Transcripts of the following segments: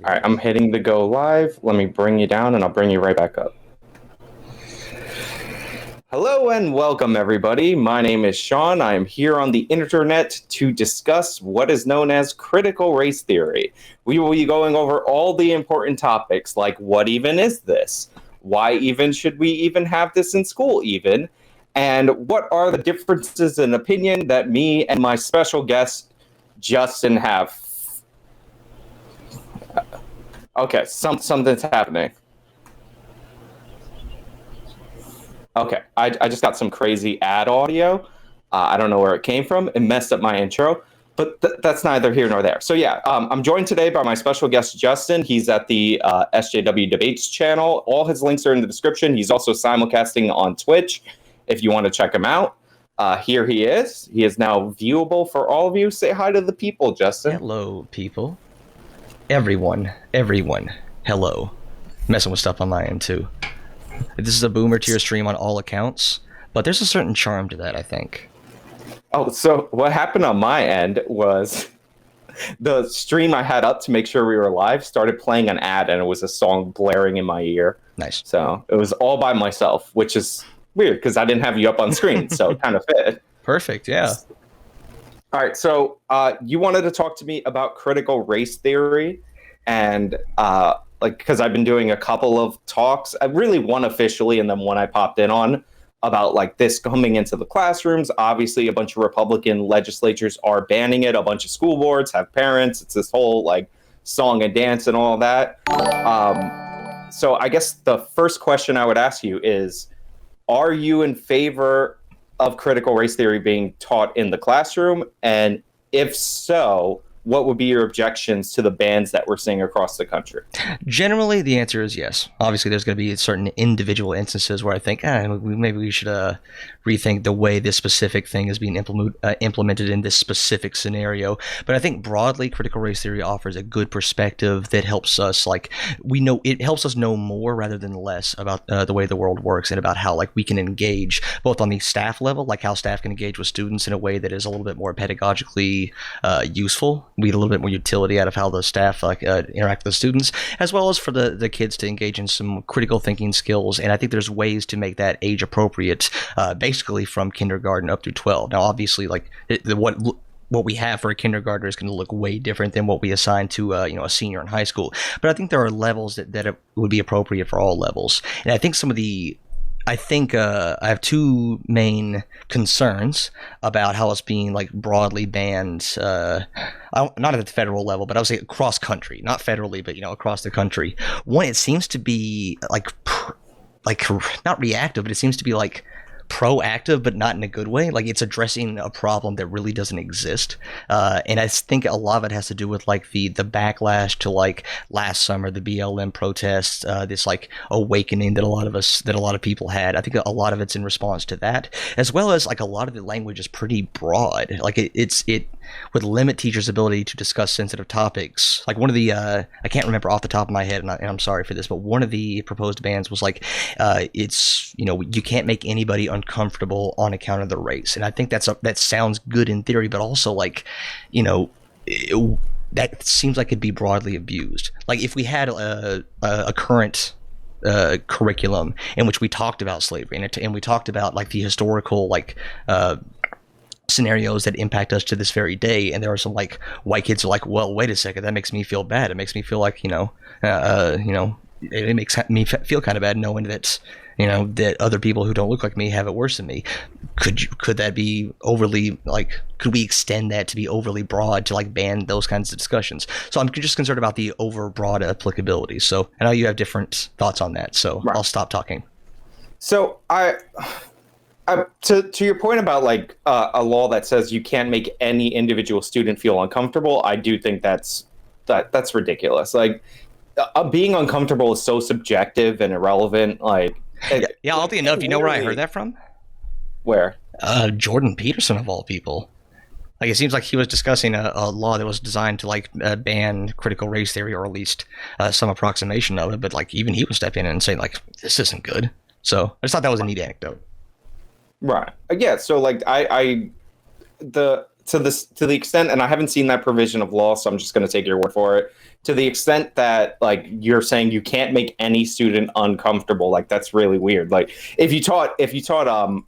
All right, I'm hitting the go live. Let me bring you down and I'll bring you right back up. Hello and welcome, everybody. My name is Sean. I am here on the internet to discuss what is known as critical race theory. We will be going over all the important topics like what even is this? Why even should we even have this in school even? And what are the differences in opinion that me and my special guest, Justin, have? Okay, something's happening. Okay, I just got some crazy ad audio. I don't know where it came from. It messed up my intro, but that's neither here nor there. So yeah, I'm joined today by my special guest, Justin. He's at the SJW Debates channel. All his links are in the description. He's also simulcasting on Twitch if you want to check him out. Here he is. He is now viewable for all of you. Say hi to the people, Justin. Hello, people. Everyone. Hello. Messing with stuff on my end, too. This is a boomer tier stream on all accounts, but there's a certain charm to that, I think. Oh, so what happened on my end was the stream I had up to make sure we were live started playing an ad, and it was a song blaring in my ear. Nice. So it was all by myself, which is weird because I didn't have you up on screen, so it kind of fit. Perfect, yeah. All right, so you wanted to talk to me about critical race theory, and because I've been doing a couple of talks, really one officially, and then one I popped in on about like this coming into the classrooms. Obviously, a bunch of Republican legislatures are banning it. A bunch of school boards have parents. It's this whole like song and dance and all that. So I guess the first question I would ask you is, are you in favor of critical race theory being taught in the classroom? And if so, what would be your objections to the bans that we're seeing across the country? Generally, the answer is yes. Obviously, there's going to be certain individual instances where I think maybe we should rethink the way this specific thing is being implemented in this specific scenario. But I think broadly, critical race theory offers a good perspective that helps us, it helps us know more rather than less about the way the world works and about how we can engage both on the staff level, like how staff can engage with students in a way that is a little bit more pedagogically useful. We get a little bit more utility out of how the staff interact with the students, as well as for the kids to engage in some critical thinking skills. And I think there's ways to make that age appropriate, basically from kindergarten up through 12. Now, obviously, what we have for a kindergartner is going to look way different than what we assign to a senior in high school. But I think there are levels that it would be appropriate for all levels. And I think I have two main concerns about how it's being broadly banned, not at the federal level, but I would say across country, not federally, but across the country. One, it seems to be not reactive, but it seems to be proactive, but not in a good way. It's addressing a problem that really doesn't exist, and I think a lot of it has to do with the backlash to last summer, the BLM protests, this awakening that a lot of people had. I think a lot of it's in response to that, as well as a lot of the language is pretty broad. It would limit teachers' ability to discuss sensitive topics. One of the I can't remember off the top of my head, and I'm sorry for this, but one of the proposed bans was it's you can't make anybody uncomfortable on account of their race. And I think that sounds good in theory, but also that seems like it'd be broadly abused. If we had a current curriculum in which we talked about slavery and we talked about the historical scenarios that impact us to this very day, and there are some white kids who are well, wait a second, that makes me feel bad. It makes me feel it makes me feel kind of bad knowing that that other people who don't look like me have it worse than me. Could that be overly could we extend that to be overly broad to ban those kinds of discussions? So I'm just concerned about the over broad applicability. So I know you have different thoughts on that, so right. I'll stop talking. So to your point about a law that says you can't make any individual student feel uncomfortable, I do think that's ridiculous. Being uncomfortable is so subjective and irrelevant. Oddly enough, you know where I heard that from? Where? Jordan Peterson, of all people. It seems like he was discussing a law that was designed to ban critical race theory, or at least some approximation of it. But even he would step in and say this isn't good. So I just thought that was a neat anecdote. Right. Yeah. So the to the extent, and I haven't seen that provision of law, so I'm just going to take your word for it. To the extent that like you're saying you can't make any student uncomfortable, like that's really weird. Like if you taught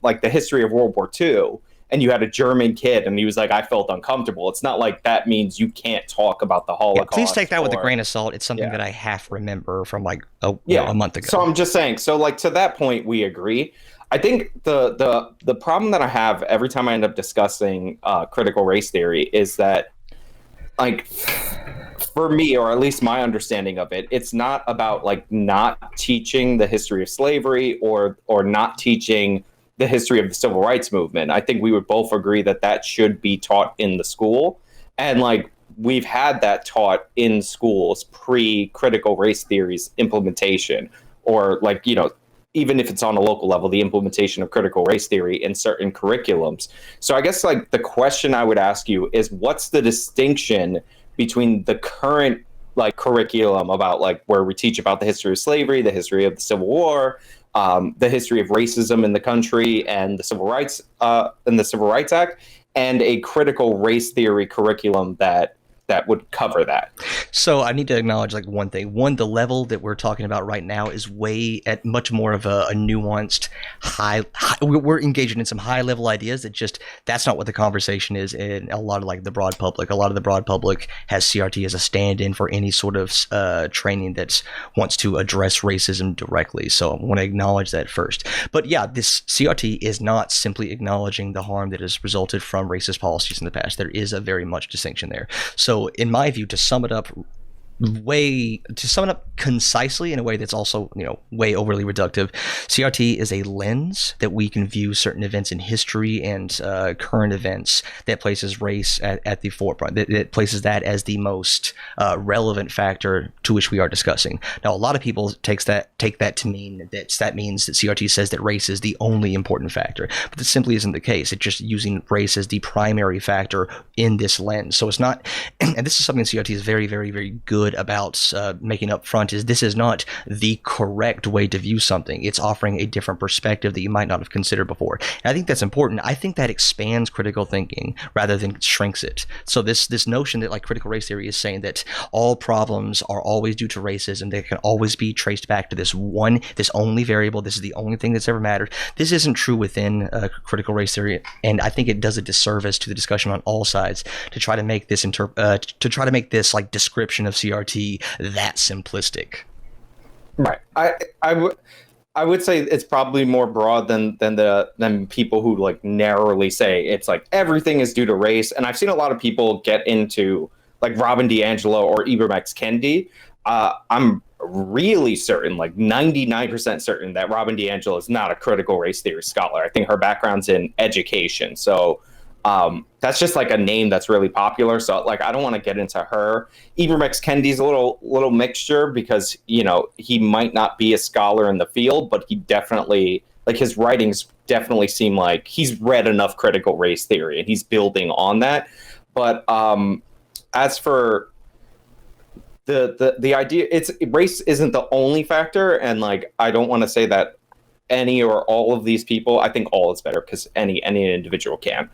like the history of World War II and you had a German kid and he was like, I felt uncomfortable. It's not like that means you can't talk about the Holocaust. Yeah, please take that with a grain of salt. It's something that I half remember from like a month ago. So I'm just saying. So like to that point, we agree. I think the problem that I have every time I end up discussing critical race theory is that, like, for me, or at least my understanding of it, it's not about like not teaching the history of slavery or not teaching the history of the civil rights movement. I think we would both agree that that should be taught in the school, and like we've had that taught in schools pre-critical race theories implementation, or like, you know, even if it's on a local level, the implementation of critical race theory in certain curriculums. So I guess like the question I would ask you is, what's the distinction between the current like curriculum about like where we teach about the history of slavery, the history of the Civil War, the history of racism in the country, and the Civil Rights Act, and a critical race theory curriculum that would cover that? So I need to acknowledge like one thing. One, the level that we're talking about right now is way at much more of a nuanced high. We're engaging in some high level ideas that just, that's not what the conversation is in a lot of like the broad public. A lot of the broad public has CRT as a stand-in for any sort of training that wants to address racism directly. So I want to acknowledge that first. But yeah, this CRT is not simply acknowledging the harm that has resulted from racist policies in the past. There is a very much distinction there. So in my view, to sum it up concisely in a way that's also, you know, way overly reductive, CRT is a lens that we can view certain events in history and current events that places race at the forefront, that places that as the most relevant factor to which we are discussing. Now, a lot of people take that to mean that means that CRT says that race is the only important factor, but this simply isn't the case. It's just using race as the primary factor in this lens. So it's not, and this is something CRT is very, very, very good about making up front, is this is not the correct way to view something. It's offering a different perspective that you might not have considered before. And I think that's important. I think that expands critical thinking rather than shrinks it. So this notion that like critical race theory is saying that all problems are always due to racism, they can always be traced back to this only variable, this is the only thing that's ever mattered. This isn't true within critical race theory, and I think it does a disservice to the discussion on all sides to try to make this like description of CRT that simplistic. Right. I would say it's probably more broad than people who like narrowly say it's like everything is due to race. And I've seen a lot of people get into like Robin DiAngelo or Ibram X. Kendi. I'm really certain, like 99% certain, that Robin DiAngelo is not a critical race theory scholar. I think her background's in education. So that's just like a name that's really popular. So like, I don't want to get into her. Ibram X. Kendi's a little mixture, because, you know, he might not be a scholar in the field, but he definitely, like, his writings definitely seem like he's read enough critical race theory and he's building on that. But as for the idea, race isn't the only factor. And like, I don't want to say that any or all of these people, I think all is better, because any individual can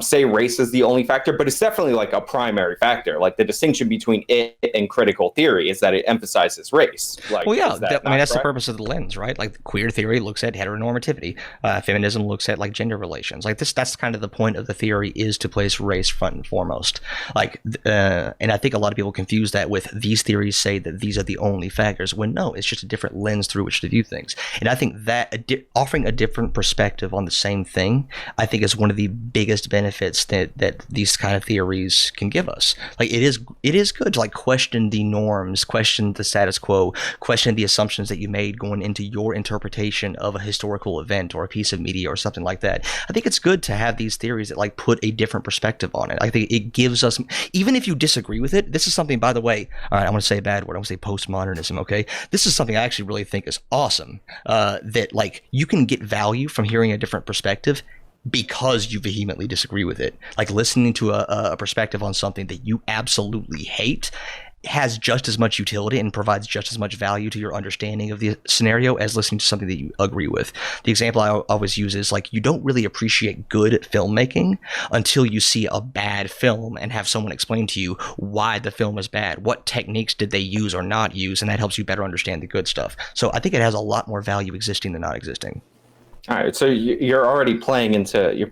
say race is the only factor, but it's definitely like a primary factor. Like the distinction between it and critical theory is that it emphasizes race. Like, well, yeah, that's the purpose of the lens, right? Like queer theory looks at heteronormativity, feminism looks at like gender relations. Like that's kind of the point of the theory, is to place race front and foremost. Like, and I think a lot of people confuse that with these theories say that these are the only factors, when no, it's just a different lens through which to view things. And I think that offering a different perspective on the same thing, I think, is one of the biggest benefits that these kind of theories can give us. Like it is good to like question the norms, question the status quo, question the assumptions that you made going into your interpretation of a historical event or a piece of media or something like that. I think it's good to have these theories that like put a different perspective on it. I think it gives us, even if you disagree with it, this is something, by the way, all right, I want to say a bad word, I want to say postmodernism, okay? This is something I actually really think is awesome, that like you can get value from hearing a different perspective because you vehemently disagree with it. Like listening to a perspective on something that you absolutely hate has just as much utility and provides just as much value to your understanding of the scenario as listening to something that you agree with. The example I always use is like, you don't really appreciate good filmmaking until you see a bad film and have someone explain to you why the film is bad, what techniques did they use or not use, and that helps you better understand the good stuff. So I think it has a lot more value existing than not existing. All right, so you're already playing into me,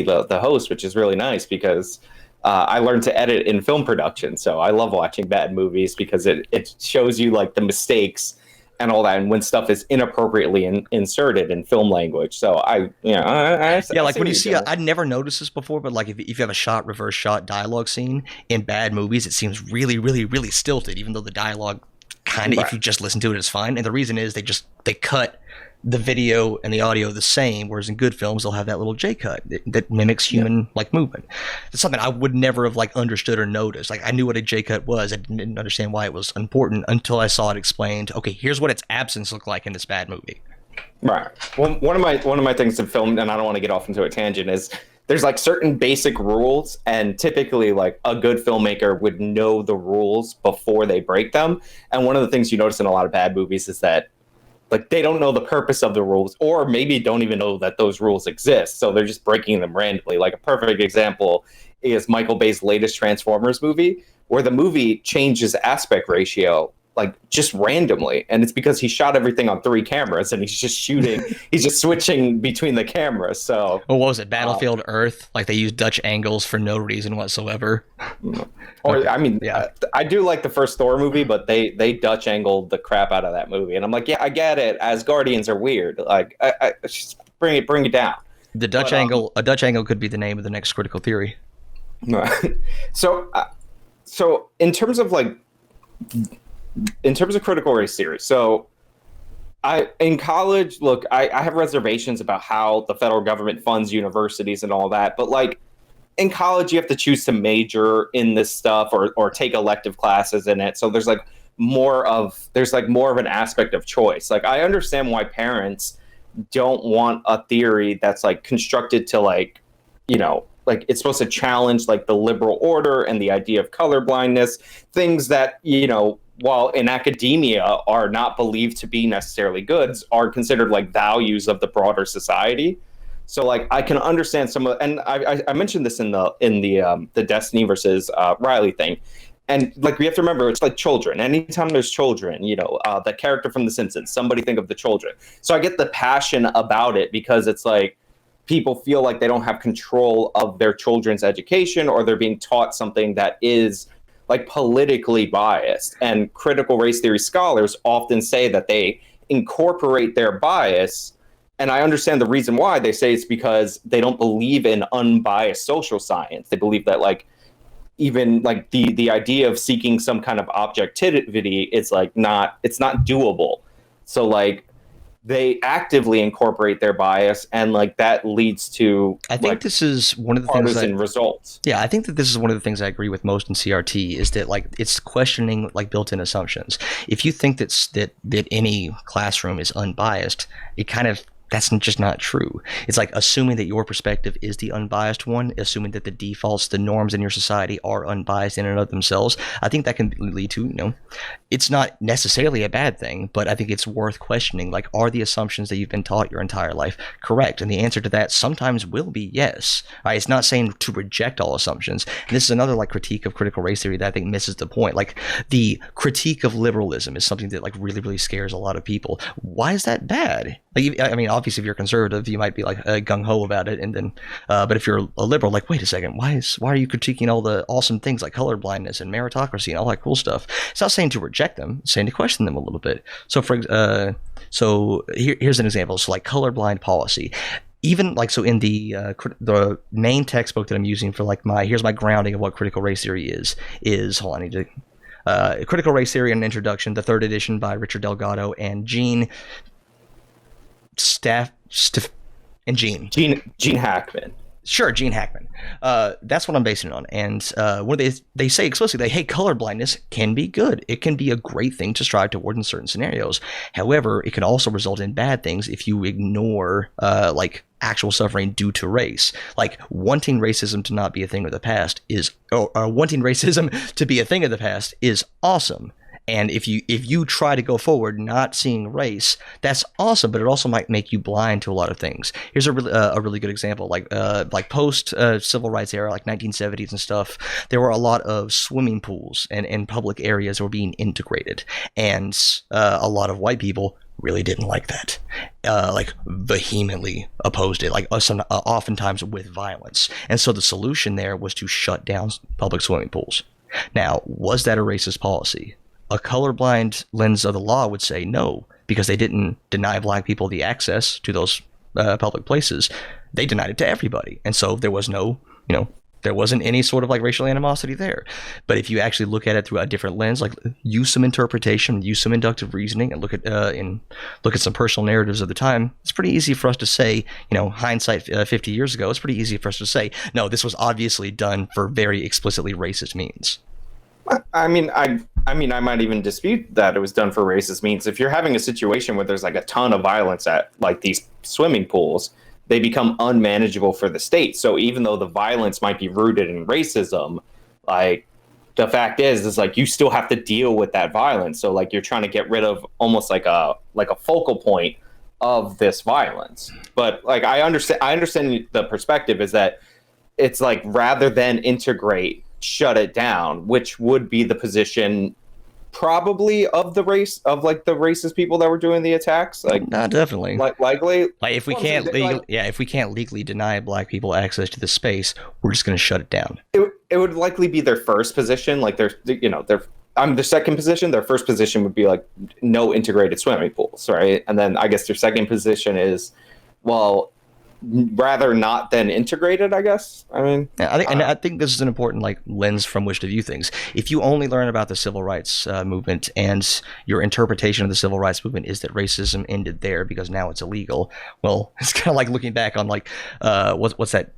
the host, which is really nice because I learned to edit in film production, so I love watching bad movies because it shows you like the mistakes and all that, and when stuff is inappropriately inserted in film language. So yeah, like when you see, I'd never noticed this before, but like if you have a reverse shot dialogue scene in bad movies, it seems really, really, really stilted, even though the dialogue kind of, if you just listen to it, is fine. And the reason is they cut the video and the audio the same, whereas in good films they'll have that little J cut that mimics human like movement. It's something I would never have like understood or noticed. Like I knew what a J cut was, I didn't understand why it was important until I saw it explained. Okay, here's what its absence looked like in this bad movie. Right. Well, one of my things in film, and I don't want to get off into a tangent, is there's like certain basic rules, and typically like a good filmmaker would know the rules before they break them. And one of the things you notice in a lot of bad movies is that like they don't know the purpose of the rules, or maybe don't even know that those rules exist. So they're just breaking them randomly. Like a perfect example is Michael Bay's latest Transformers movie, where the movie changes aspect ratio like just randomly. And it's because he shot everything on 3 cameras and he's just switching between the cameras. So what was it? Battlefield Earth? Like they used Dutch angles for no reason whatsoever. Or okay. I mean, yeah. I do like the first Thor movie, but they Dutch angled the crap out of that movie, and I'm like, yeah, I get it. Asgardians are weird. Like, I just bring it down. The Dutch angle, a Dutch angle could be the name of the next critical theory. So in terms of critical race theory, so in college, look, I have reservations about how the federal government funds universities and all that, but like, in college, you have to choose to major in this stuff or take elective classes in it. So there's more of an aspect of choice. Like I understand why parents don't want a theory that's like constructed to like it's supposed to challenge like the liberal order and the idea of colorblindness, things that, while in academia are not believed to be necessarily goods, are considered like values of the broader society. So like I can understand some of, and I mentioned this in the Destiny versus Riley thing, and like we have to remember it's like children. Anytime there's children, the character from The Simpsons, somebody think of the children. So I get the passion about it because it's like people feel like they don't have control of their children's education, or they're being taught something that is like politically biased. And critical race theory scholars often say that they incorporate their bias. And I understand the reason why. They say it's because they don't believe in unbiased social science. They believe that like even like the idea of seeking some kind of objectivity is like it's not doable. So like they actively incorporate their bias, and like that leads to I think this is one of the things partisan results. Yeah, I think that this is one of the things I agree with most in CRT is that like it's questioning like built-in assumptions. If you think that any classroom is unbiased, that's just not true. It's like assuming that your perspective is the unbiased one, assuming that the defaults, the norms in your society are unbiased in and of themselves. I think that can lead to, it's not necessarily a bad thing, but I think it's worth questioning. Like, are the assumptions that you've been taught your entire life correct? And the answer to that sometimes will be yes. Right? It's not saying to reject all assumptions. And this is another like critique of critical race theory that I think misses the point. Like the critique of liberalism is something that like really, really scares a lot of people. Why is that bad? Like, I mean, obviously, if you're conservative, you might be like gung ho about it, and then, but if you're a liberal, like, wait a second, why are you critiquing all the awesome things like colorblindness and meritocracy and all that cool stuff? It's not saying to reject them; it's saying to question them a little bit. So, here's an example. So, like colorblind policy. Even like so in the main textbook that I'm using for like here's my grounding of what critical race theory is hold on, I need to Critical Race Theory and an Introduction, the 3rd edition by Richard Delgado and Gene Hackman. Sure, Gene Hackman. That's what I'm basing it on. And when they say explicitly, hey, colorblindness can be good. It can be a great thing to strive toward in certain scenarios. However, it can also result in bad things if you ignore like actual suffering due to race. Like wanting racism to not be a thing of the past is, or wanting racism to be a thing of the past is awesome. And if you try to go forward not seeing race, that's awesome, but it also might make you blind to a lot of things. Here's a really good example, like post civil rights era, like 1970s and stuff. There were a lot of swimming pools and public areas that were being integrated, and a lot of white people really didn't like that, like vehemently opposed it, like oftentimes with violence. And so the solution there was to shut down public swimming pools. Now, was that a racist policy? A colorblind lens of the law would say no, because they didn't deny black people the access to those public places. They denied it to everybody. And so there was no, there wasn't any sort of like racial animosity there. But if you actually look at it through a different lens, like use some interpretation, use some inductive reasoning, and look at some personal narratives of the time, it's pretty easy for us to say, hindsight 50 years ago, it's pretty easy for us to say, no, this was obviously done for very explicitly racist means. I mean, I might even dispute that it was done for racist means. If you're having a situation where there's like a ton of violence at like these swimming pools, they become unmanageable for the state. So even though the violence might be rooted in racism, like the fact is like you still have to deal with that violence. So like you're trying to get rid of almost like a focal point of this violence. But like I understand the perspective is that it's like rather than integrate, shut it down, which would be the position probably of the racist people that were doing the attacks. Like, no, definitely. Likely. Like if we can't if we can't legally deny black people access to the space, we're just going to shut it down. It would likely be their first position. Like I'm the second position. Their first position would be like no integrated swimming pools, right? And then I guess their second position is, well, rather not than integrated, I guess. I mean, yeah, I think this is an important like lens from which to view things. If you only learn about the civil rights movement and your interpretation of the civil rights movement is that racism ended there because now it's illegal, well, it's kind of like looking back on like what's that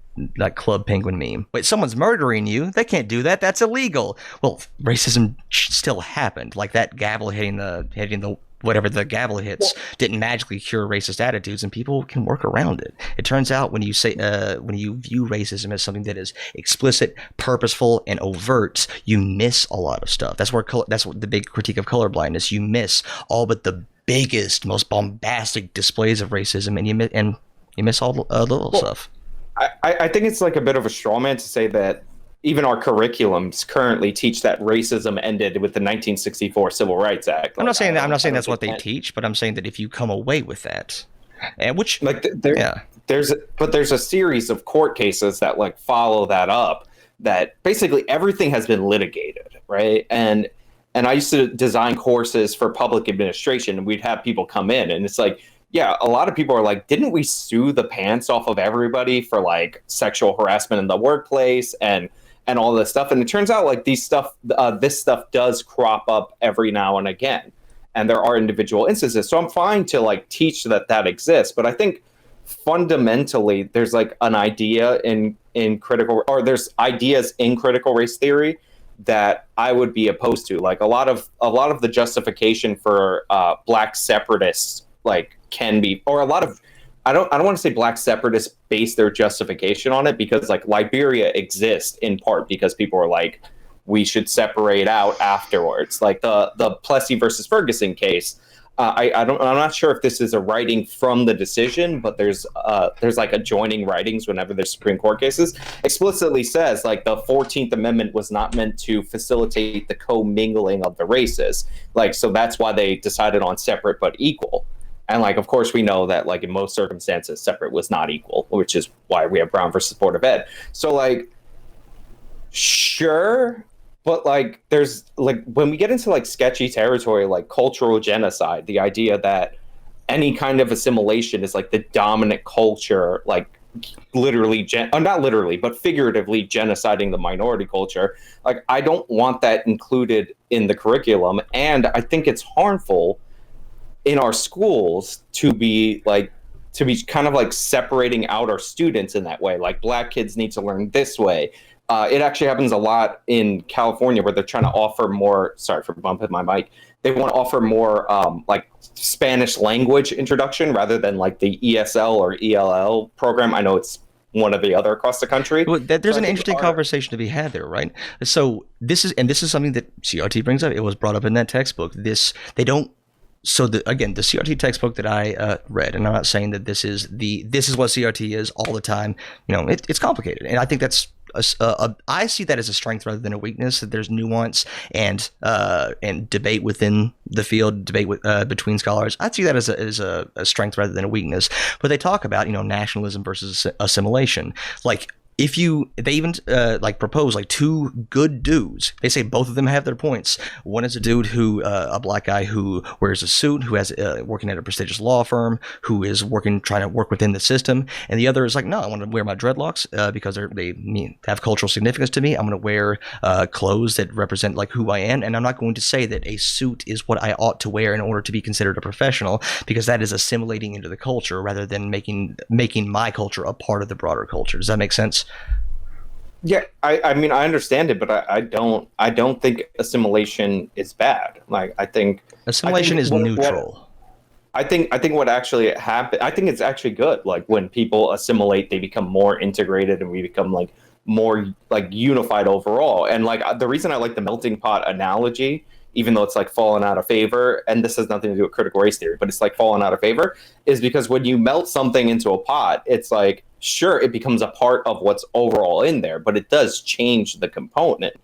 Club Penguin meme? Wait, someone's murdering you? They can't do that. That's illegal. Well, racism still happened. Like that gavel hitting the whatever the gavel hits didn't magically cure racist attitudes, and people can work around it. It turns out when you view racism as something that is explicit, purposeful, and overt, you miss a lot of stuff. That's what the big critique of colorblindness. You miss all but the biggest, most bombastic displays of racism, and you miss all the little stuff. I think it's like a bit of a straw man to say that even our curriculums currently teach that racism ended with the 1964 Civil Rights Act. I'm not saying that. I'm not saying that's what they teach, but I'm saying that if you come away with that, and which like there's a series of court cases that like follow that up. That basically everything has been litigated, right? And I used to design courses for public administration, and we'd have people come in, and it's like, yeah, a lot of people are like, didn't we sue the pants off of everybody for like sexual harassment in the workplace and all this stuff? And it turns out like this stuff does crop up every now and again, and there are individual instances. So I'm fine to like teach that exists, but I think fundamentally there's like an idea in critical, or there's ideas in critical race theory that I would be opposed to. Like a lot of the justification for black separatists like can be, or a lot of, I don't want to say black separatists base their justification on it, because like Liberia exists in part because people are like, we should separate out afterwards. Like the Plessy versus Ferguson case. I'm not sure if this is a writing from the decision, but there's like adjoining writings whenever there's Supreme Court cases, explicitly says like the 14th Amendment was not meant to facilitate the commingling of the races. Like, so that's why they decided on separate but equal. And like, of course, we know that like in most circumstances, separate was not equal, which is why we have Brown versus Board of Ed. So like, sure. But like, there's like, when we get into like sketchy territory, like cultural genocide, the idea that any kind of assimilation is like the dominant culture, like literally, not literally, but figuratively genociding the minority culture. Like, I don't want that included in the curriculum. And I think it's harmful in our schools to be like to be kind of like separating out our students in that way. Like black kids need to learn this way. It actually happens a lot in California where they're trying to offer more. Sorry for bumping my mic. They want to offer more like Spanish language introduction rather than like the ESL or ELL program. I know it's one or the other across the country. Well, there's an interesting conversation to be had there, right? So this is something that CRT brings up. It was brought up in that textbook. They don't. So again, the CRT textbook that I read, and I'm not saying that this is what CRT is all the time. It's complicated, and I think that's I see that as a strength rather than a weakness. That there's nuance and debate within the field, debate between scholars. I see that as a strength rather than a weakness. But they talk about nationalism versus assimilation, like. They even propose like two good dudes. They say both of them have their points. One is a dude a black guy who wears a suit, who has working at a prestigious law firm, who is trying to work within the system. And the other is like, no, I want to wear my dreadlocks because they have cultural significance to me. I'm going to wear clothes that represent like who I am, and I'm not going to say that a suit is what I ought to wear in order to be considered a professional, because that is assimilating into the culture rather than making my culture a part of the broader culture. Does that make sense? Yeah, I mean, I understand it, but I don't think assimilation is bad. Like, I think assimilation is neutral. I think what actually happened, I think it's actually good. Like, when people assimilate, they become more integrated, and we become like more like unified overall. And like the reason I like the melting pot analogy, even though it's like fallen out of favor, and this has nothing to do with critical race theory, but it's like fallen out of favor, is because when you melt something into a pot, it's like, sure, it becomes a part of what's overall in there, but it does change the component.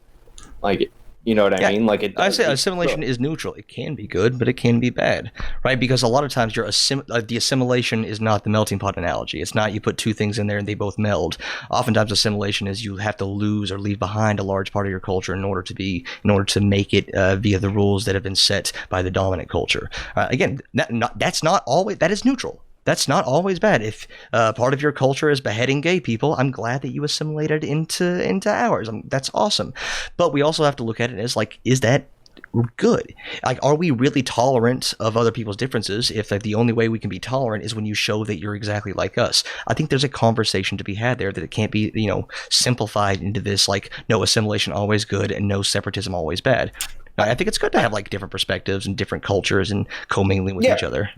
Like, you know what I mean? Like, I say assimilation is neutral. It can be good, but it can be bad, right? Because a lot of times the assimilation is not the melting pot analogy. It's not you put two things in there and they both meld. Oftentimes assimilation is you have to lose or leave behind a large part of your culture in order to make it via the rules that have been set by the dominant culture. Again, that is neutral. That's not always bad. If part of your culture is beheading gay people, I'm glad that you assimilated into ours. That's awesome. But we also have to look at it as like, is that good? Like, are we really tolerant of other people's differences if like the only way we can be tolerant is when you show that you're exactly like us? I think there's a conversation to be had there, that it can't be simplified into this like, no, assimilation always good and no, separatism always bad. I think it's good to have like different perspectives and different cultures and commingling with each other.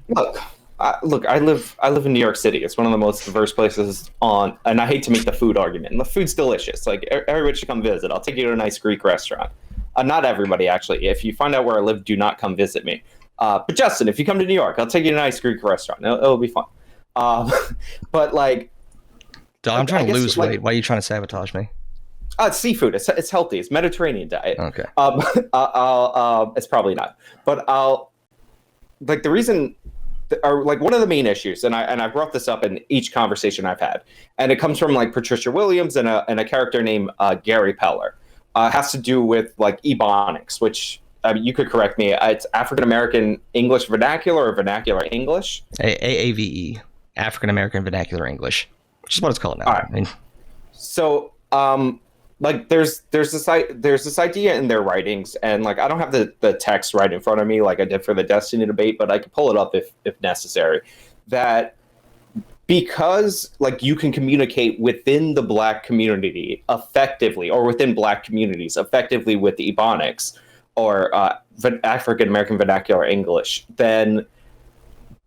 Look, I live in New York City. It's one of the most diverse places and I hate to make the food argument. And the food's delicious. Like, everybody should come visit. I'll take you to a nice Greek restaurant. Not everybody, actually. If you find out where I live, do not come visit me. But Justin, if you come to New York, I'll take you to a nice Greek restaurant. It'll be fun. But like, I'm trying to lose weight. Why are you trying to sabotage me? It's seafood. It's healthy. It's Mediterranean diet. Okay. It's probably not. But the reason. Are like one of the main issues, and I brought this up in each conversation I've had, and it comes from like Patricia Williams and a character named Gary Peller. Has to do with like Ebonics, which you could correct me. It's African American English Vernacular or Vernacular English. AAVE, African American Vernacular English, which is what it's called now. All right. So like there's this idea in their writings, and like I don't have the text right in front of me like I did for the Destiny debate, but I can pull it up if necessary, that because like you can communicate within the Black community effectively, or within Black communities effectively with the Ebonics or African American Vernacular English, then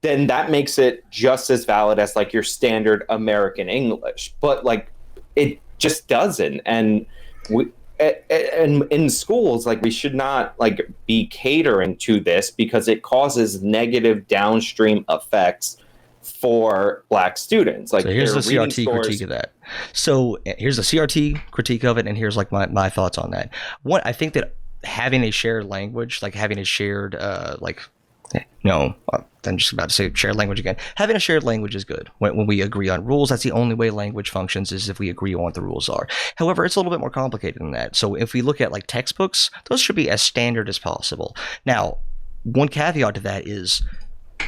that makes it just as valid as like your standard American English. But like it just doesn't. And in schools, like we should not like be catering to this because it causes negative downstream effects for Black students. Like, so here's the CRT critique of that. So here's the CRT critique of it, and here's like my thoughts on that. One, I think that having a shared language, like having a shared I'm just about to say shared language again. Having a shared language is good. When we agree on rules, that's the only way language functions, is if we agree on what the rules are. However, it's a little bit more complicated than that. So if we look at like textbooks, those should be as standard as possible. Now, one caveat to that is,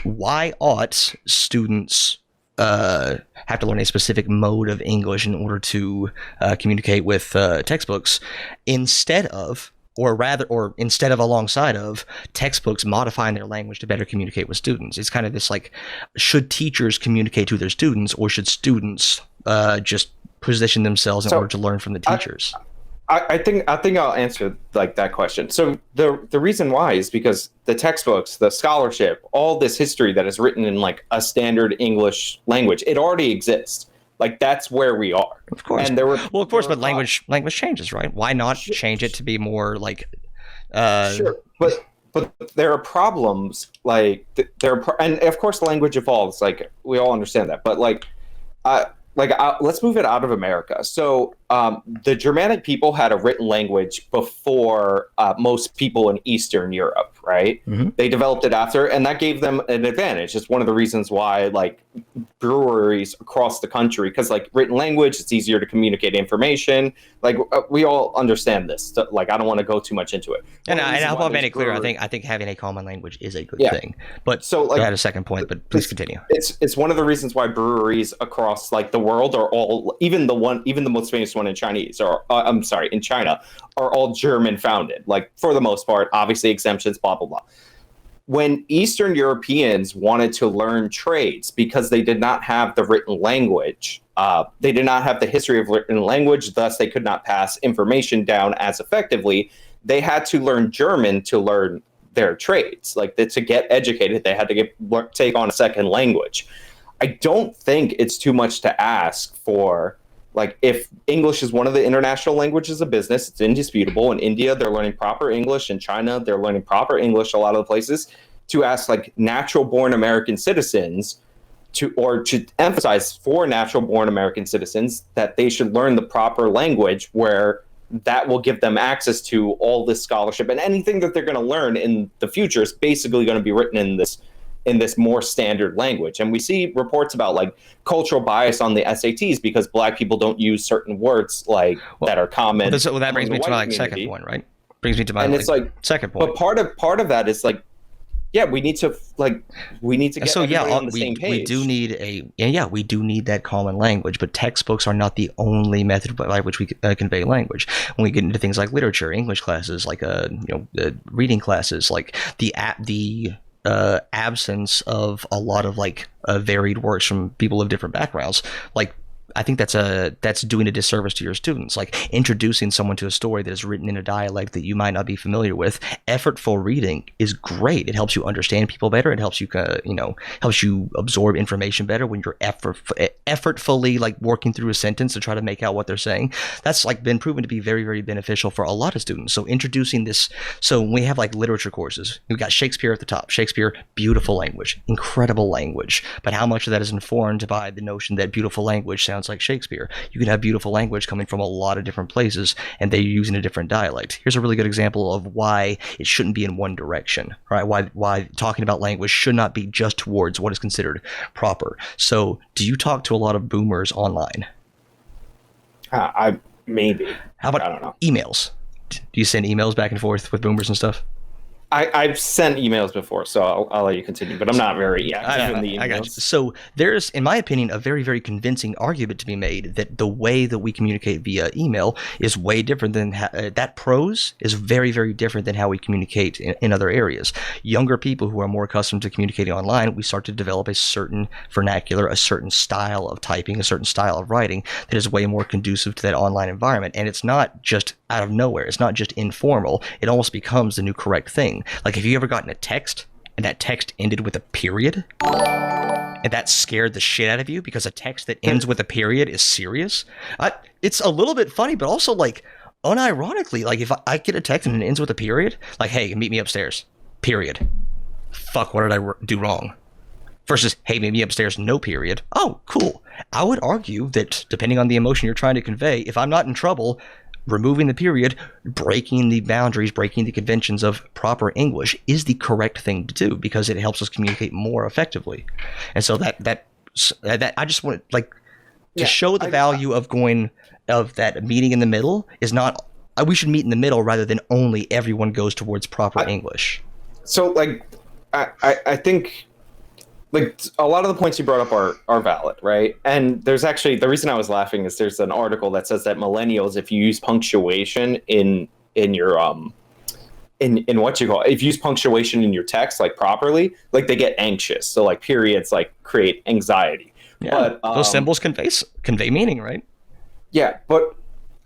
why ought students have to learn a specific mode of English in order to communicate with textbooks, instead of or instead of alongside of textbooks modifying their language to better communicate with students. It's kind of this like, should teachers communicate to their students, or should students just position themselves in order to learn from the teachers? I think I'll answer like that question. So the reason why is because the textbooks, the scholarship, all this history that is written in like a standard English language, it already exists. Like that's where we are. Of course. And but language changes, right? Why not change it to be more like? Sure, but there are problems. Like and of course language evolves. Like we all understand that. But let's move it out of America. So the Germanic people had a written language before most people in Eastern Europe, right? Mm-hmm. They developed it after, and that gave them an advantage. It's one of the reasons why like breweries across the country, because like written language, it's easier to communicate information. Like we all understand this. So, like I don't want to go too much into it. And I hope I made it clear. I think having a common language is a good thing. But so like, I had a second point, but please continue. It's one of the reasons why breweries across like the world are all, even the most famous one in in China, are all German founded. Like for the most part, obviously exemptions, blah blah blah. When Eastern Europeans wanted to learn trades because they did not have the written language, they did not have the history of written language, thus they could not pass information down as effectively. They had to learn German to learn their trades. Like to get educated, they had to take on a second language. I don't think it's too much to ask for, like, if English is one of the international languages of business, it's indisputable. In India, they're learning proper English. In China, they're learning proper English a lot of the places. To ask, like, natural-born American citizens to emphasize for natural-born American citizens that they should learn the proper language, where that will give them access to all this scholarship, and anything that they're going to learn in the future is basically going to be written in this more standard language. And we see reports about like cultural bias on the SATs because Black people don't use certain words that are common. That brings me to my second point, right? Brings me to my second point. But part of that is like, yeah, we need to get everybody on the same page. We do need that common language, but textbooks are not the only method by which we convey language. When we get into things like literature, English classes, like reading classes, like the absence of a lot of like varied works from people of different backgrounds, like I think that's doing a disservice to your students. Like introducing someone to a story that is written in a dialect that you might not be familiar with. Effortful reading is great. It helps you understand people better. It helps you helps you absorb information better when you're effortfully like working through a sentence to try to make out what they're saying. That's like been proven to be very, very beneficial for a lot of students. So introducing this, so when we have like literature courses, we've got Shakespeare at the top. Shakespeare, beautiful language, incredible language. But how much of that is informed by the notion that beautiful language sounds like Shakespeare? You can have beautiful language coming from a lot of different places and they're using a different dialect. Here's a really good example of why it shouldn't be in one direction, right? Why talking about language should not be just towards what is considered proper. So do you talk to a lot of boomers online? I maybe. How about, I don't know, emails? Do you send emails back and forth with boomers and stuff? I've sent emails before, so I'll let you continue, but I'm not very active in the emails. I got you. So there's, in my opinion, a very, very convincing argument to be made that the way that we communicate via email is way different than that prose is very, very different than how we communicate in other areas. Younger people who are more accustomed to communicating online, we start to develop a certain vernacular, a certain style of typing, a certain style of writing that is way more conducive to that online environment. And it's not just out of nowhere. It's not just informal. It almost becomes the new correct thing. Like, have you ever gotten a text and that text ended with a period? And that scared the shit out of you because a text that ends with a period is serious? It's a little bit funny, but also, like, unironically, like, if I get a text and it ends with a period, like, hey, meet me upstairs, period. Fuck, what did I do wrong? Versus, hey, meet me upstairs, no period. Oh, cool. I would argue that depending on the emotion you're trying to convey, if I'm not in trouble, removing the period, breaking the boundaries, breaking the conventions of proper English is the correct thing to do because it helps us communicate more effectively. And so that I just want to show the value of that meeting in the middle is not, we should meet in the middle rather than only everyone goes towards proper English. So like, I think, like, a lot of the points you brought up are valid, right? And there's actually, the reason I was laughing is there's an article that says that millennials, if you use punctuation in your in what you call it, if you use punctuation in your text like properly, like they get anxious. So like periods like create anxiety. Yeah, But those symbols convey meaning, right? yeah, but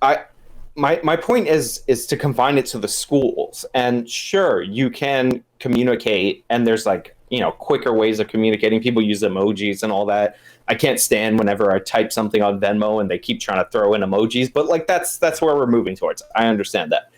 I my point is to confine it to the schools. And sure, you can communicate, and there's like, you know, quicker ways of communicating. People use emojis and all that. I can't stand whenever I type something on Venmo and they keep trying to throw in emojis, but like that's where we're moving towards. I understand that.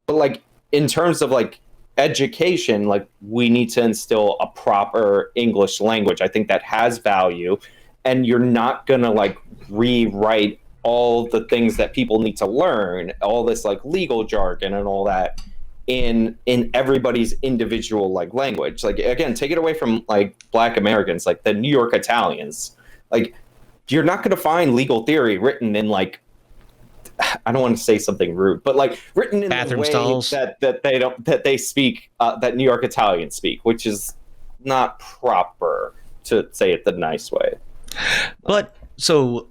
But like in terms of like education, like we need to instill a proper English language. I think that has value, and you're not gonna like rewrite all the things that people need to learn, all this like legal jargon and all that in everybody's individual like language. Like again, take it away from like Black Americans, like the New York Italians. Like you're not going to find legal theory written in like, I don't want to say something rude, but like written in Bathroom the way stalls. that they speak, that New York Italians speak, which is not proper, to say it the nice way. But so,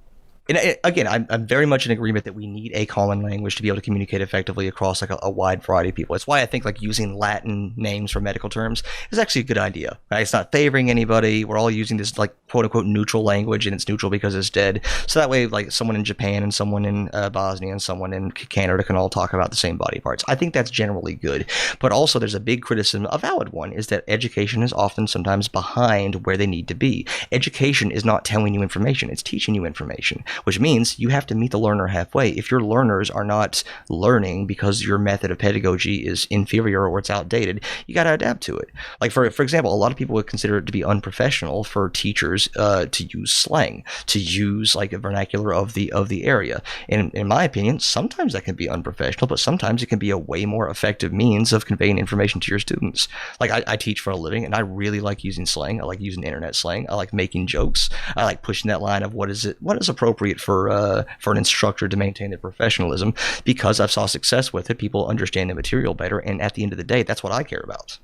and again, I'm very much in agreement that we need a common language to be able to communicate effectively across like a wide variety of people. It's why I think like using Latin names for medical terms is actually a good idea. Right? It's not favoring anybody. We're all using this like quote unquote neutral language, and it's neutral because it's dead. So that way, like someone in Japan and someone in Bosnia and someone in Canada can all talk about the same body parts. I think that's generally good. But also, there's a big criticism, a valid one, is that education is often sometimes behind where they need to be. Education is not telling you information; it's teaching you information, which means you have to meet the learner halfway. If your learners are not learning because your method of pedagogy is inferior or it's outdated, you got to adapt to it. Like for example, a lot of people would consider it to be unprofessional for teachers to use slang, to use like a vernacular of the area. And in my opinion, sometimes that can be unprofessional, but sometimes it can be a way more effective means of conveying information to your students. Like I teach for a living, and I really like using slang. I like using internet slang. I like making jokes. I like pushing that line of what is appropriate for an instructor to maintain their professionalism, because I've saw success with it. People understand the material better, and at the end of the day, that's what I care about.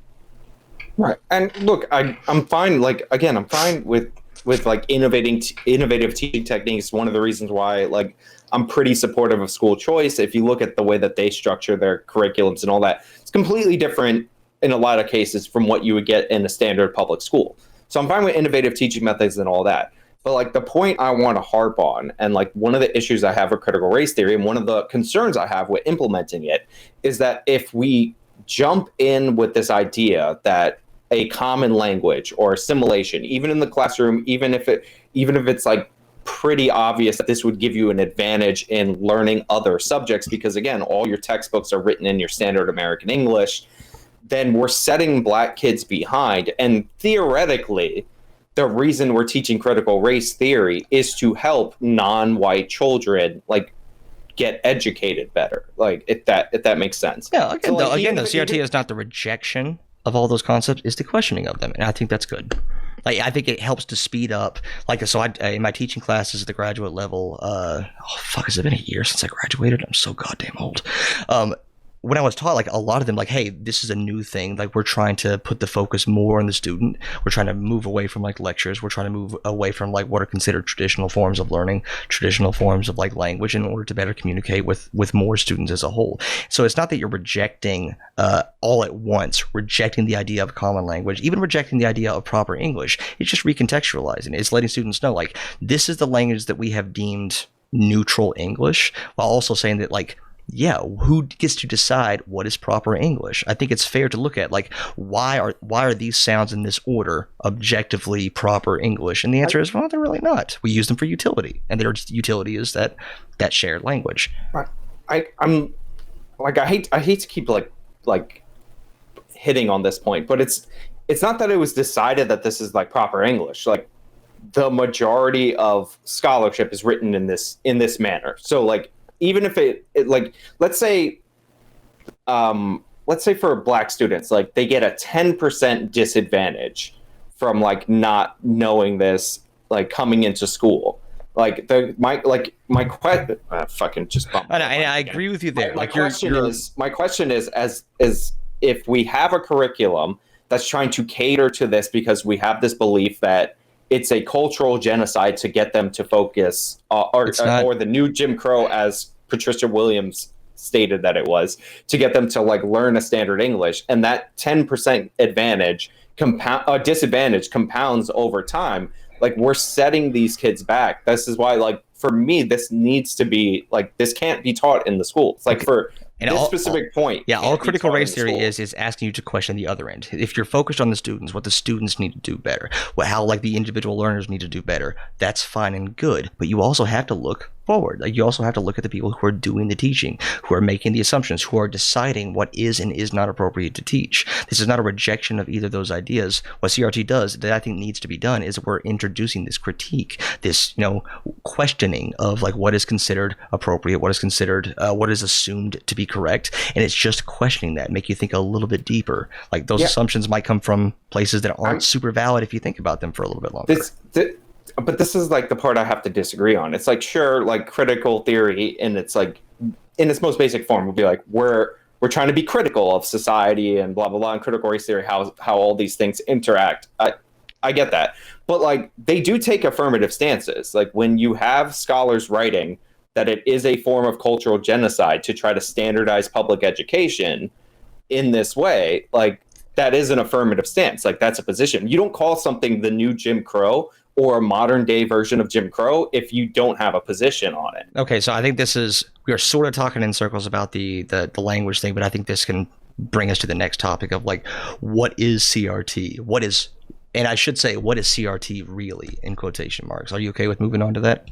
Right. And look, I'm fine. Like again, I'm fine with like innovative teaching techniques. One of the reasons why like I'm pretty supportive of school choice. If you look at the way that they structure their curriculums and all that, it's completely different in a lot of cases from what you would get in a standard public school. So I'm fine with innovative teaching methods and all that. But like the point I want to harp on, and like one of the issues I have with critical race theory, and one of the concerns I have with implementing it, is that if we jump in with this idea that a common language or assimilation, even in the classroom, even if it's like pretty obvious that this would give you an advantage in learning other subjects, because again, all your textbooks are written in your standard American English, then we're setting Black kids behind. And theoretically, the reason we're teaching critical race theory is to help non-white children like get educated better. Like if that makes sense. Yeah. Again, So, like, the CRT is not the rejection of all those concepts; is the questioning of them, and I think that's good. Like I think it helps to speed up. Like so, in my teaching classes at the graduate level, has it been a year since I graduated? I'm so goddamn old. When I was taught, like a lot of them, like, hey, this is a new thing. Like we're trying to put the focus more on the student. We're trying to move away from like lectures. We're trying to move away from like what are considered traditional forms of learning, traditional forms of like language, in order to better communicate with more students as a whole. So it's not that you're rejecting all at once, rejecting the idea of common language, even rejecting the idea of proper English. It's just recontextualizing. It's letting students know like this is the language that we have deemed neutral English, while also saying that like, yeah, who gets to decide what is proper English? I think it's fair to look at like why are these sounds in this order objectively proper English? And the answer is, well, they're really not. We use them for utility, and their utility is that shared language. I'm like I hate to keep like hitting on this point, but it's not that it was decided that this is like proper English. Like the majority of scholarship is written in this manner. So like even if it like let's say for Black students, like they get a 10% disadvantage from like not knowing this, like coming into school. Like my question, fucking just bump. I agree with you there. My question is as if we have a curriculum that's trying to cater to this, because we have this belief that it's a cultural genocide to get them to focus, or the new Jim Crow, as Patricia Williams stated that it was, to get them to like learn a standard English, and that 10% disadvantage compounds over time. Like, we're setting these kids back. This is why, like, for me, this needs to be like, this can't be taught in the schools. Like, for and this specific point. Yeah, all critical race theory is asking you to question the other end. If you're focused on the students, what the students need to do better, how like the individual learners need to do better, that's fine and good. But you also have to look forward. Like, you also have to look at the people who are doing the teaching, who are making the assumptions, who are deciding what is and is not appropriate to teach. This is not a rejection of either of those ideas. What CRT does, that I think needs to be done, is we're introducing this critique, this, questioning of like what is considered appropriate, what is considered, what is assumed to be correct, and it's just questioning that, make you think a little bit deeper. Like, those assumptions might come from places that aren't super valid if you think about them for a little bit longer. But this is like the part I have to disagree on. It's like, sure, like critical theory, and it's like in its most basic form would be like, we're trying to be critical of society and blah blah blah, and critical race theory, how all these things interact. I get that, but like, they do take affirmative stances. Like, when you have scholars writing that it is a form of cultural genocide to try to standardize public education in this way, like, that is an affirmative stance. Like, that's a position. You don't call something the new Jim Crow or a modern day version of Jim Crow if you don't have a position on it. Okay, so I think we are sort of talking in circles about the language thing, but I think this can bring us to the next topic of like, what is CRT? And I should say, what is CRT really, in quotation marks? Are you okay with moving on to that?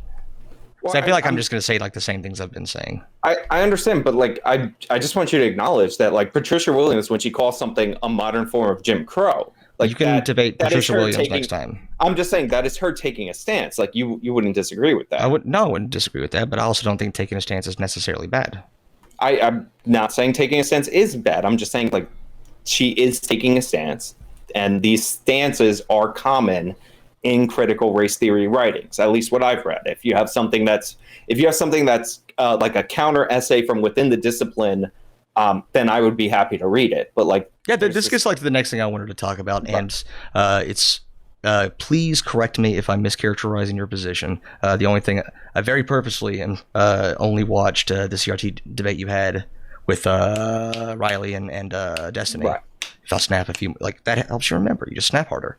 Well, I feel like I'm just going to say like the same things I've been saying. I understand, but like, I just want you to acknowledge that like Patricia Williams, when she calls something a modern form of Jim Crow, like, you can debate Patricia Williams next time. I'm just saying that is her taking a stance. Like, you wouldn't disagree with that. I wouldn't disagree with that, but I also don't think taking a stance is necessarily bad. I'm not saying taking a stance is bad. I'm just saying, like, she is taking a stance, and these stances are common in critical race theory writings, at least what I've read. If you have something that's like a counter essay from within the discipline, then I would be happy to read it. But like, yeah, this gets like to the next thing I wanted to talk about, and it's please correct me if I'm mischaracterizing your position. The only thing I very purposely only watched the CRT debate you had with Riley and Destiny. Right. If I'll snap a few, like, that helps you remember. You just snap harder.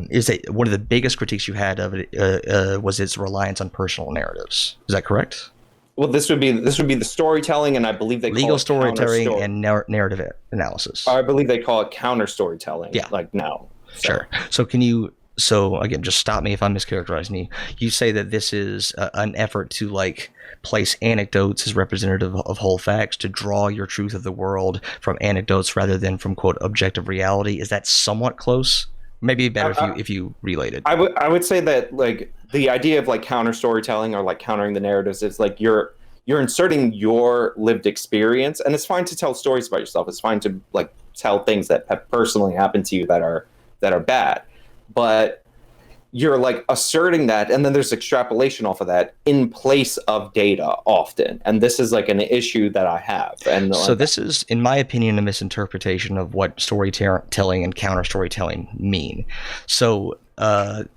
Is that one of the biggest critiques you had of it was its reliance on personal narratives? Is that correct? Well, this would be the storytelling, and I believe they legal call it storytelling and narrative analysis. I believe they call it counter storytelling. Yeah, like now. So. Sure. So again, just stop me if I'm mischaracterizing you. You say that this is an effort to like place anecdotes as representative of whole facts, to draw your truth of the world from anecdotes rather than from, quote, objective reality. Is that somewhat close? Maybe better if you relate it. I would say that like the idea of like counter storytelling or like countering the narratives is like you're inserting your lived experience, and it's fine to tell stories about yourself. It's fine to like tell things that have personally happened to you that are bad, but you're like asserting that, and then there's extrapolation off of that in place of data often, and this is like an issue that I have. And so this is, in my opinion, a misinterpretation of what storytelling and counter storytelling mean. So and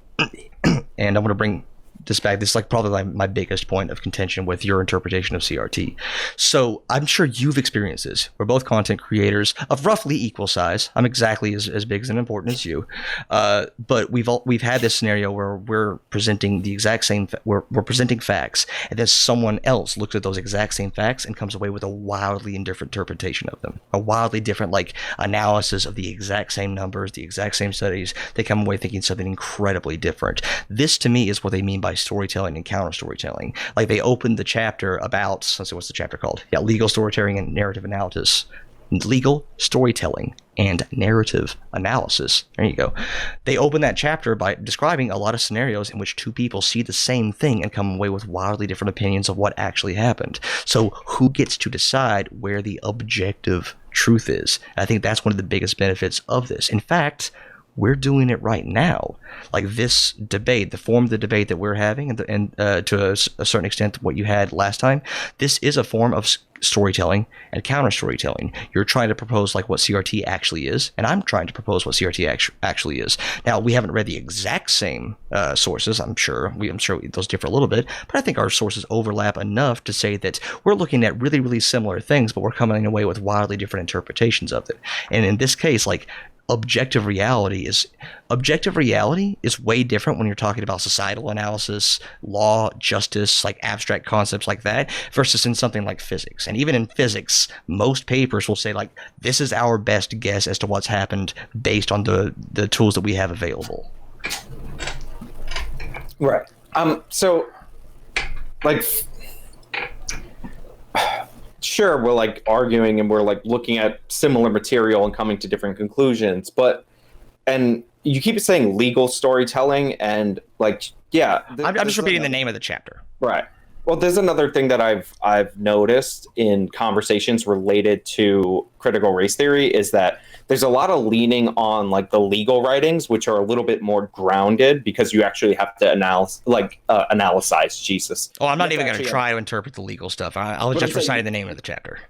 I'm going to bring this back. This is like probably my biggest point of contention with your interpretation of CRT. So I'm sure you've experienced this. We're both content creators of roughly equal size. I'm exactly as big and important as you, but we've had this scenario where we're presenting the exact same. We're presenting facts, and then someone else looks at those exact same facts and comes away with a wildly different interpretation of them, a wildly different like analysis of the exact same numbers, the exact same studies. They come away thinking something incredibly different. This to me is what they mean by storytelling and counter storytelling. Like, they opened the chapter about, let's see, what's the chapter called? Yeah, legal storytelling and narrative analysis. Legal storytelling and narrative analysis. There you go. They open that chapter by describing a lot of scenarios in which two people see the same thing and come away with wildly different opinions of what actually happened. So who gets to decide where the objective truth is? I think that's one of the biggest benefits of this. In fact, we're doing it right now. Like this debate, the form of the debate that we're having, and to a certain extent what you had last time, this is a form of storytelling and counter storytelling. You're trying to propose like what CRT actually is, and I'm trying to propose what CRT actually is. Now, we haven't read the exact same sources. I'm sure those differ a little bit, but I think our sources overlap enough to say that we're looking at really, really similar things, but we're coming away with wildly different interpretations of it. And in this case, like, objective reality is way different when you're talking about societal analysis, law, justice, like abstract concepts like that, versus in something like physics. And even in physics, most papers will say like, this is our best guess as to what's happened based on the tools that we have available. Right. So like, sure, we're like arguing and we're like looking at similar material and coming to different conclusions, and you keep saying legal storytelling, and like, yeah, I'm just repeating the name of the chapter. Right. Well, there's another thing that I've noticed in conversations related to critical race theory is that there's a lot of leaning on like the legal writings, which are a little bit more grounded because you actually have to analyze. Jesus. Oh, I'm not even going to try to interpret the legal stuff. I was just reciting the name of the chapter.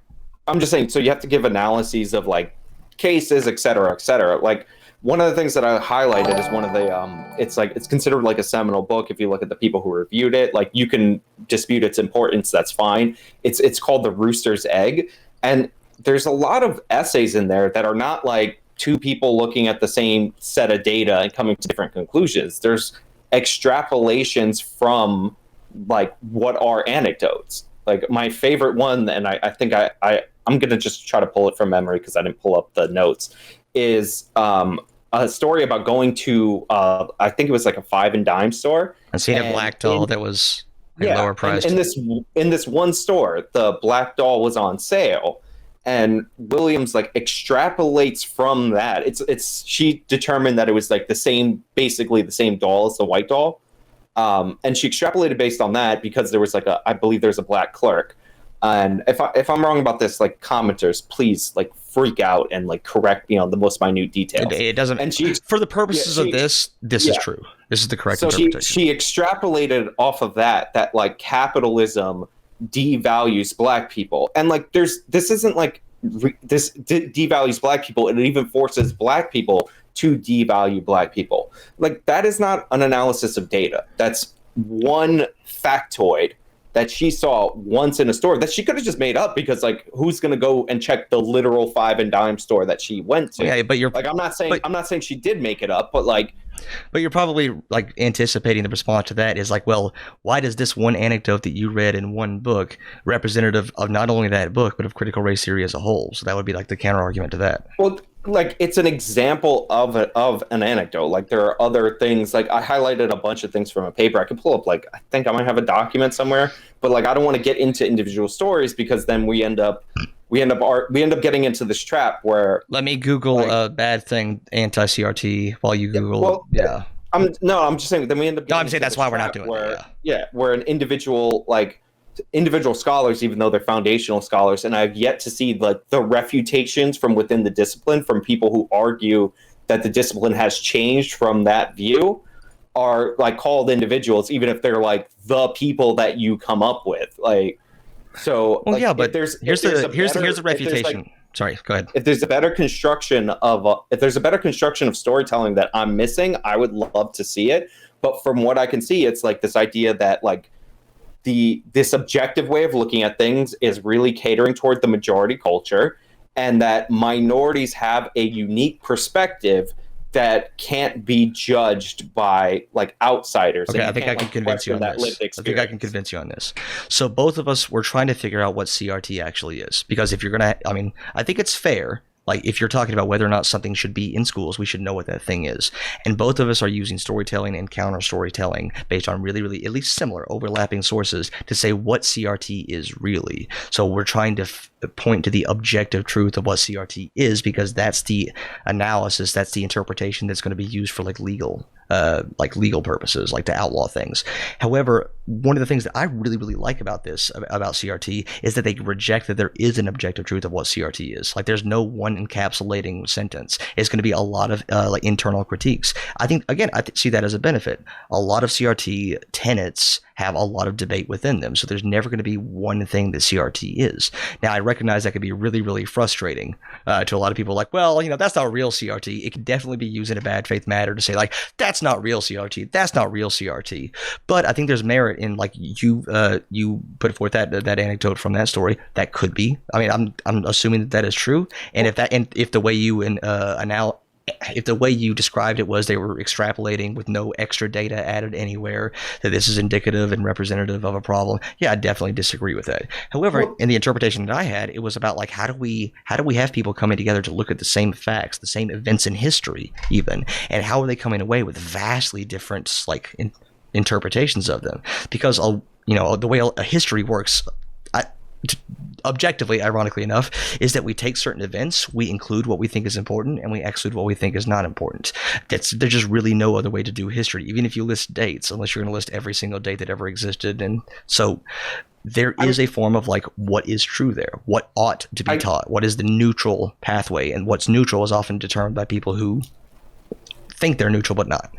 I'm just saying, so you have to give analyses of like cases, et cetera, et cetera. Like, one of the things that I highlighted is one of the, it's considered like a seminal book. If you look at the people who reviewed it, like, you can dispute its importance. That's fine. It's called The Rooster's Egg. And there's a lot of essays in there that are not like two people looking at the same set of data and coming to different conclusions. There's extrapolations from like what are anecdotes. Like, my favorite one, and I think I'm going to just try to pull it from memory because I didn't pull up the notes, is a story about going to I think it was like a 5 and dime store. And seeing a black doll that was lower priced. In this one store, the black doll was on sale, and Williams like extrapolates from that. She determined that it was like basically the same doll as the white doll, and she extrapolated based on that because there was like I believe there's a black clerk. And if I'm wrong about this, like, commenters, please like freak out and like correct me on the most minute details. It doesn't. And for the purposes of this is true. This is the correct interpretation. So she extrapolated off of that like capitalism devalues black people, and like this isn't like this devalues black people. It even forces black people to devalue black people. Like, that is not an analysis of data. That's one factoid that she saw once in a store that she could have just made up because, like, who's going to go and check the literal 5 and dime store that she went to? Yeah, but I'm not saying she did make it up, but like. But you're probably like anticipating the response to that is like, well, why does this one anecdote that you read in one book representative of not only that book but of critical race theory as a whole? So that would be like the counter argument to that. Well, like, it's an example of an anecdote. Like, there are other things. Like, I highlighted a bunch of things from a paper. I could pull up, like, I think I might have a document somewhere, but like, I don't want to get into individual stories because then we end up getting into this trap where. Let me Google a bad thing anti-CRT while you Google. Well, yeah. I'm just saying. Then we end up. No, I'm saying that's why we're not doing it. Yeah, where an individual scholars, even though they're foundational scholars, and I've yet to see like the refutations from within the discipline from people who argue that the discipline has changed from that view, are like called individuals, even if they're like the people that you come up with. Like, so. Well, like, yeah, but here's the refutation. Sorry, go ahead. If there's a better construction of storytelling that I'm missing, I would love to see it. But from what I can see, it's like this idea that like this objective way of looking at things is really catering toward the majority culture, and that minorities have a unique perspective that can't be judged by like outsiders. Okay, I think I can convince you on this. So both of us were trying to figure out what CRT actually is, because if you're gonna, I think it's fair. Like, if you're talking about whether or not something should be in schools, we should know what that thing is. And both of us are using storytelling and counter storytelling based on really, really at least similar overlapping sources to say what CRT is really. So we're trying to point to the objective truth of what CRT is, because that's the analysis, that's the interpretation that's going to be used for like legal purposes, like to outlaw things. However, one of the things that I really, really like about CRT is that they reject that there is an objective truth of what CRT is. Like, there's no one one encapsulating sentence. It's going to be a lot of like internal critiques. I think, again, see that as a benefit. A lot of CRT tenets have a lot of debate within them, so there's never going to be one thing that CRT is. Now, I recognize that could be really, really frustrating to a lot of people. Like, well, that's not real CRT. It can definitely be used in a bad faith matter to say, like, that's not real CRT. That's not real CRT. But I think there's merit in, like, you put forth that anecdote from that story. That could be. I mean, I'm assuming that is true. And if the way you if the way you described it was they were extrapolating with no extra data added anywhere, that this is indicative and representative of a problem, yeah, I definitely disagree with that. However, in the interpretation that I had, it was about, like, how do we have people coming together to look at the same facts, the same events in history even, and how are they coming away with vastly different, like, interpretations of them? Because the way a history works, objectively, ironically enough, is that we take certain events, we include what we think is important, and we exclude what we think is not important. There's just really no other way to do history, even if you list dates, unless you're going to list every single date that ever existed. And so there is a form of, like, what is true there, what ought to be taught, what is the neutral pathway, and what's neutral is often determined by people who think they're neutral but not.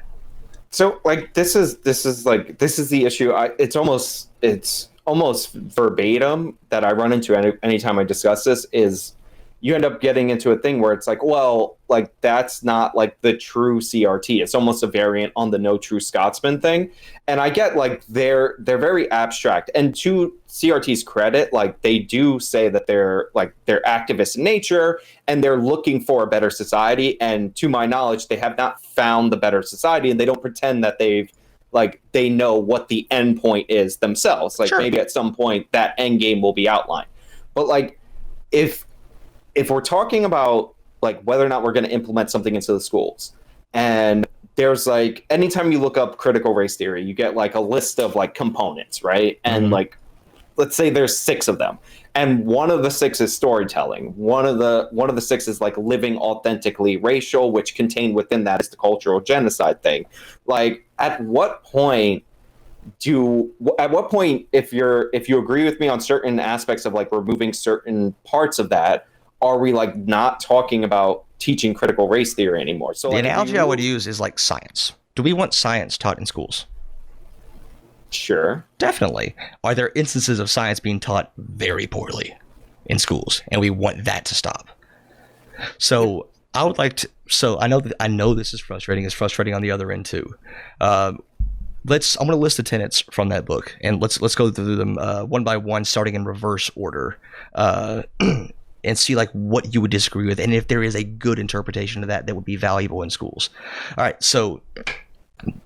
So, like, this is the issue. It's almost verbatim that I run into anytime I discuss this. Is you end up getting into a thing where it's like, well, like, that's not, like, the true CRT. It's almost a variant on the no true Scotsman thing. And I get, like, they're very abstract. And to CRT's credit, like, they do say that they're activists in nature and they're looking for a better society. And to my knowledge, they have not found the better society, and they don't pretend that they know what the end point is themselves. Like, sure, maybe at some point that end game will be outlined. But, like, if we're talking about, like, whether or not we're going to implement something into the schools, and there's, like, anytime you look up critical race theory, you get, like, a list of, like, components, right? And like, let's say there's 6 of them, and one of the 6 is storytelling. One of the 6 is, like, living authentically racial, which contained within that is the cultural genocide thing. Like, at what point, if you agree with me on certain aspects of, like, removing certain parts of that, are we, like, not talking about teaching critical race theory anymore? So the analogy I would use is, like, science. Do we want science taught in schools? Sure. Definitely. Are there instances of science being taught very poorly in schools, and we want that to stop? So I would like to. So I know this is frustrating. It's frustrating on the other end too. I'm going to list the tenets from that book, and let's go through them one by one, starting in reverse order, and see, like, what you would disagree with, and if there is a good interpretation of that would be valuable in schools. All right, so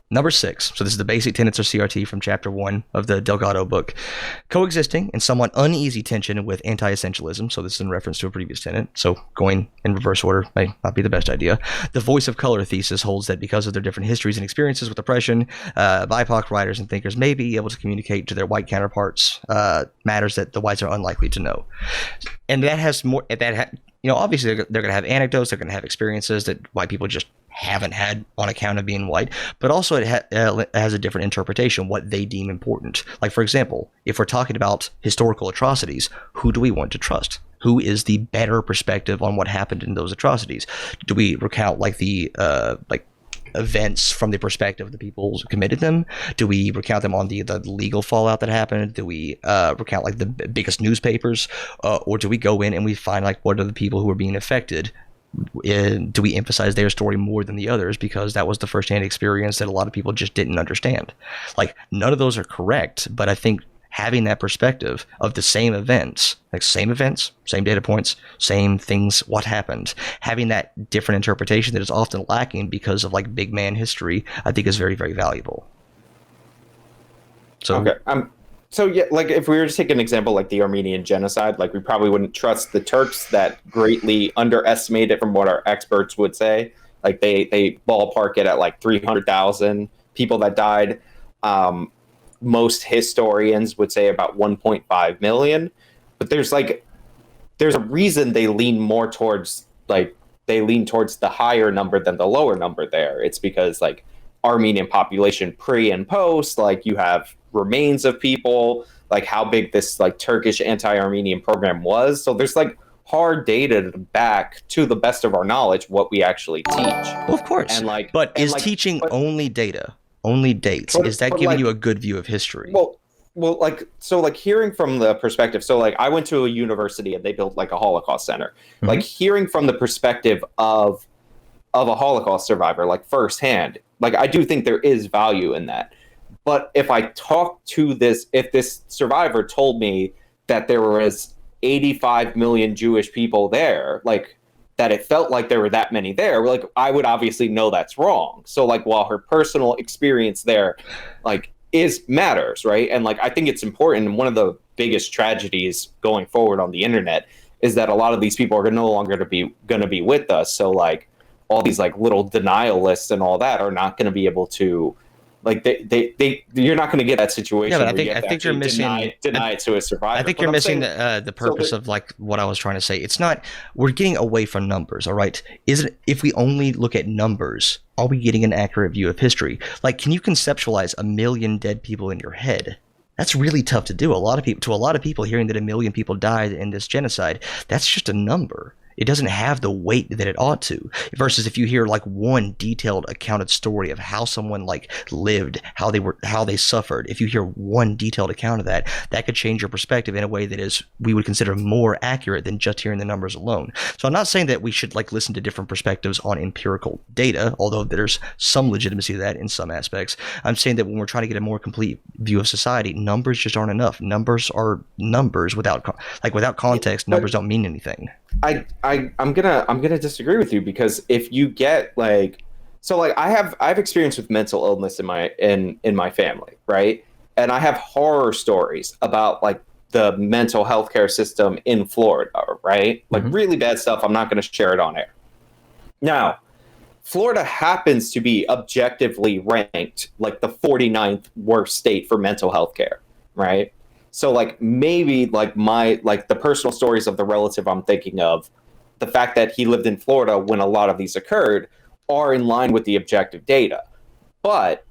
number 6. So this is the basic tenets of CRT from chapter 1 of the Delgado book. Coexisting in somewhat uneasy tension with anti-essentialism. So this is in reference to a previous tenet. So going in reverse order may not be the best idea. The voice of color thesis holds that because of their different histories and experiences with oppression, BIPOC writers and thinkers may be able to communicate to their white counterparts matters that the whites are unlikely to know. And that has more, obviously they're going to have anecdotes, they're going to have experiences that white people just haven't had on account of being white, but also it has a different interpretation, what they deem important. Like, for example, if we're talking about historical atrocities, who do we want to trust? Who is the better perspective on what happened in those atrocities? Do we recount, like, the events from the perspective of the people who committed them? Do we recount them on the legal fallout that happened? Do we recount, like, the biggest newspapers? Or do we go in and we find, like, what are the people who are being affected? Do we emphasize their story more than the others because that was the firsthand experience that a lot of people just didn't understand? Like, none of those are correct, but I think having that perspective of the same events, same data points, same things, what happened, having that different interpretation that is often lacking because of, like, big man history, I think is very, very valuable. So, okay. So, yeah, like, if we were to take an example like the Armenian genocide, like, we probably wouldn't trust the Turks that greatly underestimate it from what our experts would say. Like, they ballpark it at, like, 300,000 people that died. Most historians would say about 1.5 million. But there's a reason they lean more towards, the higher number than the lower number there. It's because, like, Armenian population pre and post, like, you have remains of people, like, how big this, like, Turkish anti-Armenian program was. So there's, like, hard data to back, to the best of our knowledge, what we actually teach. Well, of course. And like, but and is like, teaching but, only data, only dates? Is that but giving like, you a good view of history? well, like, so like hearing from the perspective, so like I went to a university and they built like a Holocaust center. Mm-hmm. Like hearing from the perspective of a Holocaust survivor, like firsthand, like I do think there is value in that. But if I talk to if this survivor told me that there was 85 million Jewish people there, like that it felt like there were that many there, like I would obviously know that's wrong. So like while her personal experience there, like is matters, right? And like I think it's important. And one of the biggest tragedies going forward on the internet is that a lot of these people are no longer going to be with us. So like all these like little denialists and all that are not going to be able to, like you're not going to get that situation. Yeah, but where I think you're missing deny it to a survivor. I think you're missing the purpose of like what I was trying to say. It's not, we're getting away from numbers, all right? Isn't, if we only look at numbers, are we getting an accurate view of history? Like, can you conceptualize 1 million dead people in your head? That's really tough to do. A lot of people hearing that 1 million people died in this genocide, that's just a number. It doesn't have the weight that it ought to. Versus if you hear like one detailed accounted story of how someone like lived, how they suffered. If you hear one detailed account of that, that could change your perspective in a way that is, we would consider more accurate than just hearing the numbers alone. So I'm not saying that we should like listen to different perspectives on empirical data, although there's some legitimacy to that in some aspects. I'm saying that when we're trying to get a more complete view of society, numbers just aren't enough. Numbers are numbers without context. Numbers don't mean anything. I'm gonna disagree with you, because if you get like, so like I have experience with mental illness in my family, right? And I have horror stories about like the mental health care system in Florida, right? Like really bad stuff. I'm not going to share it on air. Now, Florida happens to be objectively ranked like the 49th worst state for mental health care, right? So like maybe like the personal stories of the relative I'm thinking of, the fact that he lived in Florida when a lot of these occurred are in line with the objective data. But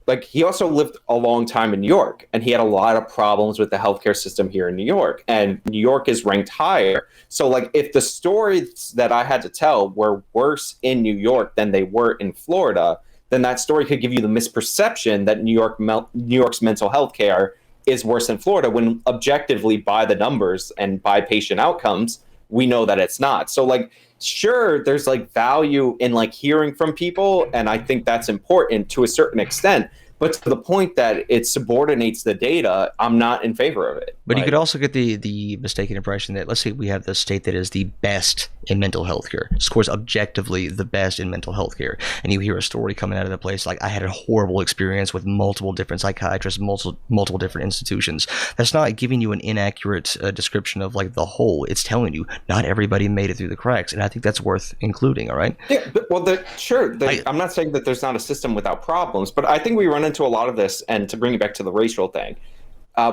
like he also lived a long time in New York, and he had a lot of problems with the healthcare system here in New York, and New York is ranked higher. So like if the stories that I had to tell were worse in New York than they were in Florida, then that story could give you the misperception that New York's mental health care is worse than Florida, when objectively by the numbers and by patient outcomes, we know that it's not. So like, sure, there's like value in like hearing from people, and I think that's important to a certain extent, but to the point that it subordinates the data, I'm not in favor of it. But you could also get the mistaken impression that, let's say we have the state that is the best in mental health care, scores objectively the best in mental health care, and you hear a story coming out of the place like, I had a horrible experience with multiple different psychiatrists, multiple different institutions. That's not giving you an inaccurate description of like the whole. It's telling you not everybody made it through the cracks, and I think that's worth including. All right? Yeah, I'm not saying that there's not a system without problems, but I think we run into a lot of this, and to bring it back to the racial thing,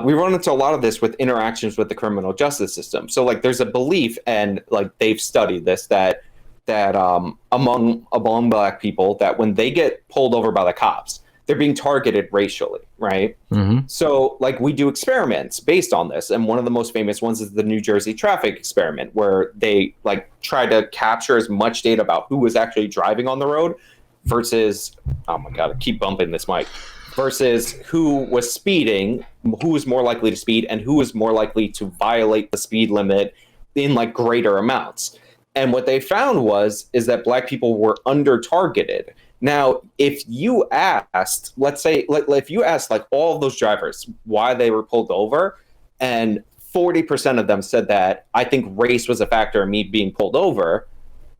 we run into a lot of this with interactions with the criminal justice system. So like there's a belief, and like they've studied this, that among Black people, that when they get pulled over by the cops, they're being targeted racially, right? Mm-hmm. So like we do experiments based on this, and one of the most famous ones is the New Jersey traffic experiment, where they like try to capture as much data about who was actually driving on the road versus, oh my god, I keep bumping this mic, versus who was speeding, who was more likely to speed, and who was more likely to violate the speed limit in like greater amounts. And what they found is that Black people were under targeted. Now, if you asked, let's say, if you asked like all of those drivers why they were pulled over, and 40% of them said that I think race was a factor in me being pulled over,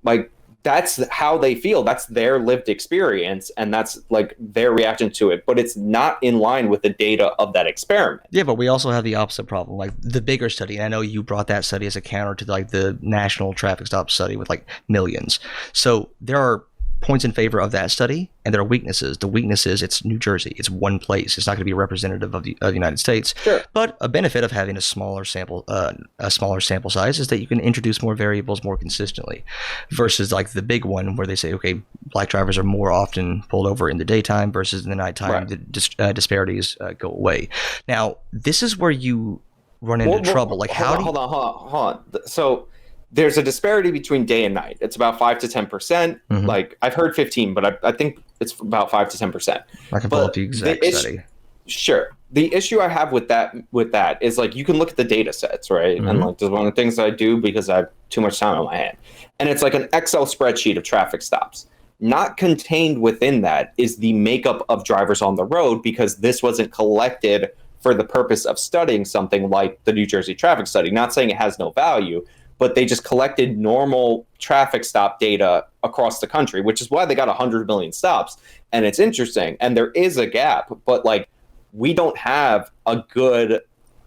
like that's how they feel. That's their lived experience, and that's like their reaction to it. But it's not in line with the data of that experiment. Yeah, but we also have the opposite problem, like the bigger study. And I know you brought that study as a counter to like the national traffic stop study with like millions. So there are points in favor of that study, and there are weaknesses. The weakness is it's New Jersey. It's one place. It's not going to be representative of the United States. Sure. But a benefit of having a smaller sample size is that you can introduce more variables more consistently, versus like the big one where they say, okay, Black drivers are more often pulled over in the daytime versus in the nighttime. Right. The disparities go away. Now, this is where you run into trouble. Like, hold on. So there's a disparity between day and night. It's about 5 to 10%. Mhm. Like I've heard 15, but I think it's about 5 to 10%. I can pull up But the exact study. sure. The issue I have with that is like you can look at the data sets, right? And Mhm. like this is one of the things I do because I have too much time on my hand. And it's like an Excel spreadsheet of traffic stops. Not contained within that is the makeup of drivers on the road because this wasn't collected for the purpose of studying something like the New Jersey traffic study. Not saying it has no value, but they just collected normal traffic stop data across the country, which is why they got 100 million stops. And it's interesting. And there is a gap, but like we don't have a good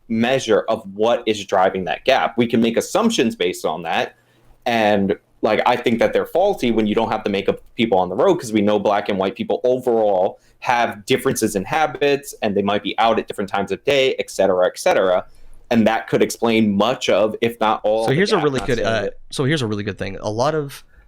measure of what is driving that gap. We can make assumptions based on that. And like I think that they're faulty when you don't have the makeup of people on the road because we know black and white people overall have differences in habits and they might be out at different times of day, et cetera, et cetera. And that could explain much of, if not all. So here's a gap. really Not good. saying that- So here's a really good thing.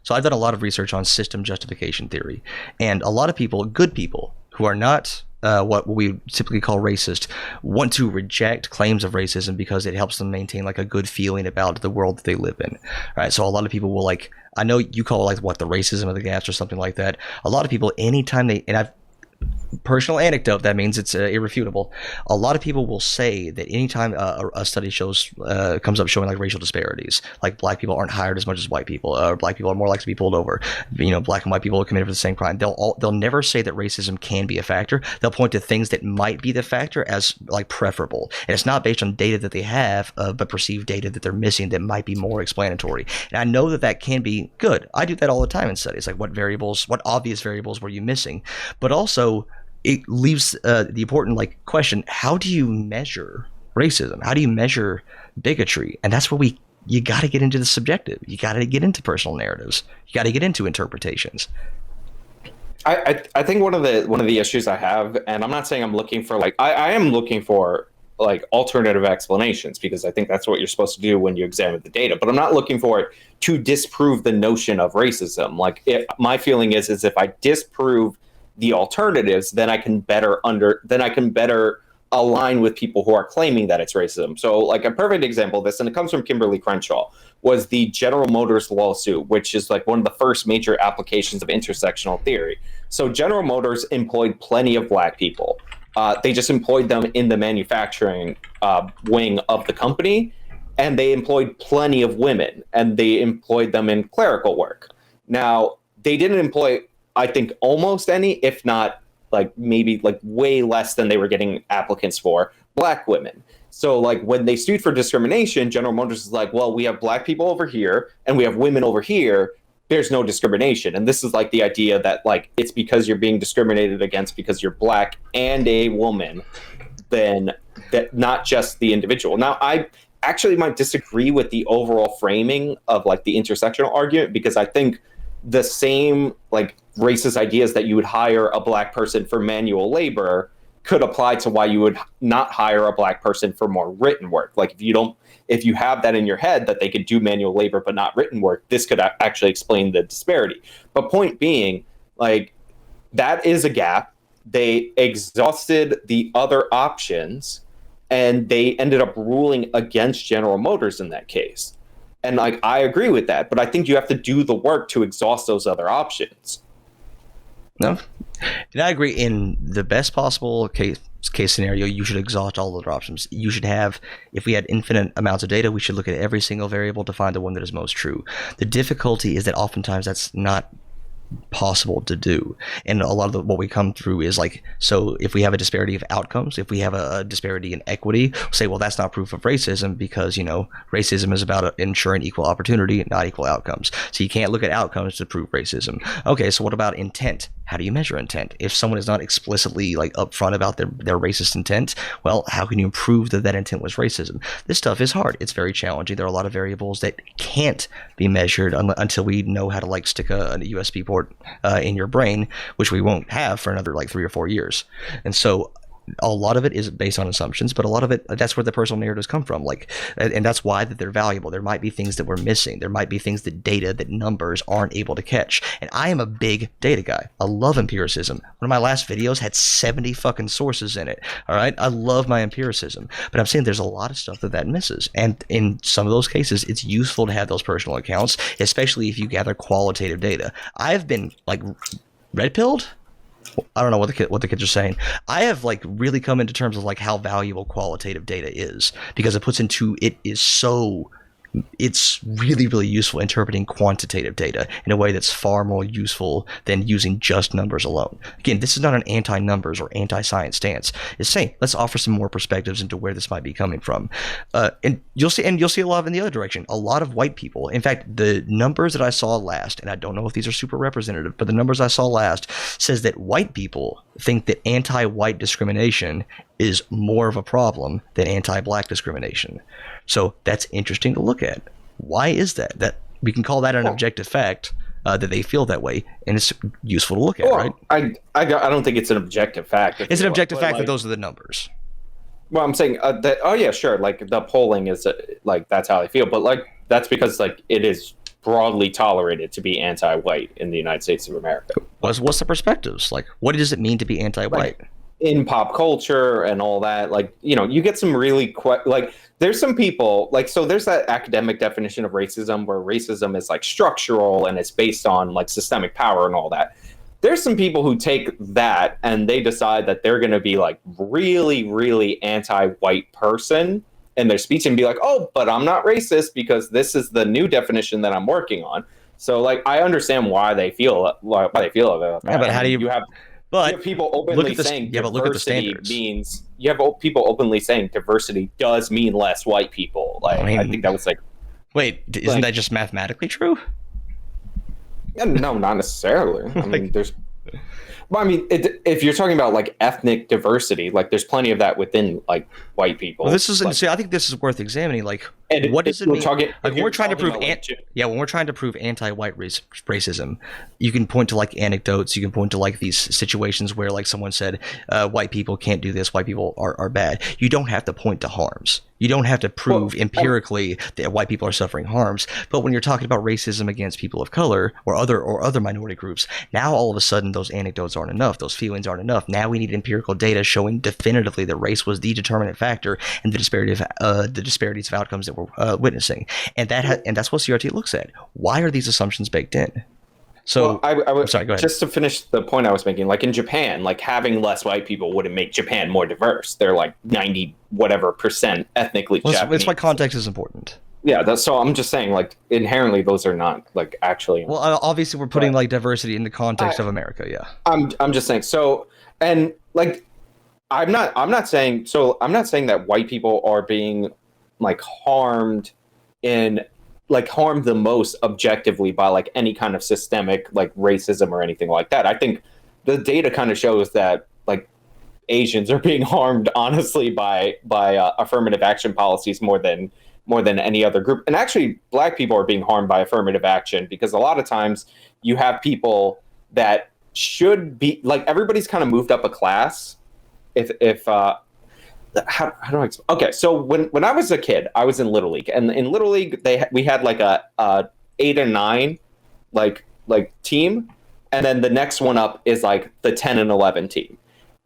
So I've done a lot of research on system justification theory, and a lot of people, good people, who are not what we typically call racist, want to reject claims of racism because it helps them maintain like a good feeling about the world that they live in. Right. So a lot of people will like. I know you call it like what the racism of the gaps or something like that. A lot of people, anytime I've personal anecdote, that means it's irrefutable. A lot of people will say that anytime a study comes up showing like racial disparities, like black people aren't hired as much as white people, or black people are more likely to be pulled over, black and white people are committed for the same crime, they'll never say that racism can be a factor. They'll point to things that might be the factor as like preferable, and it's not based on data that they have, but perceived data that they're missing that might be more explanatory. And I know that can be good. I do that all the time in studies, like what obvious variables were you missing, but also it leaves the important question: how do you measure racism? How do you measure bigotry? And that's where you got to get into the subjective. You got to get into personal narratives. You got to get into interpretations. I think one of the issues I have, and I'm not saying I'm looking for I am looking for like alternative explanations because I think that's what you're supposed to do when you examine the data. But I'm not looking for it to disprove the notion of racism. My feeling is if I disprove the alternatives, then I can better align with people who are claiming that it's racism. So like a perfect example of this, and it comes from Kimberly Crenshaw, was the General Motors lawsuit, which is like one of the first major applications of intersectional theory. So General Motors employed plenty of black people. They just employed them in the manufacturing wing of the company, and they employed plenty of women, and they employed them in clerical work. Now, they didn't employ, I think, almost any, if not maybe way less than they were getting applicants for, black women. So when they sued for discrimination, General Motors is like, well, we have black people over here and we have women over here. There's no discrimination. And this is the idea that it's because you're being discriminated against because you're black and a woman, then that not just the individual. Now, I actually might disagree with the overall framing of the intersectional argument, because I think the same racist ideas that you would hire a black person for manual labor could apply to why you would not hire a black person for more written work. If you have that in your head that they could do manual labor but not written work, this could actually explain the disparity. But point being, that is a gap. They exhausted the other options and they ended up ruling against General Motors in that case. And I agree with that, but I think you have to do the work to exhaust those other options. No, and I agree. In the best possible case scenario, you should exhaust all other options. You should have, if we had infinite amounts of data, we should look at every single variable to find the one that is most true. The difficulty is that oftentimes that's not possible to do, and a lot of what we come through is so if we have a disparity of outcomes, if we have a disparity in equity, we'll say, well, that's not proof of racism because racism is about ensuring equal opportunity, not equal outcomes. So you can't look at outcomes to prove racism. Okay, so what about intent? How do you measure intent? If someone is not explicitly upfront about their racist intent, well, how can you prove that intent was racism? This stuff is hard. It's very challenging. There are a lot of variables that can't be measured until we know how to stick a USB port in your brain, which we won't have for another 3 or 4 years. And so a lot of it is based on assumptions, but a lot of it, that's where the personal narratives come from. Like, and that's why that they're valuable. There might be things that we're missing. There might be things that data, that numbers aren't able to catch. And I am a big data guy. I love empiricism. One of my last videos had 70 fucking sources in it. All right. I love my empiricism, but I'm saying there's a lot of stuff that misses. And in some of those cases, it's useful to have those personal accounts, especially if you gather qualitative data. I've been like red pilled. I don't know what the kids are saying. I have like really come into terms of like how valuable qualitative data is, because it's really, really useful interpreting quantitative data in a way that's far more useful than using just numbers alone. Again, this is not an anti-numbers or anti-science stance. It's saying, let's offer some more perspectives into where this might be coming from. And you'll see a lot in the other direction. A lot of white people, in fact, the numbers that I saw last, and I don't know if these are super representative, but the numbers I saw last says that white people think that anti-white discrimination is more of a problem than anti-black discrimination. So that's interesting to look at. Why is that? That we can call that an objective fact, that they feel that way, and it's useful to look at, right? I don't think it's an objective fact. It's an objective fact that those are the numbers. Well, I'm saying that. Oh yeah, sure. Like the polling is like that's how they feel, but like that's because like it is broadly tolerated to be anti-white in the United States of America. What's the perspectives? Like, what does it mean to be anti-white? Like, in pop culture and all that, like, you know, you get some really like there's some people like, so there's that academic definition of racism where racism is like structural and it's based on like systemic power and all that. There's some people who take that and they decide that they're going to be like really, really anti-white person in their speech and be like, oh, but I'm not racist because this is the new definition that I'm working on. So like, I understand why they feel about that. Yeah, but how do you have people openly saying diversity means you have people openly saying diversity does mean less white people. Like, I think that was like, wait, isn't that just mathematically true? Yeah, no, not necessarily. I mean, if you're talking about like ethnic diversity, like there's plenty of that within like white people. Well, this is, like, see, I think this is worth examining. Like, what does it mean? When we're trying to prove anti-white racism, you can point to like anecdotes. You can point to like these situations where like someone said, white people can't do this. White people are bad. You don't have to point to harms. You don't have to prove empirically that white people are suffering harms. But when you're talking about racism against people of color or other minority groups, now all of a sudden those anecdotes aren't enough. Those feelings aren't enough. Now we need empirical data showing definitively that race was the determinant factor in the disparities of outcomes that we're witnessing. And that's what CRT looks at. Why are these assumptions baked in? So I would, sorry, go ahead. Just to finish the point I was making, like in Japan, like having less white people wouldn't make Japan more diverse. They're like 90 whatever % ethnically Japanese. That's why context is important. Yeah, so I'm just saying, like, inherently those are not like actually. Well, obviously we're putting like diversity in the context of America. Yeah, I'm just saying. So, and like, I'm not saying that white people are being like harmed the most objectively by like any kind of systemic like racism or anything like that. I think the data kind of shows that like Asians are being harmed honestly by affirmative action policies more than any other group. And actually black people are being harmed by affirmative action because a lot of times you have people that should be like, everybody's kind of moved up a class. How do I explain? Okay, so when I was a kid, I was in Little League, and in Little League we had like a 8 and 9 like team, and then the next one up is like the 10 and 11 team.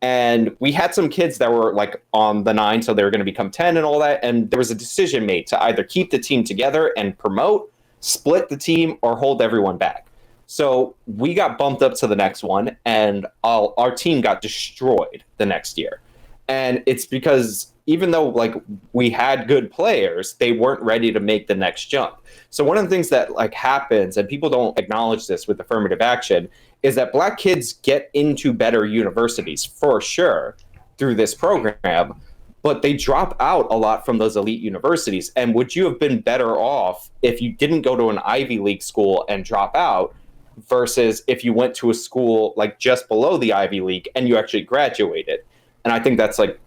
And we had some kids that were like on the 9, so they were going to become 10 and all that. And there was a decision made to either keep the team together and promote, split the team, or hold everyone back. So we got bumped up to the next one, and our team got destroyed the next year. And it's because even though like we had good players, they weren't ready to make the next jump. So one of the things that like happens, and people don't acknowledge this with affirmative action, is that black kids get into better universities for sure through this program, but they drop out a lot from those elite universities. And would you have been better off if you didn't go to an Ivy League school and drop out versus if you went to a school like just below the Ivy League and you actually graduated? And I think that's like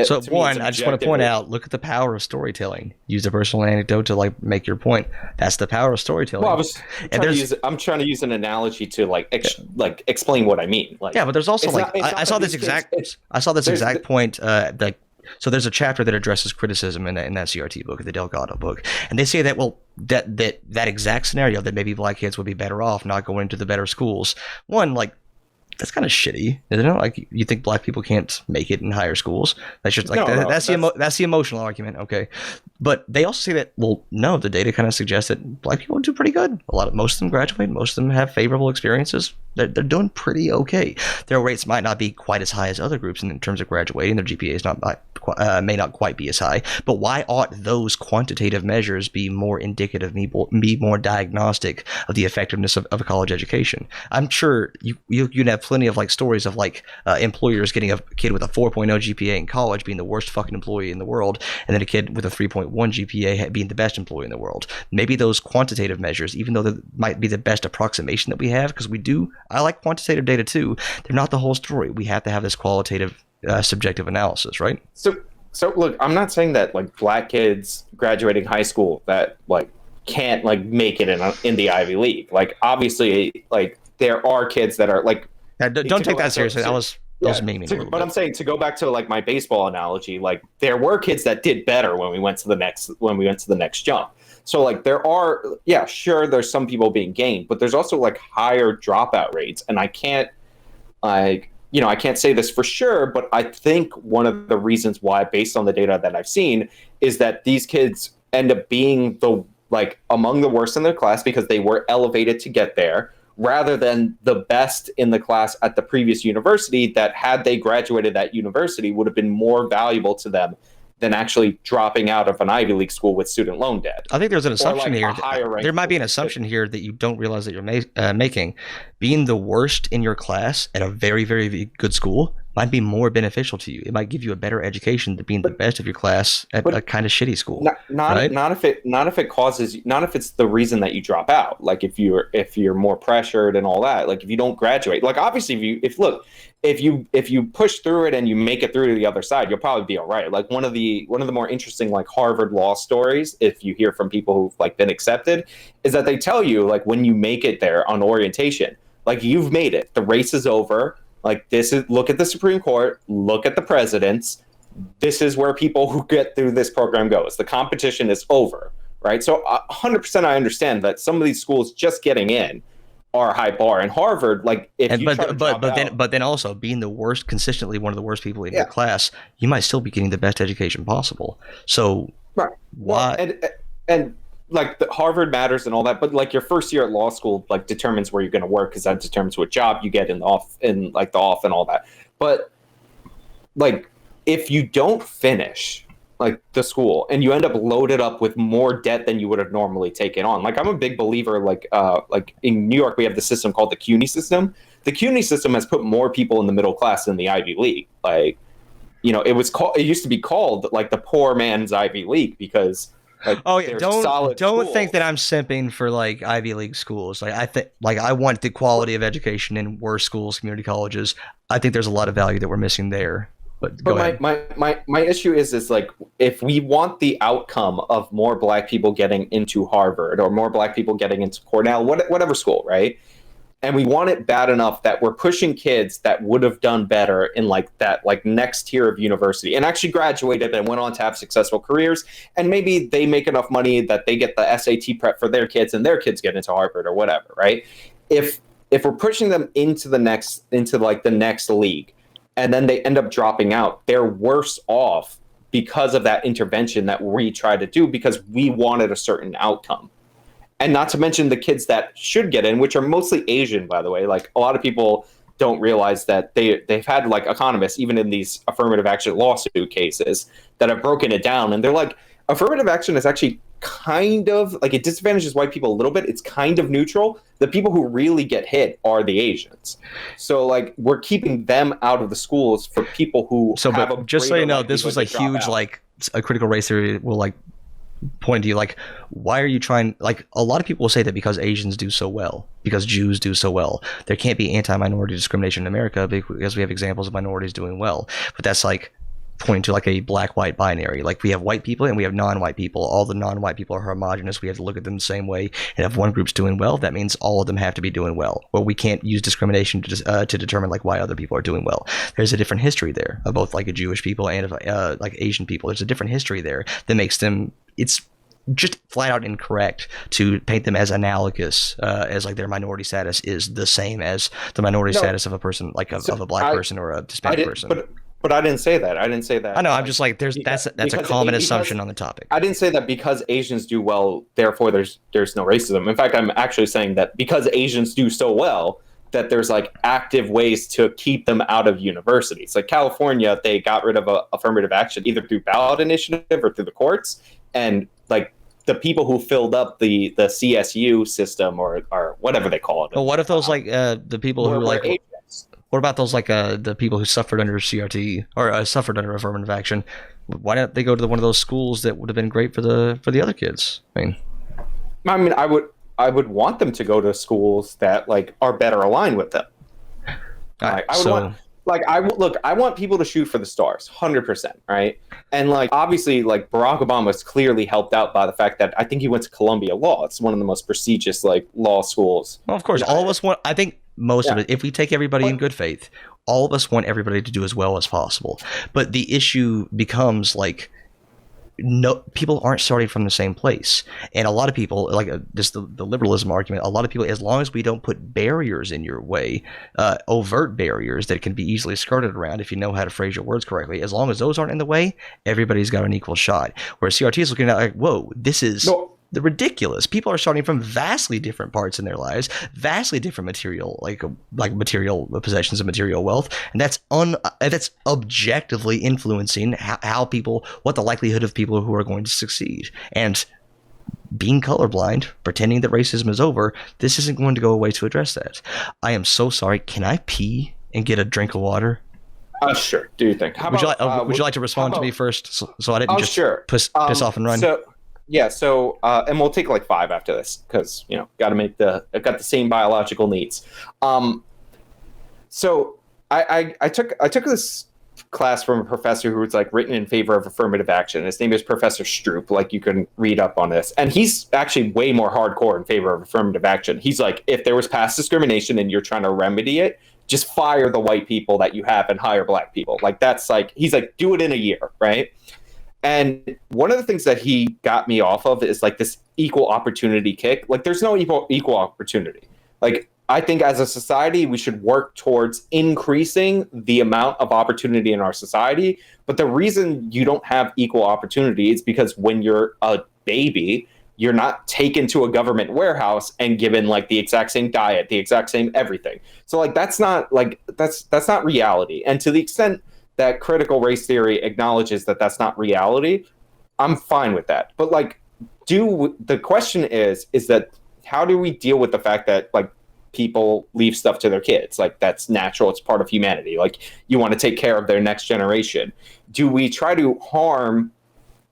So to me it's one, I just want to point objectively. out, look at the power of storytelling. Use a personal anecdote to like make your point. That's the power of Well, I storytelling. was And trying to there's use I'm trying to use an analogy to like explain what I mean. Like yeah, but there's also like it's I not saw that this these kids. There's exact point like so there's a chapter that addresses criticism in that CRT book, the Delgado book, and they say that well that exact scenario that maybe black kids would be better off not going to the better schools. One like that's kind of shitty, isn't it? Like you think black people can't make it in higher schools? That's just like No, that's the emotional argument, okay? But they also say that well, no, the data kind of suggests that black people do pretty good. Most of them graduate, most of them have favorable experiences. They're doing pretty okay. Their rates might not be quite as high as other groups in terms of graduating. Their GPAs may not quite be as high. But why ought those quantitative measures be more indicative, be more diagnostic of the effectiveness of a college education? I'm sure you'd have plenty of like stories of like employers getting a kid with a 4.0 GPA in college being the worst fucking employee in the world, and then a kid with a 3.1 GPA being the best employee in the world. Maybe those quantitative measures, even though they might be the best approximation that we have, because I like quantitative data too, they're not the whole story. We have to have this qualitative subjective analysis, right? So look, I'm not saying that like black kids graduating high school that like can't like make it in the Ivy League. Like obviously, like there are kids that are like. Don't take that seriously. That was memeing a little but bit. I'm saying to go back to like my baseball analogy, like there were kids that did better when we went to the next jump. So like there are, yeah, sure, there's some people being gained, but there's also like higher dropout rates, and I can't I can't say this for sure, but I think one of the reasons why, based on the data that I've seen, is that these kids end up being the like among the worst in their class because they were elevated to get there, rather than the best in the class at the previous university that had they graduated that university would have been more valuable to them than actually dropping out of an Ivy League school with student loan debt. I think there's an assumption like here. There might be an assumption here that you don't realize that you're making. Being the worst in your class at a very, very good school might be more beneficial to you. It might give you a better education than being the best of your class at a kind of shitty school. Not if it's the reason that you drop out. Like if you're more pressured and all that. Like if you don't graduate. Like obviously if you push through it and you make it through to the other side, you'll probably be all right. Like one of the more interesting like Harvard law stories, if you hear from people who've like been accepted, is that they tell you like when you make it there on orientation, like you've made it. The race is over. Like look at the Supreme Court, look at the presidents. This is where people who get through this program goes. The competition is over, right? So 100% I understand that some of these schools just getting in are a high bar. And Harvard, like but then also being the worst, consistently one of the worst people in your class, you might still be getting the best education possible. So right. Why? Well, and like the Harvard matters and all that, but like your first year at law school like determines where you're going to work because that determines what job you get in the off and all that. But like if you don't finish like the school and you end up loaded up with more debt than you would have normally taken on. Like I'm a big believer, like in New York, we have the system called the CUNY system. The CUNY system has put more people in the middle class than the Ivy League. Like, it used to be called like the poor man's Ivy League because like, don't think that I'm simping for like Ivy League schools. Like I think like I want the quality of education in worse schools, community colleges. I think there's a lot of value that we're missing there. But go ahead. My issue is like if we want the outcome of more black people getting into Harvard or more black people getting into Cornell, whatever school, right? And we want it bad enough that we're pushing kids that would have done better in like that like next tier of university and actually graduated and went on to have successful careers, and maybe they make enough money that they get the SAT prep for their kids and their kids get into Harvard or whatever, right? If we're pushing them into the next league, and then they end up dropping out, they're worse off because of that intervention that we try to do because we wanted a certain outcome. And not to mention the kids that should get in, which are mostly Asian, by the way. Like a lot of people don't realize that they've had like economists, even in these affirmative action lawsuit cases, that have broken it down. And they're like, affirmative action is actually kind of like it disadvantages white people a little bit. It's kind of neutral. The people who really get hit are the Asians. So like we're keeping them out of the schools for people who but just so you know, this was a huge like a critical race theory will like point to you like, why are you trying, like a lot of people will say that because Asians do so well, because Jews do so well, there can't be anti-minority discrimination in America because we have examples of minorities doing well. But that's like pointing to like a black-white binary. Like we have white people and we have non-white people. All the non-white people are homogenous. We have to look at them the same way. And if one group's doing well, that means all of them have to be doing well. Well, we can't use discrimination to determine like why other people are doing well. There's a different history there of both like a Jewish people and like Asian people. There's a different history there that makes them. It's just flat out incorrect to paint them as analogous, as like their minority status is the same as the minority status of a person, like of a black person or a Hispanic person. But I didn't say that. I didn't say that. I know. I'm just like that's a common assumption on the topic. I didn't say that because Asians do well, therefore there's no racism. In fact, I'm actually saying that because Asians do so well, that there's like active ways to keep them out of universities. Like California, they got rid of affirmative action either through ballot initiative or through the courts, and like the people who filled up the CSU system or whatever they call it. But what if those like the people who like Asians. What about those like the people who suffered under CRT or suffered under affirmative action? Why don't they go to one of those schools that would have been great for the other kids? I mean, I would want them to go to schools that like are better aligned with them. Right, I want people to shoot for the stars, 100%, right? And like obviously, like Barack Obama was clearly helped out by the fact that I think he went to Columbia Law. It's one of the most prestigious like law schools. Well, of course, all of us want. I think most of it. If we take everybody in good faith, all of us want everybody to do as well as possible. But the issue becomes like, no, people aren't starting from the same place, and a lot of people like just the liberalism argument. A lot of people, as long as we don't put barriers in your way, overt barriers that can be easily skirted around if you know how to phrase your words correctly, as long as those aren't in the way, everybody's got an equal shot. Whereas CRT is looking at like, whoa, this is the ridiculous. People are starting from vastly different parts in their lives, vastly different material, like material possessions and material wealth, and that's objectively influencing how people, what the likelihood of people who are going to succeed. And being colorblind, pretending that racism is over, this isn't going to go away to address that. I am so sorry. Can I pee and get a drink of water? Sure. Do you think? Would you like to respond to me first, so I didn't just piss off and run? And we'll take like 5 after this because got the same biological needs. So I took this class from a professor who was like written in favor of affirmative action. His name is Professor Stroop. Like you can read up on this, and he's actually way more hardcore in favor of affirmative action. He's like, if there was past discrimination and you're trying to remedy it, just fire the white people that you have and hire black people. Like that's like, he's like, do it in a year, right? And one of the things that he got me off of is like this equal opportunity kick. Like there's no equal opportunity. Like I think as a society, we should work towards increasing the amount of opportunity in our society. But the reason you don't have equal opportunity is because when you're a baby, you're not taken to a government warehouse and given like the exact same diet, the exact same everything. So like that's not reality. And to the extent that critical race theory acknowledges that that's not reality, I'm fine with that. But like, the question is that how do we deal with the fact that like people leave stuff to their kids? Like that's natural. It's part of humanity. Like you want to take care of their next generation. Do we try to harm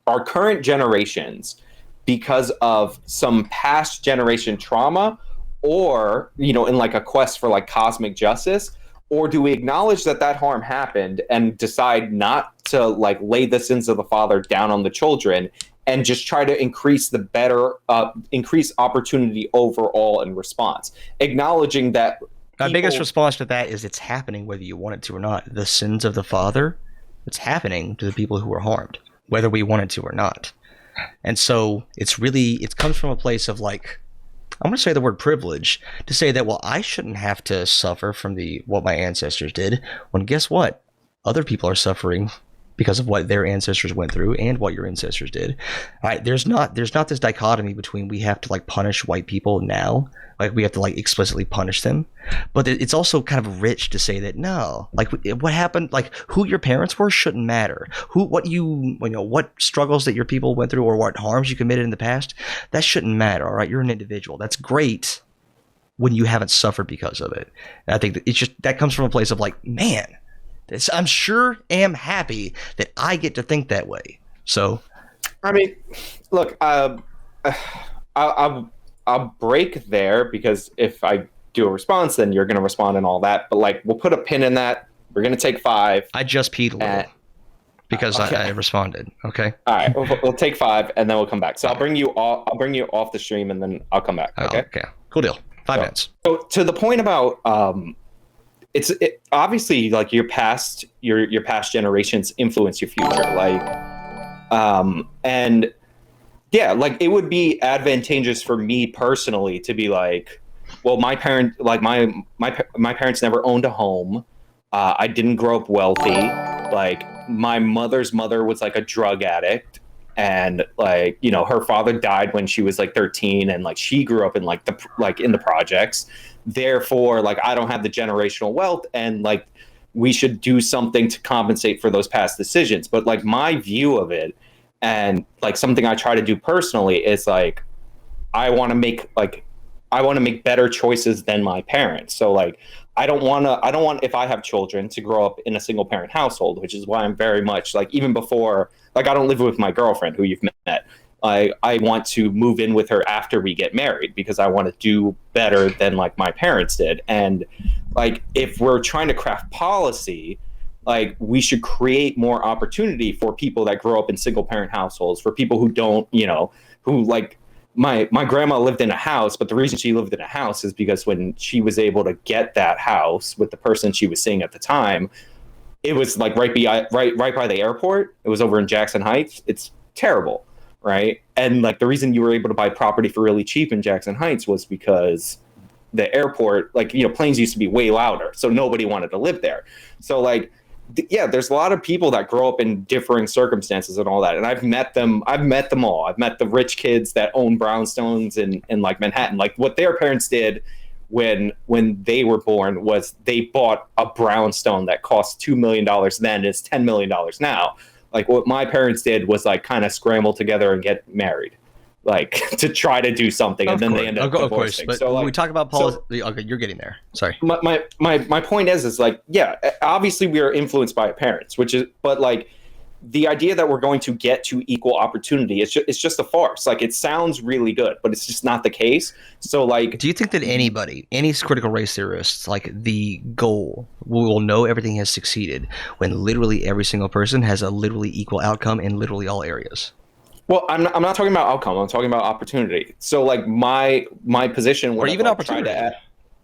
our current generations because of some past generation trauma, or, in like a quest for like cosmic justice? Or do we acknowledge that harm happened and decide not to like lay the sins of the father down on the children and just try to increase opportunity overall in response, acknowledging that my biggest response to that is it's happening whether you want it to or not. The sins of the father, it's happening to the people who are harmed, whether we want it to or not. And so it comes from a place of like, I'm going to say the word privilege to say that, well, I shouldn't have to suffer from what my ancestors did, when guess what? Other people are suffering because of what their ancestors went through and what your ancestors did. All right, there's not this dichotomy between we have to like punish white people now, like we have to like explicitly punish them, but it's also kind of rich to say that no, like what happened, like who your parents were shouldn't matter. What struggles that your people went through or what harms you committed in the past, that shouldn't matter. All right, you're an individual. That's great when you haven't suffered because of it. And I think that it's just that comes from a place of like, man, I'm sure am happy that I get to think that way. So, I mean, look, I'll break there because if I do a response, then you're going to respond and all that. But like, we'll put a pin in that. We're going to take 5. I just peed a little. because Okay. I responded. Okay. All right, we'll take 5, and then we'll come back. So I'll bring you off the stream, and then I'll come back. Okay. Okay. Cool deal. 5 minutes. So to the point about obviously like your past generations influence your future, like and yeah, like it would be advantageous for me personally to be like, well, my parents never owned a home. I didn't grow up wealthy. Like my mother's mother was like a drug addict, and like her father died when she was like 13, and like she grew up in in the projects. Therefore, like I don't have the generational wealth, and like we should do something to compensate for those past decisions. But like my view of it, and like something I try to do personally, is like I want to make better choices than my parents. So like I don't want, if I have children, to grow up in a single parent household, which is why I'm very much like, even before, like I don't live with my girlfriend who you've met. I want to move in with her after we get married because I want to do better than like my parents did. And like if we're trying to craft policy, like we should create more opportunity for people that grow up in single parent households, for people who don't, who like my grandma lived in a house, but the reason she lived in a house is because when she was able to get that house with the person she was seeing at the time, it was like right by the airport. It was over in Jackson Heights. It's terrible, right? And like the reason you were able to buy property for really cheap in Jackson Heights was because the airport, like planes used to be way louder, so nobody wanted to live there. So like yeah, there's a lot of people that grow up in differing circumstances and all that. And I've met them all. I've met the rich kids that own brownstones in like Manhattan. Like what their parents did when they were born was they bought a brownstone that cost $2 million then, is $10 million now. Like what my parents did was like kind of scramble together and get married, like to try to do something, and then they ended up divorcing. Of course, but so, when like, we talk about policy, okay, you're getting there. Sorry. My point is like, yeah, obviously we are influenced by our parents, but like the idea that we're going to get to equal opportunity, it's just a farce. Like it sounds really good, but it's just not the case. So like, do you think that any critical race theorists, like the goal will know everything has succeeded when literally every single person has a literally equal outcome in literally all areas? Well, I'm not talking about outcome. I'm talking about opportunity. So like my position, or even opportunity.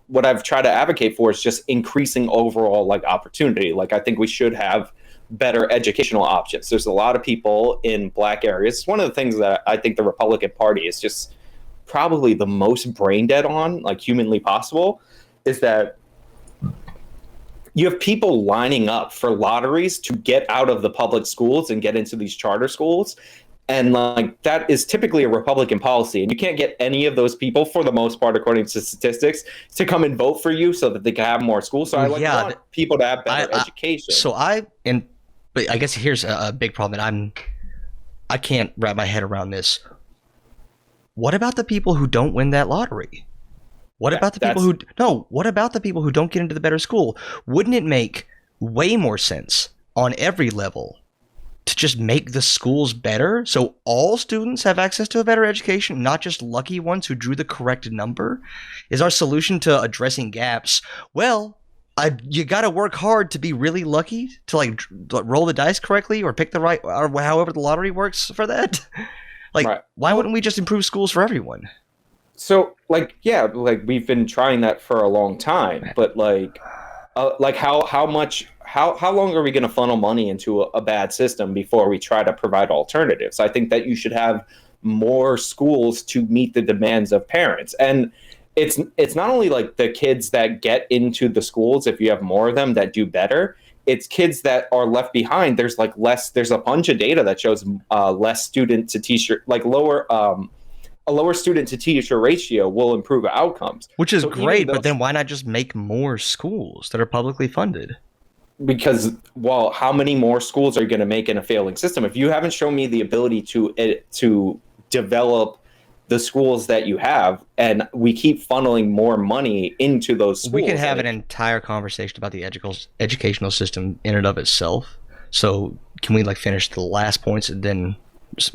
What I've tried to advocate for is just increasing overall like opportunity. Like I think we should have better educational options. There's a lot of people in black areas. It's one of the things that I think the Republican Party is just probably the most brain dead on, like humanly possible, is that you have people lining up for lotteries to get out of the public schools and get into these charter schools. And like that is typically a Republican policy, and you can't get any of those people, for the most part, according to statistics, to come and vote for you so that they can have more schools. So I want people to have better education. But I guess here's a big problem that I can't wrap my head around this. What about the people who don't win that lottery? What about the people who don't get into the better school? Wouldn't it make way more sense on every level to just make the schools better so all students have access to a better education, not just lucky ones who drew the correct number? Is our solution to addressing gaps, well, you got to work hard to be really lucky to like roll the dice correctly or pick the right, or however the lottery works for that? Like, right. Why wouldn't we just improve schools for everyone? So like, yeah, like we've been trying that for a long time, but like how long are we going to funnel money into a bad system before we try to provide alternatives? I think that you should have more schools to meet the demands of parents. And it's not only like the kids that get into the schools, if you have more of them that do better, it's kids that are left behind. There's like there's a bunch of data that shows less student to teacher, like a lower student to teacher ratio will improve outcomes. Which is great, but then why not just make more schools that are publicly funded? Because, well, how many more schools are you going to make in a failing system? If you haven't shown me the ability to develop the schools that you have, and we keep funneling more money into those schools. We can have an entire conversation about the educational system in and of itself. So can we like finish the last points and then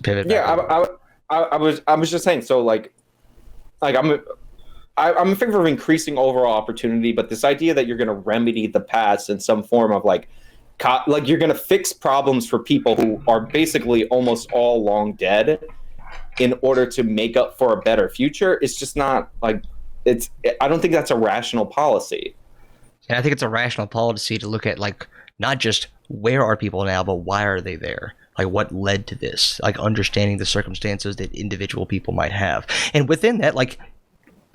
pivot back? Yeah, I was just saying. So like I'm in favor of increasing overall opportunity, but this idea that you're going to remedy the past in some form of like like you're going to fix problems for people who are basically almost all long dead in order to make up for a better future. It's just not like I don't think that's a rational policy. And I think it's a rational policy to look at, like, not just where are people now, but why are they there? Like, what led to this? Like, understanding the circumstances that individual people might have. And within that, like,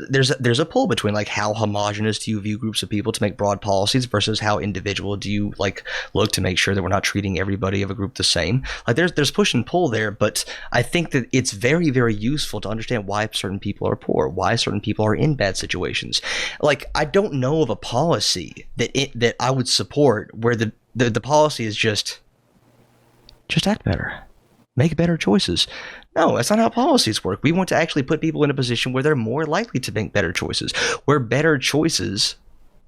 there's a pull between, like, how homogenous do you view groups of people to make broad policies versus how individual do you, like, look to make sure that we're not treating everybody of a group the same. Like, there's push and pull there, but I think that it's very, very useful to understand why certain people are poor, why certain people are in bad situations. Like, I don't know of a policy that I would support where the policy is just act better, make better choices. No, that's not how policies work. We want to actually put people in a position where they're more likely to make better choices, where better choices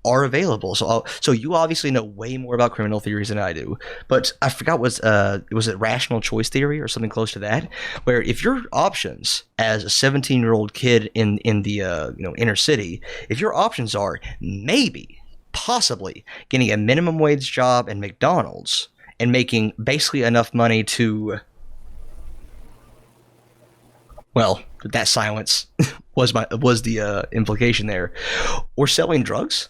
are available. So you obviously know way more about criminal theories than I do, but I forgot was it rational choice theory or something close to that, where if your options as a 17-year-old kid in the inner city, if your options are maybe, possibly getting a minimum wage job in McDonald's and making basically enough money to, well, that silence was the implication there, or selling drugs,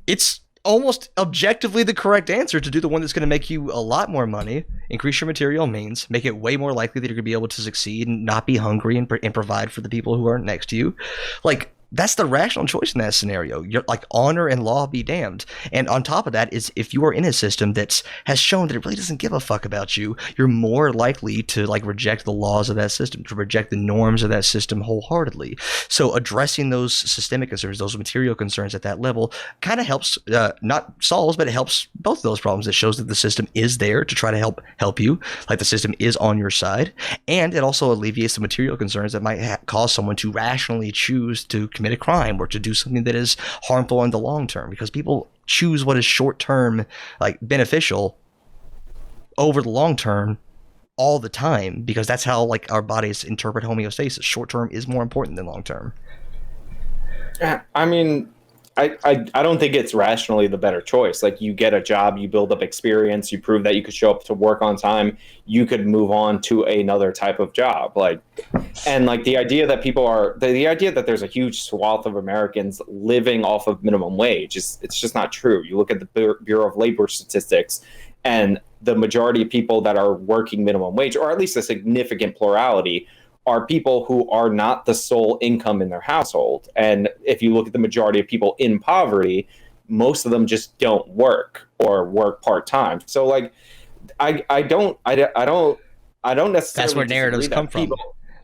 it's almost objectively the correct answer to do the one that's going to make you a lot more money, increase your material means, make it way more likely that you're going to be able to succeed and not be hungry and provide for the people who aren't next to you. Like, that's the rational choice in that scenario. You're like, honor and law be damned. And on top of that is, if you are in a system that has shown that it really doesn't give a fuck about you, you're more likely to, like, reject the laws of that system, to reject the norms of that system wholeheartedly. So addressing those systemic concerns, those material concerns at that level, kind of helps, not solves, but it helps both of those problems. It shows that the system is there to try to help you, like the system is on your side, and it also alleviates the material concerns that might cause someone to rationally choose to commit a crime or to do something that is harmful in the long term, because people choose what is short term, like, beneficial over the long term all the time, because that's how, like, our bodies interpret homeostasis. Short term is more important than long term. I mean, I don't think it's rationally the better choice. Like, you get a job, you build up experience, you prove that you could show up to work on time, you could move on to another type of job. Like, and like the idea that the idea that there's a huge swath of Americans living off of minimum wage it's just not true. You look at the Bureau of Labor statistics, and the majority of people that are working minimum wage, or at least a significant plurality, are people who are not the sole income in their household. And if you look at the majority of people in poverty, most of them just don't work or work part-time. So, like, I don't necessarily. That's where narratives come from.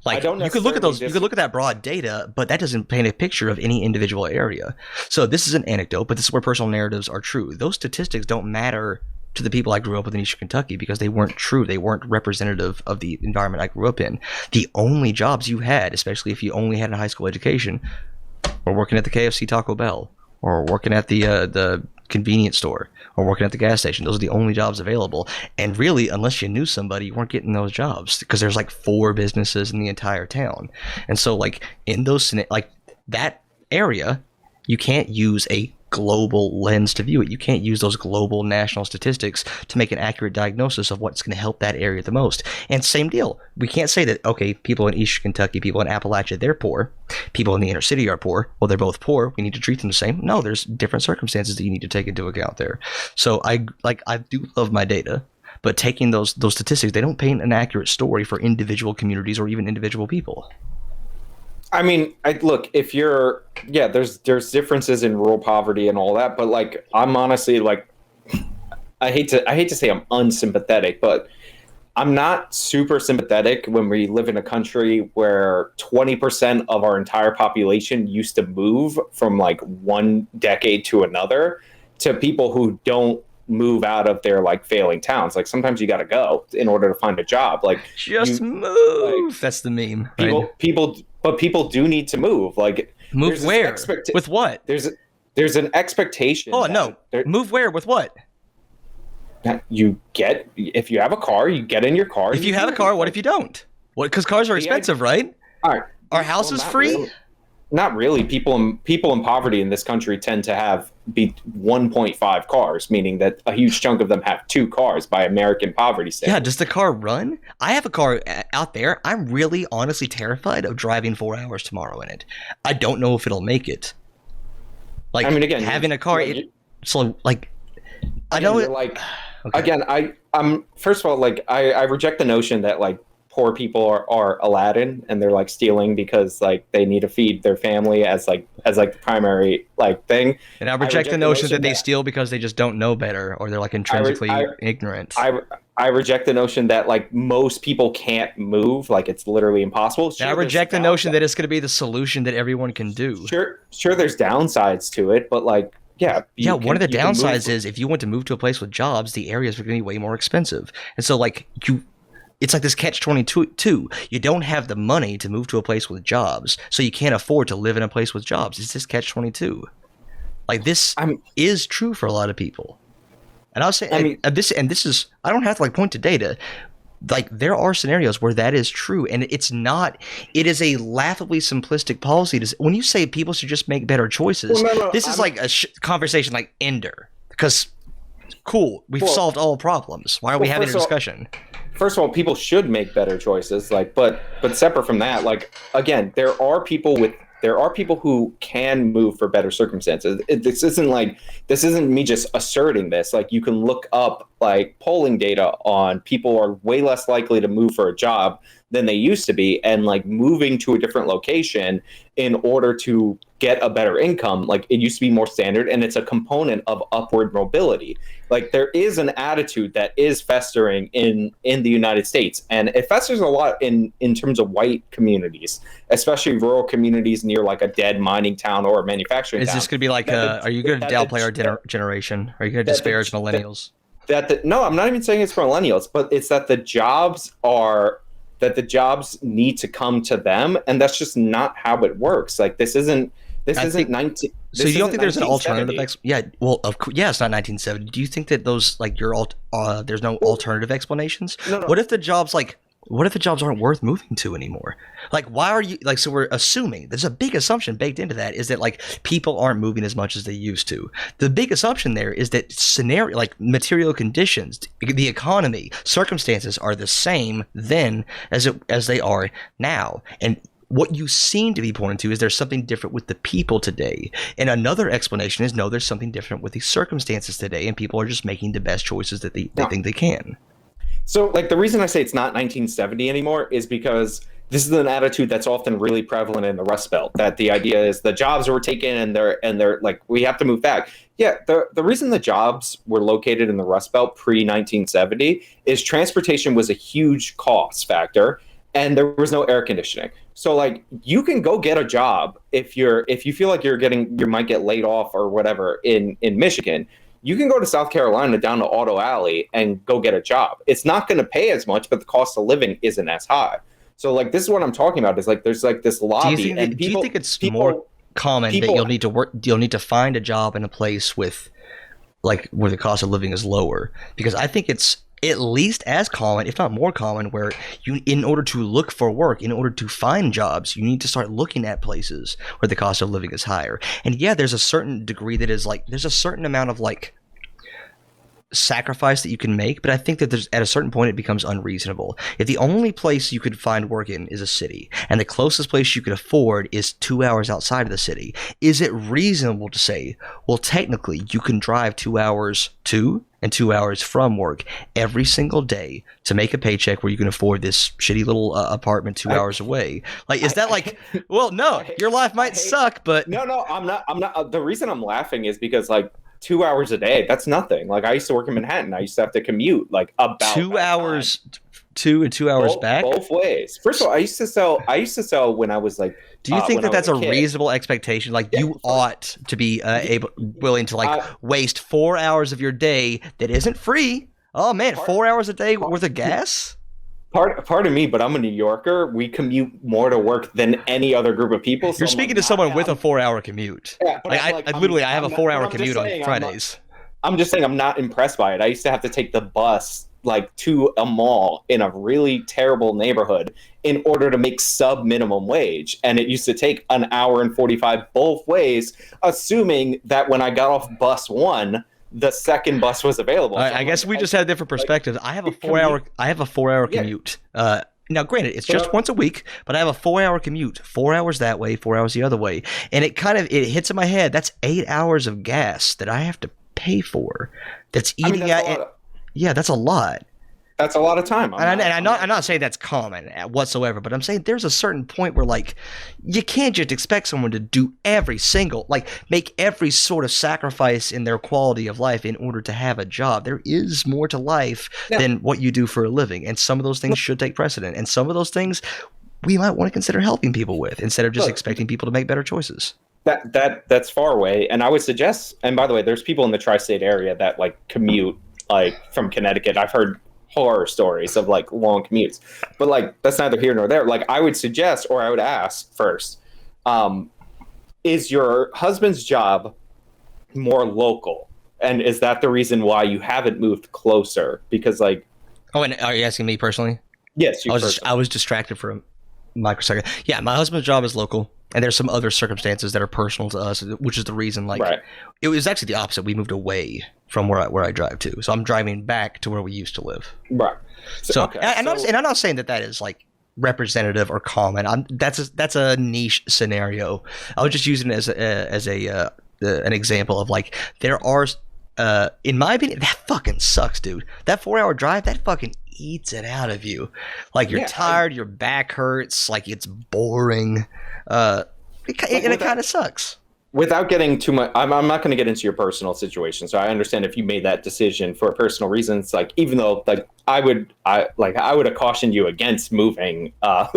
Like, you could look at those, you could look at that broad data, but that doesn't paint a picture of any individual area. So this is an anecdote, but this is where personal narratives are true. Those statistics don't matter to the people I grew up with in Eastern Kentucky because they weren't true. They weren't representative of the environment I grew up in. The only jobs you had, especially if you only had a high school education, were working at the KFC, Taco Bell, or working at the convenience store, or working at the gas station. Those are the only jobs available. And really, unless you knew somebody, you weren't getting those jobs because there's like 4 businesses in the entire town. And so, like, in those, like, that area, you can't use a global lens to view it. You can't use those global national statistics to make an accurate diagnosis of what's going to help that area the most. And same deal. We can't say that, okay, people in Eastern Kentucky, people in Appalachia, they're poor. People in the inner city are poor. Well, they're both poor. We need to treat them the same. No, there's different circumstances that you need to take into account there. So I do love my data, but taking those statistics, they don't paint an accurate story for individual communities or even individual people. I mean, look, if you're, there's differences in rural poverty and all that, but like, I'm honestly, like, I hate to say I'm unsympathetic, but I'm not super sympathetic when we live in a country where 20% of our entire population used to move from like one decade to another to people who don't move out of their like failing towns. Like, sometimes you got to go in order to find a job. Like, just move. Like, that's the meme. But people do need to move. Like, move where? With what? There's an expectation. Oh, no. Move where? With what? If you have a car, you get in your car. If you have a car, what if you don't? What? Because cars are expensive, right? All right. Are houses free? Really. Not really. People in poverty in this country tend to have be 1.5 cars, meaning that a huge chunk of them have 2 cars by American poverty Yeah, standards. does the car run? I have a car out there. I'm really honestly terrified of driving 4 hours tomorrow in it. I don't know if it'll make it. Like, I mean, again, having a car, so like, I again, know you're it. like, Okay. again, I'm first of all, like, I reject the notion that like poor people are Aladdin and they're like stealing because like they need to feed their family as like the primary like thing. And I I reject the reject the notion that notion they that steal because they just don't know better or they're like I, re- intrinsically ignorant. I I reject the notion that like most people can't move, like it's literally impossible. And I Sure, there's reject the notion downside. that it's going to be the solution that everyone can do. Sure, there's downsides to it, but like, yeah, Yeah, one of the you can move. downsides is if you want to move to a place with jobs, the areas are going to be way more expensive. And so, like, it's like this catch 22. You don't have the money to move to a place with jobs, so you can't afford to live in a place with jobs. It's this catch 22. Like, this I'm, is true for a lot of people. And I'll say, I mean, this is, I don't have to like point to data. Like, there are scenarios where that is true, and it's not. It is a laughably simplistic policy. When you say people should just make better choices, well, no, this is like a conversation like Ender. Because, cool, we've well, solved all problems. Why are we well, having a discussion? first of all, people should make better choices. Like, but separate from that, like again, there are people who can move for better circumstances. This isn't me just asserting this. Like, you can look up like polling data on people are way less likely to move for a job than they used to be, and like moving to a different location in order to get a better income, like it used to be more standard, and it's a component of upward mobility. Like, there is an attitude that is festering in the United States, and it festers a lot in terms of white communities, especially rural communities near like a dead mining town or a manufacturing Is town. this going to be like, are you going to downplay our generation? Are you going to disparage millennials? No, I'm not even saying it's for millennials, but it's that the jobs need to come to them, and that's just not how it works. Like, this isn't 19. So you don't think there's an 1970. alternative? Yeah, well, yeah, it's not 1970. Do you think that those like there's no alternative explanations? No. What if the jobs aren't worth moving to anymore? Like, why are you like? So we're assuming there's a big assumption baked into that is that like people aren't moving as much as they used to. The big assumption there is that scenario like material conditions, the economy, circumstances are the same then as they are now, and what you seem to be pointing to is there's something different with the people today. And another explanation is no, there's something different with the circumstances today, and people are just making the best choices that they think they can. So, like, the reason I say it's not 1970 anymore is because this is an attitude that's often really prevalent in the Rust Belt. That the idea is the jobs were taken and they're like, we have to move back. Yeah, the reason the jobs were located in the Rust Belt pre 1970 is transportation was a huge cost factor, and there was no air conditioning. So like, you can go get a job if you feel like you might get laid off or whatever in Michigan. You can go to South Carolina down to Auto Alley and go get a job. It's not going to pay as much, but the cost of living isn't as high. So like, this is what I'm talking about. Is like, there's like this lobby. Do you think it's more common that you'll need to find a job in a place with like where the cost of living is lower? Because I think it's at least as common, if not more common, where you, in order to look for work, in order to find jobs, you need to start looking at places where the cost of living is higher. And yeah, there's a certain degree that is like, there's a certain amount of like sacrifice that you can make, but I think that there's at a certain point it becomes unreasonable. If the only place you could find work in is a city, and the closest place you could afford is 2 hours outside of the city, is it reasonable to say, well, technically you can drive 2 hours to and 2 hours from work every single day to make a paycheck where you can afford this shitty little apartment 2 hours away? Like, is that like, well, no, your life might suck, but no, I'm not. The reason I'm laughing is because like, 2 hours a day, that's nothing. Like, I used to work in Manhattan. I used to have to commute like about 2 hours to and 2 hours back. Both ways. First of all, I used to sell when I was like. Do you think that that's a kid. reasonable expectation? Like, you ought to be willing to like waste 4 hours of your day that isn't free. Oh man, 4 hours a day worth of gas. Pardon me, but I'm a New Yorker. We commute more to work than any other group of people. So you're speaking to someone with a 4 hour commute. Yeah, like, I have a 4 hour commute on Fridays. I'm just saying I'm not impressed by it. I used to have to take the bus like to a mall in a really terrible neighborhood in order to make sub minimum wage, and it used to take an hour and 45 both ways, assuming that when I got off bus 1, the second bus was available. So I guess we just have different perspectives. I have a 4-hour commute. Now, granted, it's just once a week, but I have a 4-hour commute, 4 hours that way, 4 hours the other way, and it hits in my head. That's 8 hours of gas that I have to pay for. That's eating out. Yeah, that's a lot. That's a lot of time. I'm not saying that's common whatsoever, but I'm saying there's a certain point where, like, you can't just expect someone to do make every sort of sacrifice in their quality of life in order to have a job. There is more to life than what you do for a living, and some of those things should take precedent, and some of those things we might want to consider helping people with instead of just expecting people to make better choices. That's far away, and I would suggest. And by the way, there's people in the tri-state area that like commute like from Connecticut. I've heard horror stories of like long commutes, but like that's neither here nor there. Like I would suggest, or I would ask first, is your husband's job more local, and is that the reason why you haven't moved closer? Because like, and are you asking me personally? Yes, I was distracted for a microsecond. Yeah, my husband's job is local, and there's some other circumstances that are personal to us, which is the reason. Like, It was actually the opposite. We moved away from where I drive to, so I'm driving back to where we used to live. Right. I'm not saying that is like representative or common. That's a niche scenario. I was just using it as an example of like there are. In my opinion, that fucking sucks, dude. That 4-hour drive, that fucking eats it out of you. Like you're tired, your back hurts, like it's boring. It kind of sucks. Without getting too much, I'm not going to get into your personal situation. So I understand if you made that decision for personal reasons. Like even though like I would have cautioned you against moving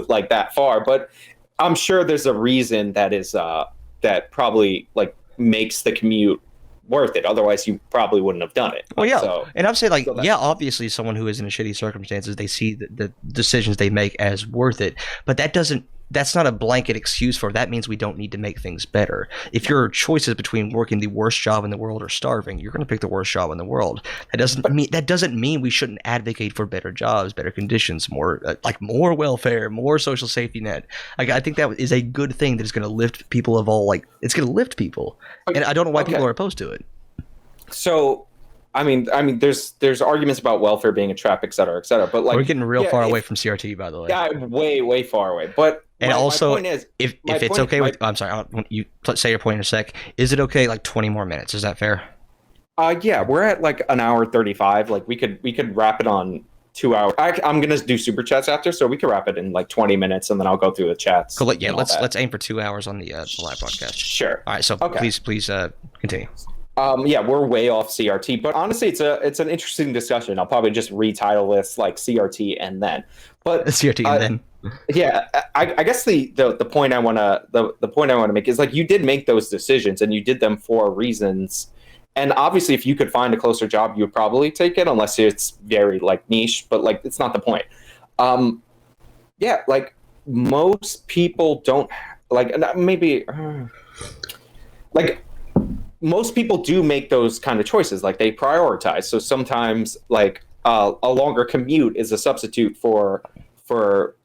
like that far, but I'm sure there's a reason that is that probably like makes the commute worth it. Otherwise, you probably wouldn't have done it. Well, yeah. So, and I'm saying like, obviously someone who is in a shitty circumstances, they see the decisions they make as worth it, but that's not a blanket excuse for that means we don't need to make things better. If your choice is between working the worst job in the world or starving, you're going to pick the worst job in the world. That doesn't mean we shouldn't advocate for better jobs, better conditions, more welfare, more social safety net. Like I think that is a good thing that is going to lift people of all it's going to lift people. And I don't know why people are opposed to it. So I mean, there's arguments about welfare being a trap, et cetera, but like we're getting real far away from CRT, by the way. Yeah, way far away. But my point is, if it's okay with, I'm sorry, you say your point in a sec. Is it okay? Like 20 more minutes? Is that fair? Yeah, we're at like an hour 35. Like we could wrap it on 2 hours. I'm gonna do super chats after, so we could wrap it in like 20 minutes, and then I'll go through the chats. Cool. Yeah, let's aim for 2 hours on the live broadcast. Sure. All right. So please continue. Yeah, we're way off CRT, but honestly, it's an interesting discussion. I'll probably just retitle this like CRT and then, but CRT and then. Yeah, I guess the point I want to make is like you did make those decisions and you did them for reasons, and obviously if you could find a closer job, you would probably take it unless it's very like niche, but like it's not the point. Yeah, like most people don't like maybe like. Most people do make those kind of choices, like they prioritize. So sometimes like a longer commute is a substitute for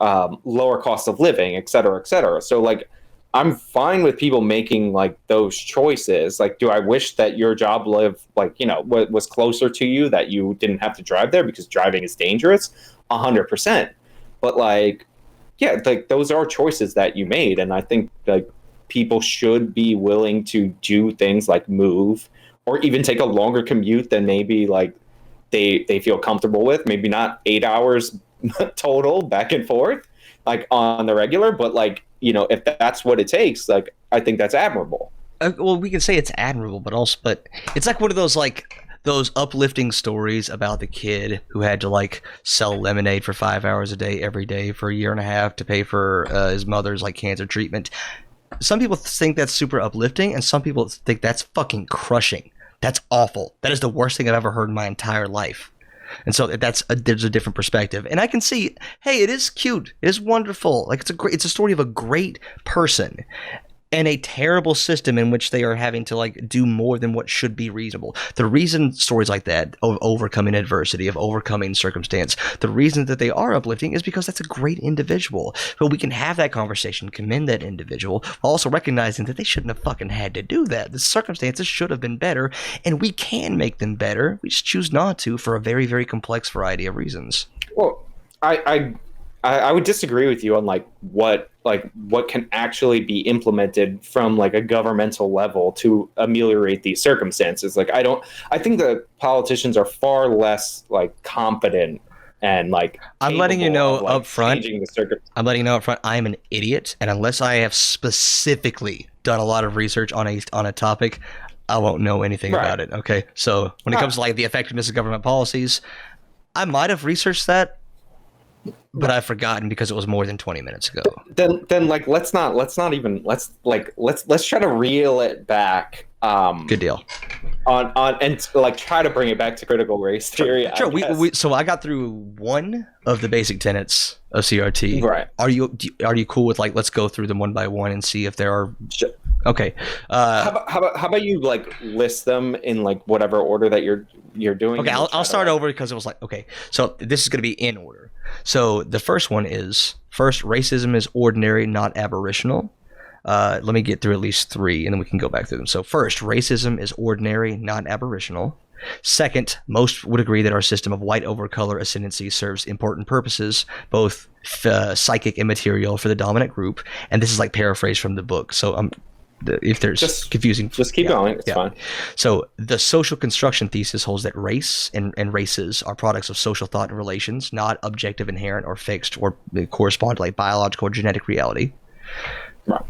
lower cost of living, et cetera, et cetera. So like I'm fine with people making like those choices. Like, do I wish that your job lived like, was closer to you, that you didn't have to drive there because driving is dangerous? 100%. But like, yeah, like those are choices that you made. And I think like, people should be willing to do things like move or even take a longer commute than maybe like they feel comfortable with. Maybe not 8 hours total back and forth, like on the regular, but like, if that's what it takes, like, I think that's admirable. Well, we can say it's admirable, but it's like one of those, like those uplifting stories about the kid who had to like sell lemonade for 5 hours a day, every day for a year and a half to pay for his mother's like cancer treatment. Some people think that's super uplifting, and some people think that's fucking crushing. That's awful. That is the worst thing I've ever heard in my entire life. And so there's a different perspective. And I can see, hey, it is cute. It is wonderful. Like it's a story of a great person. and a terrible system in which they are having to like do more than what should be reasonable. The reason stories like that of overcoming adversity, of overcoming circumstance, the reason that they are uplifting is because that's a great individual. But we can have that conversation, commend that individual, while also recognizing that they shouldn't have fucking had to do that. The circumstances should have been better, and we can make them better. We just choose not to for a very, very complex variety of reasons. Well, I would disagree with you on what can actually be implemented from like a governmental level to ameliorate these circumstances. I think the politicians are far less like competent and like I'm letting you know up front. changing the circum- I'm letting you know up front. I am an idiot, and unless I have specifically done a lot of research on a topic, I won't know anything about it. Okay, so when it comes to like the effectiveness of government policies, I might have researched that, but I've forgotten because it was more than 20 minutes ago. Then like let's try to reel it back. Good deal. On and like try to bring it back to critical race theory. Sure. So I got through one of the basic tenets of CRT. Right. Are you cool with like let's go through them one by one and see if there are? Sure. Okay. How about you like list them in like whatever order that you're doing? Okay, I'll start over because it was like okay. So this is going to be in order. So the first one is racism is ordinary, not aberrational. Let me get through at least three, and then we can go back through them. So first, racism is ordinary, not aberrational. Second, most would agree that our system of white over color ascendancy serves important purposes, both psychic and material, for the dominant group. And this is like paraphrased from the book. So if there's just confusing, just keep going. It's fine. So the social construction thesis holds that race and races are products of social thought and relations, not objective, inherent, or fixed, or correspond to like biological or genetic reality. Right.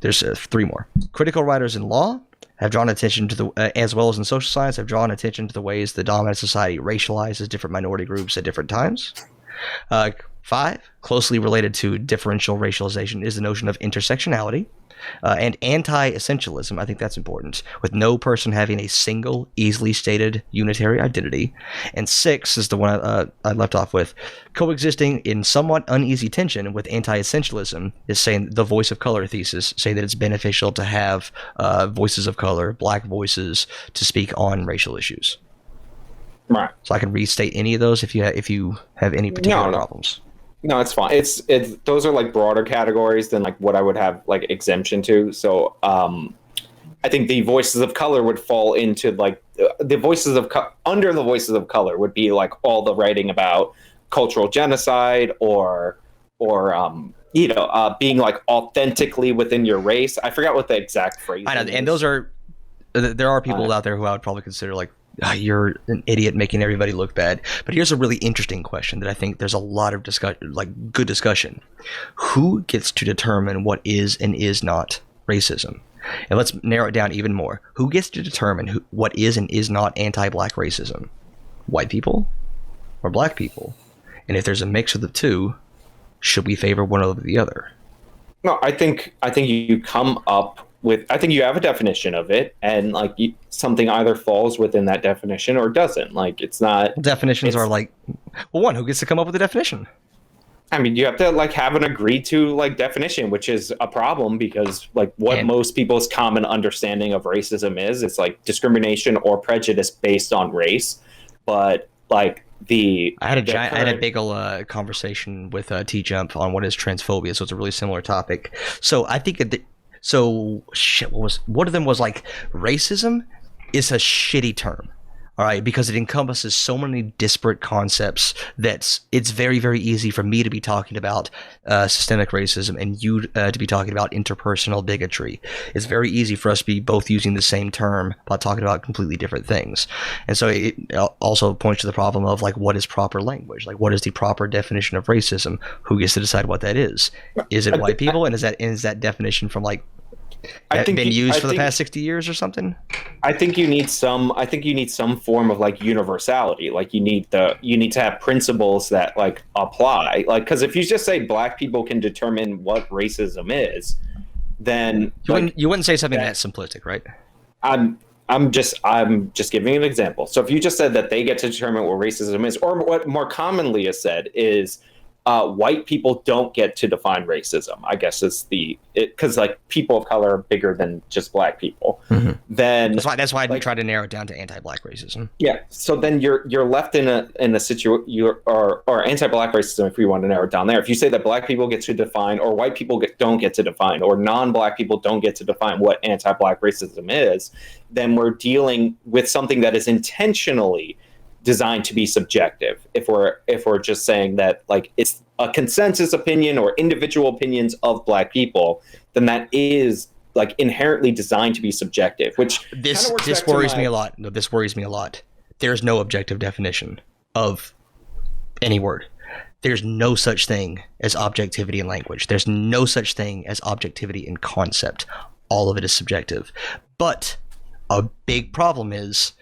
There's three more. Critical writers in law have drawn attention to the, as well as in social science, have drawn attention to the ways the dominant society racializes different minority groups at different times. 5, closely related to differential racialization is the notion of intersectionality. And anti-essentialism, I think that's important, with no person having a single, easily stated unitary identity. And 6 is the one I left off with. Coexisting in somewhat uneasy tension with anti-essentialism is saying the voice of color thesis, saying that it's beneficial to have voices of color, black voices, to speak on racial issues. Right. So I can restate any of those if you have any particular problems. No, it's fine. It's those are like broader categories than like what I would have like exemption to. So I think the voices of color would fall into like the voices of under the voices of color would be like all the writing about cultural genocide or being like authentically within your race. I forgot what the exact phrase. I know, and those are there are people out there who I would probably consider like, you're an idiot making everybody look bad. But here's a really interesting question that I think there's a lot of good discussion. Who gets to determine what is and is not racism? And let's narrow it down even more. Who gets to determine what is and is not anti-black racism? White people or black people? And if there's a mix of the two, should we favor one over the other? No, I think you come up with, I think you have a definition of it, and like something either falls within that definition or doesn't. Like it's not definitions are like, well, one, who gets to come up with a definition? I mean, you have to like have an agreed to like definition, which is a problem because like what most people's common understanding of racism is, it's like discrimination or prejudice based on race. But like I had a big old conversation with T-Jump on what is transphobia, so it's a really similar topic. So I think one of them was like, racism is a shitty term, all right, because it encompasses so many disparate concepts that it's very, very easy for me to be talking about systemic racism and you to be talking about interpersonal bigotry. It's very easy for us to be both using the same term but talking about completely different things. And so it also points to the problem of like, what is proper language? Like, what is the proper definition of racism? Who gets to decide what that is? Is it white people? And is that definition from like been used for the past 60 years or something? I think you need some form of like universality. Like you need to have principles that like apply. Like, because if you just say black people can determine what racism is, then you wouldn't say something that simplistic, right? I'm just giving an example. So if you just said that they get to determine what racism is, or what more commonly is said is white people don't get to define racism. I guess is because like people of color are bigger than just black people. Mm-hmm. Then that's why I try to narrow it down to anti-black racism. Yeah. So then you're left in a situation or anti-black racism if we want to narrow it down there. If you say that black people get to define or white people don't get to define or non-black people don't get to define what anti-black racism is, then we're dealing with something that is intentionally designed to be subjective. If we're just saying that like it's a consensus opinion or individual opinions of black people, then that is like inherently designed to be subjective, which this worries me a lot. No, this worries me a lot. There's no objective definition of any word. There's no such thing as objectivity in language. There's no such thing as objectivity in concept. All of it is subjective. But a big problem is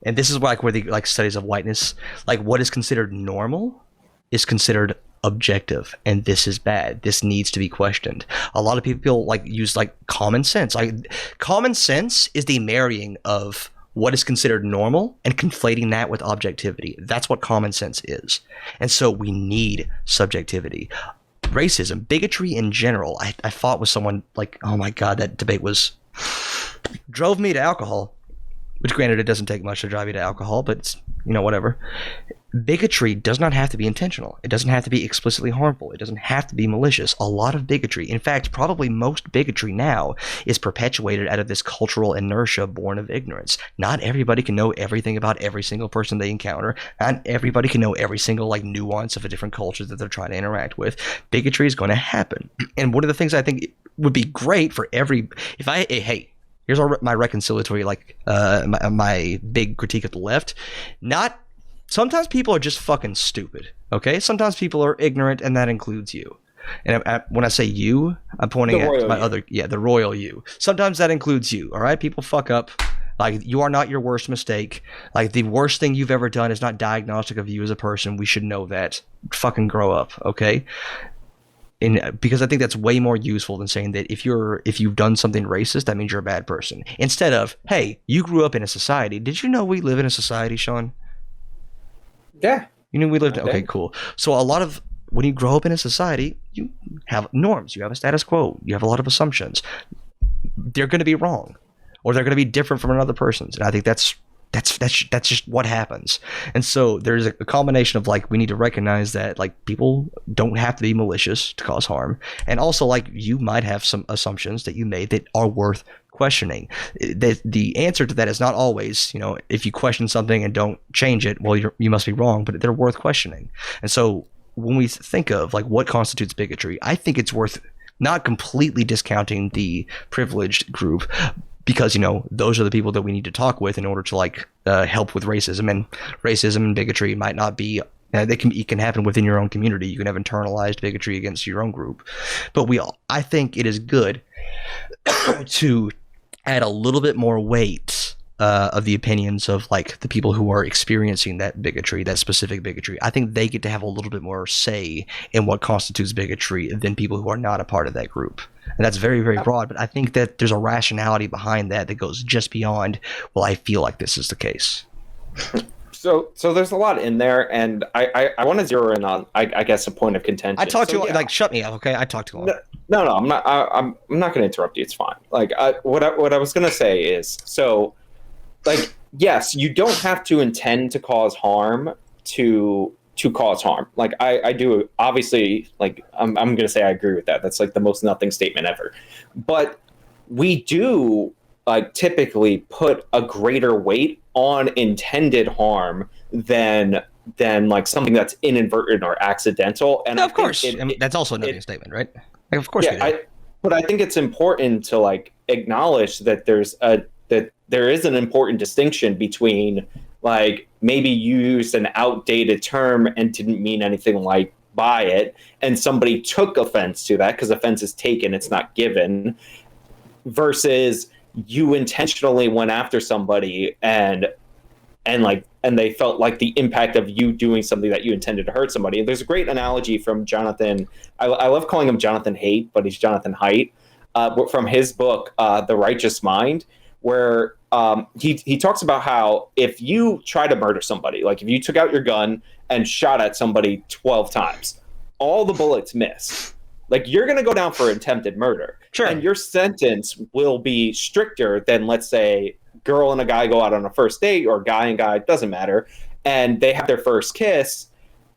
and this is like where the like studies of whiteness, like what is considered normal is considered objective, and this is bad. This needs to be questioned. A lot of people like use like common sense. Like common sense is the marrying of what is considered normal and conflating that with objectivity. That's what common sense is. And so we need subjectivity. Racism, bigotry in general. I fought with someone like, oh my God, that debate drove me to alcohol. Which, granted, it doesn't take much to drive you to alcohol, but it's, whatever. Bigotry does not have to be intentional. It doesn't have to be explicitly harmful. It doesn't have to be malicious. A lot of bigotry, in fact, probably most bigotry now is perpetuated out of this cultural inertia born of ignorance. Not everybody can know everything about every single person they encounter. Not everybody can know every single like nuance of a different culture that they're trying to interact with. Bigotry is going to happen. And one of the things I think would be great for here's my reconciliatory, my big critique of the left. Sometimes people are just fucking stupid, okay? Sometimes people are ignorant, and that includes you. And when I say you, I'm pointing at the royal you. Sometimes that includes you, all right? People fuck up. Like, you are not your worst mistake. Like, the worst thing you've ever done is not diagnostic of you as a person. We should know that. Fucking grow up, okay? Because I think that's way more useful than saying that if you've done something racist, that means you're a bad person. Instead of, hey, you grew up in a society. Did you know we live in a society, Sean? Yeah. You knew we lived. Okay, cool. So when you grow up in a society, you have norms. You have a status quo. You have a lot of assumptions. They're going to be wrong, or they're going to be different from another person's. And I think that's just what happens. And so there's a combination of like, we need to recognize that like people don't have to be malicious to cause harm, and also like you might have some assumptions that you made that are worth questioning. The answer to that is not always, if you question something and don't change it, well, you must be wrong, but they're worth questioning. And so when we think of like what constitutes bigotry, I think it's worth not completely discounting the privileged group, because those are the people that we need to talk with in order to like help with racism. And racism and bigotry might not be it can happen within your own community. You can have internalized bigotry against your own group, but I think it is good to add a little bit more weight of the opinions of like the people who are experiencing that bigotry, that specific bigotry. I think they get to have a little bit more say in what constitutes bigotry than people who are not a part of that group. And that's very, very broad, but I think that there's a rationality behind that goes just beyond, well, I feel like this is the case. So there's a lot in there, and I want to zero in on, I guess, a point of contention. I talked to you, like, shut me up, okay? I talked too long. No, I'm not going to interrupt you. It's fine. Like, what I was going to say is, so, like, yes, you don't have to intend to cause harm to cause harm. Like, I do, obviously, like, I'm going to say I agree with that. That's, like, the most nothing statement ever. But we do, like, typically put a greater weight on intended harm than like something that's inadvertent or accidental. And no, of course, that's also a nothing statement, right? Like, of course, yeah. But I think it's important to like acknowledge that there is an important distinction between like maybe you used an outdated term and didn't mean anything like by it, and somebody took offense to that because offense is taken, it's not given, versus you intentionally went after somebody and they felt like the impact of you doing something that you intended to hurt somebody. And there's a great analogy from Jonathan. I love calling him Jonathan Haidt, but he's Jonathan Haidt, from his book, The Righteous Mind, where he talks about how if you try to murder somebody, like if you took out your gun and shot at somebody 12 times, all the bullets miss. Like you're going to go down for attempted murder. Sure. And your sentence will be stricter than, let's say, girl and a guy go out on a first date, or guy and guy, doesn't matter, and they have their first kiss,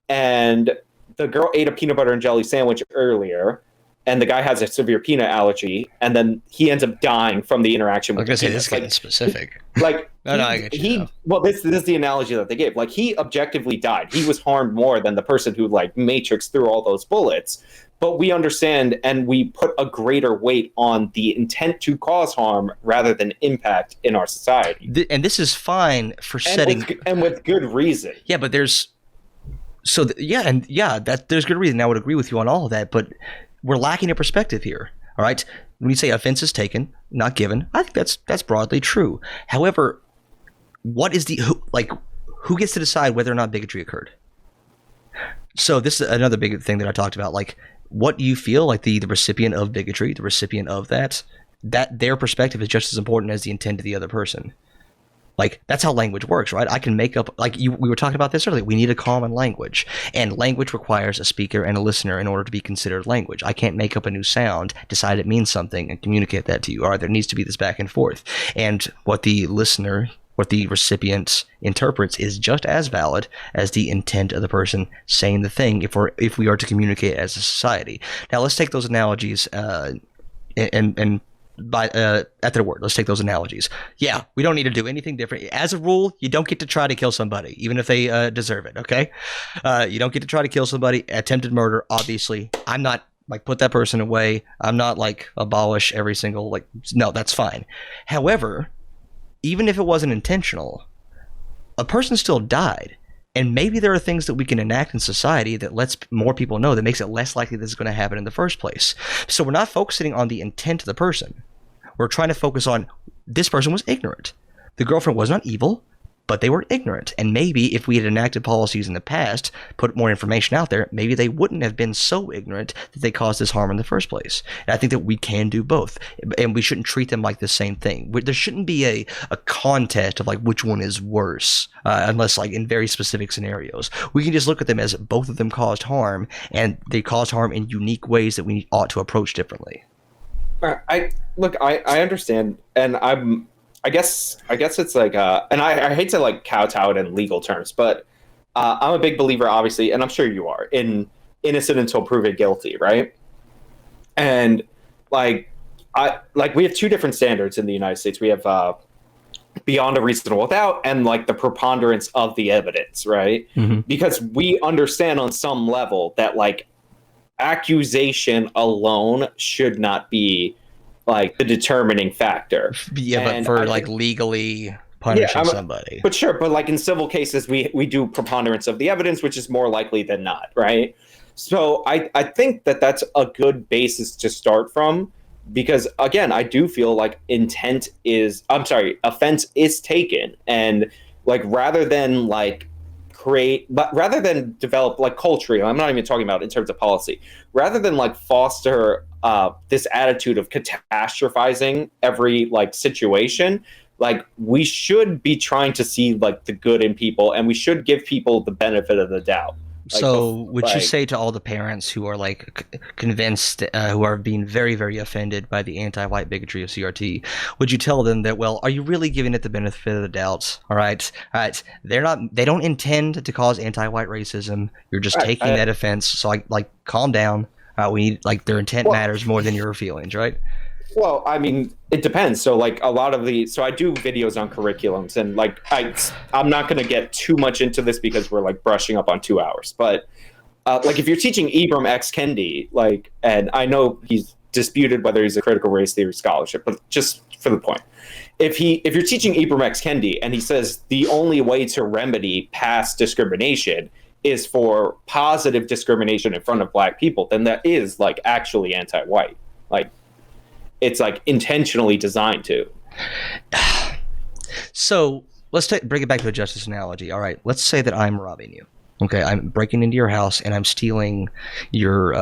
and the girl ate a peanut butter and jelly sandwich earlier, and the guy has a severe peanut allergy, and then he ends up dying from the interaction with I was the going to say, peanuts. this is getting specific. Like, I get you. Well, this is the analogy that they gave. Like, he objectively died. He was harmed more than the person who, like, matrixed through all those bullets. But we understand, and we put a greater weight on the intent to cause harm rather than impact in our society. And this is fine for setting... And with good reason. Yeah, but there's... that there's good reason. I would agree with you on all of that, but we're lacking a perspective here. All right? When you say offense is taken, not given, I think that's broadly true. However, what is who gets to decide whether or not bigotry occurred? So this is another big thing that I talked about. Like, what do you feel like the recipient of bigotry, the recipient of that their perspective is just as important as the intent of the other person? Like, that's how language works, right? I can make up, we were talking about this earlier. We need a common language, and language requires a speaker and a listener in order to be considered language. I can't make up a new sound, decide it means something, and communicate that to you. All right, there needs to be this back and forth. And what the listener, what the recipient interprets is just as valid as the intent of the person saying the thing if we are to communicate as a society. Now, let's take those analogies at their word. Let's take those analogies. Yeah, we don't need to do anything different. As a rule, you don't get to try to kill somebody, even if they deserve it, okay? You don't get to try to kill somebody. Attempted murder, obviously. I'm not, put that person away. I'm not, abolish every single, no, that's fine. However, even if it wasn't intentional, a person still died. And maybe there are things that we can enact in society that lets more people know, that makes it less likely this is going to happen in the first place. So we're not focusing on the intent of the person. We're trying to focus on, this person was ignorant. The girlfriend was not evil, but they were ignorant. And maybe if we had enacted policies in the past, put more information out there, maybe they wouldn't have been so ignorant that they caused this harm in the first place. And I think that we can do both. And we shouldn't treat them like the same thing. There shouldn't be a contest of which one is worse, unless in very specific scenarios. We can just look at them as both of them caused harm, and they caused harm in unique ways that we ought to approach differently. I understand, and I guess it's and I hate to kowtow it in legal terms, but I'm a big believer, obviously, and I'm sure you are, in innocent until proven guilty, right? And we have two different standards in the United States. We have beyond a reasonable doubt and the preponderance of the evidence, right? Mm-hmm. Because we understand on some level that accusation alone should not be the determining factor. Yeah, and but for legally punishing somebody. But sure, but in civil cases we do preponderance of the evidence, which is more likely than not, right? So I think that that's a good basis to start from, because again, I do feel offense is taken, and rather than develop culturally, I'm not even talking about in terms of policy, rather than foster this attitude of catastrophizing every situation, we should be trying to see the good in people, and we should give people the benefit of the doubt. So would you say to all the parents who are convinced, who are being very, very offended by the anti-white bigotry of CRT, would you tell them that, well, are you really giving it the benefit of the doubt? All right. They don't intend to cause anti-white racism. You're just taking that offense. So calm down. We need their intent matters more than your feelings, right? Well, I mean, it depends. So a lot of so I do videos on curriculums, and I'm not going to get too much into this because we're brushing up on 2 hours. But if you're teaching Ibram X. Kendi, and I know he's disputed whether he's a critical race theory scholarship, but just for the point, if you're teaching Ibram X. Kendi and he says the only way to remedy past discrimination is for positive discrimination in front of Black people, then that is actually anti-white. It's intentionally designed to. So let's bring it back to a justice analogy. All right, let's say that I'm robbing you. Okay, I'm breaking into your house and I'm stealing your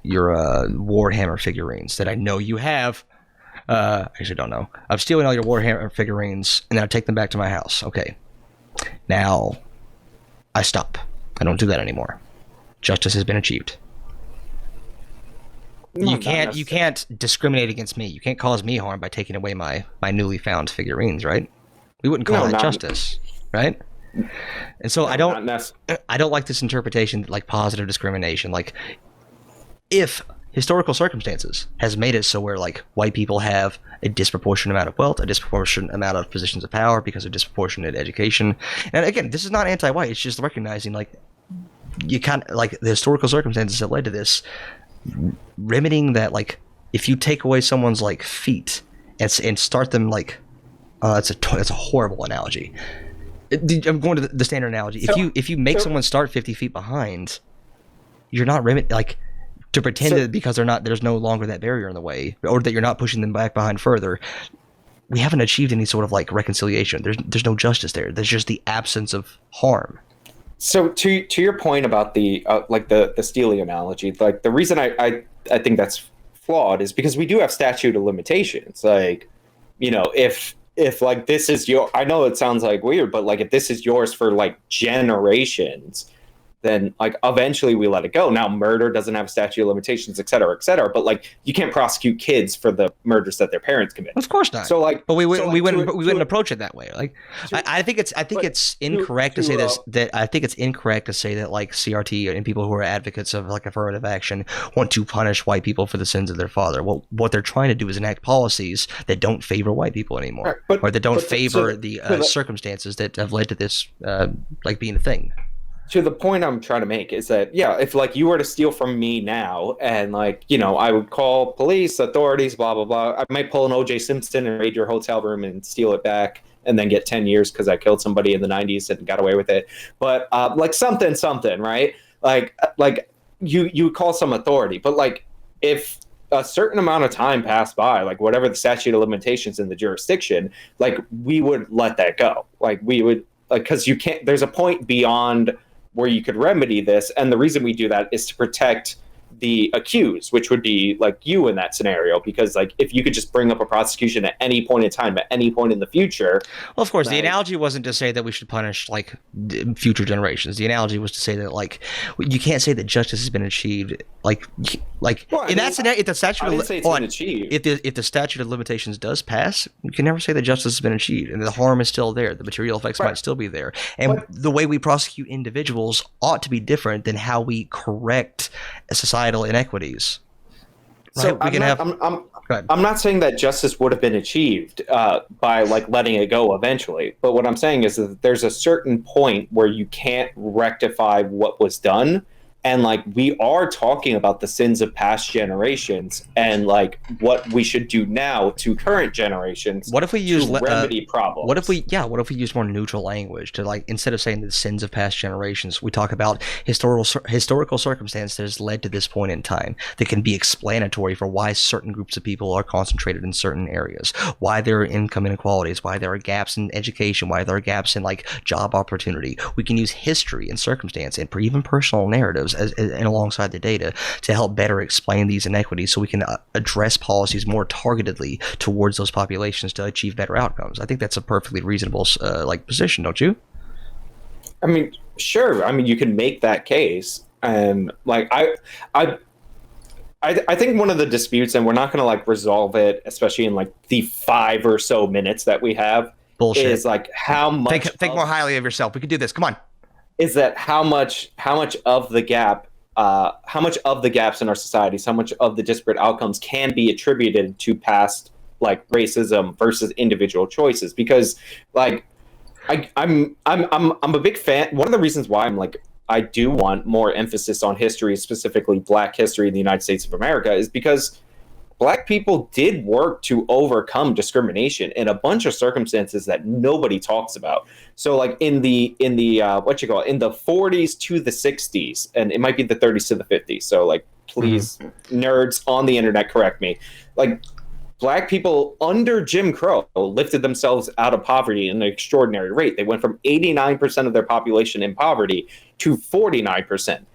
Warhammer figurines that I know you have. I actually don't know. I'm stealing all your Warhammer figurines, and then I take them back to my house. Okay. Now, I stop. I don't do that anymore. Justice has been achieved. You can't discriminate against me. You can't cause me harm by taking away my newly found figurines, right? We wouldn't call that justice, right? And so I don't like this interpretation, like positive discrimination. Like, if historical circumstances has made it so where like white people have a disproportionate amount of wealth, a disproportionate amount of positions of power because of disproportionate education, and again, this is not anti-white. It's just recognizing like you kind of like the historical circumstances that led to this, remedying that. Like, if you take away someone's like feet and start them like, it's a horrible analogy. I'm going to the standard analogy. If you make someone start 50 feet behind, you're not to pretend that because there's no longer that barrier in the way, or that you're not pushing them back behind further. We haven't achieved any sort of like reconciliation. There's no justice there. There's just the absence of harm. So to your point about the the stealing analogy, like the reason I think that's flawed is because we do have statute of limitations. Like, if like this is I know it sounds like weird, but like if this is yours for like generations, then like eventually we let it go. Now murder doesn't have statute of limitations, et cetera, but like you can't prosecute kids for the murders that their parents commit. Of course not. So like, but we wouldn't approach it that way. Like, I think it's incorrect to say this. That I think it's incorrect to say that like CRT and people who are advocates of like affirmative action want to punish white people for the sins of their father. Well, what they're trying to do is enact policies that don't favor white people anymore, or that don't favor the circumstances that have led to this like being a thing. To the point I'm trying to make is that, yeah, if like you were to steal from me now and like, I would call police, authorities, blah, blah, blah. I might pull an OJ Simpson and raid your hotel room and steal it back and then get 10 years because I killed somebody in the 90s and got away with it. But like something, right? Like you call some authority. But like if a certain amount of time passed by, like whatever the statute of limitations in the jurisdiction, like we would let that go. Like we would, like, because you can't, there's a point beyond where you could remedy this, and the reason we do that is to protect the accused, which would be like you in that scenario, because like if you could just bring up a prosecution at any point in time, at any point in the future. Well, of course, the analogy wasn't to say that we should punish like future generations. The analogy was to say that like you can't say that justice has been achieved. If the statute of limitations does pass, you can never say that justice has been achieved, and the harm is still there. The material effects might still be there, and the way we prosecute individuals ought to be different than how we correct societal inequities. So right? I'm not saying that justice would have been achieved by like letting it go eventually, but what I'm saying is that there's a certain point where you can't rectify what was done. And like we are talking about the sins of past generations and like what we should do now to current generations. What if we use remedy problems? What if we use more neutral language to like, instead of saying the sins of past generations, we talk about historical circumstances that has led to this point in time that can be explanatory for why certain groups of people are concentrated in certain areas, why there are income inequalities, why there are gaps in education, why there are gaps in like job opportunity. We can use history and circumstance and even personal narratives and alongside the data to help better explain these inequities, so we can address policies more targetedly towards those populations to achieve better outcomes. I think that's a perfectly reasonable position, don't you? I mean, sure. I mean, you can make that case, and like I think one of the disputes, and we're not going to like resolve it, especially in like the 5 or so minutes that we have. Bullshit. Is like how much. Think more highly of yourself. We can do this. Come on. Is that how much of the gap, how much of the gaps in our societies, how much of the disparate outcomes can be attributed to past like racism versus individual choices? Because like I'm a big fan. One of the reasons why I do want more emphasis on history, specifically Black history in the United States of America, is because Black people did work to overcome discrimination in a bunch of circumstances that nobody talks about. So like in the in the 40s to the 60s, and it might be the 30s to the 50s. So like, please, nerds on the internet, correct me. Like, Black people under Jim Crow lifted themselves out of poverty at an extraordinary rate. They went from 89% of their population in poverty to 49%.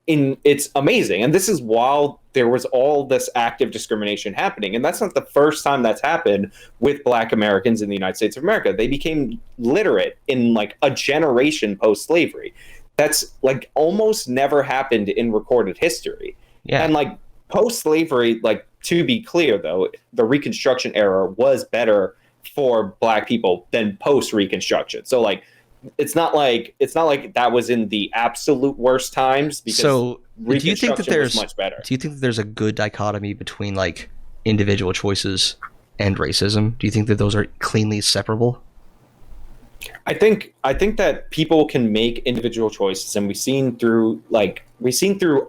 it's amazing. And this is while there was all this active discrimination happening. And that's not the first time that's happened with Black Americans in the United States of America. They became literate in like a generation post-slavery. That's like almost never happened in recorded history. Yeah. And like post-slavery, like to be clear though, the Reconstruction era was better for Black people than post-Reconstruction. So like it's not like that was in the absolute worst times, because So do you think that was much better. Do you think that there's a good dichotomy between like individual choices and racism? Do you think that those are cleanly separable? I think that people can make individual choices, and we've seen through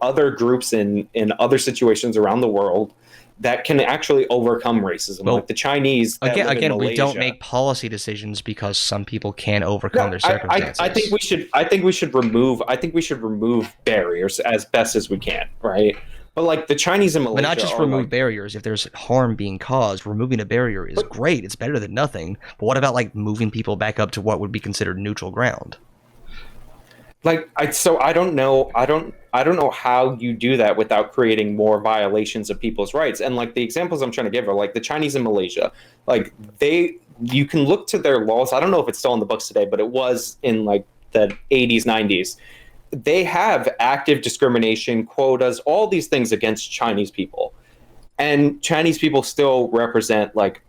other groups in other situations around the world that can actually overcome racism. Well, like the Chinese. Again, we don't make policy decisions because some people can overcome their circumstances. I think we should remove barriers as best as we can, right? But like the Chinese and Malaysia, but not just remove barriers. If there's harm being caused, removing a barrier is great. It's better than nothing. But what about like moving people back up to what would be considered neutral ground? Like I don't know how you do that without creating more violations of people's rights. And like the examples I'm trying to give are like the Chinese and Malaysia. Like you can look to their laws. I don't know if it's still in the books today, but it was in like the 80s, 90s. They have active discrimination, quotas, all these things against Chinese people. And Chinese people still represent like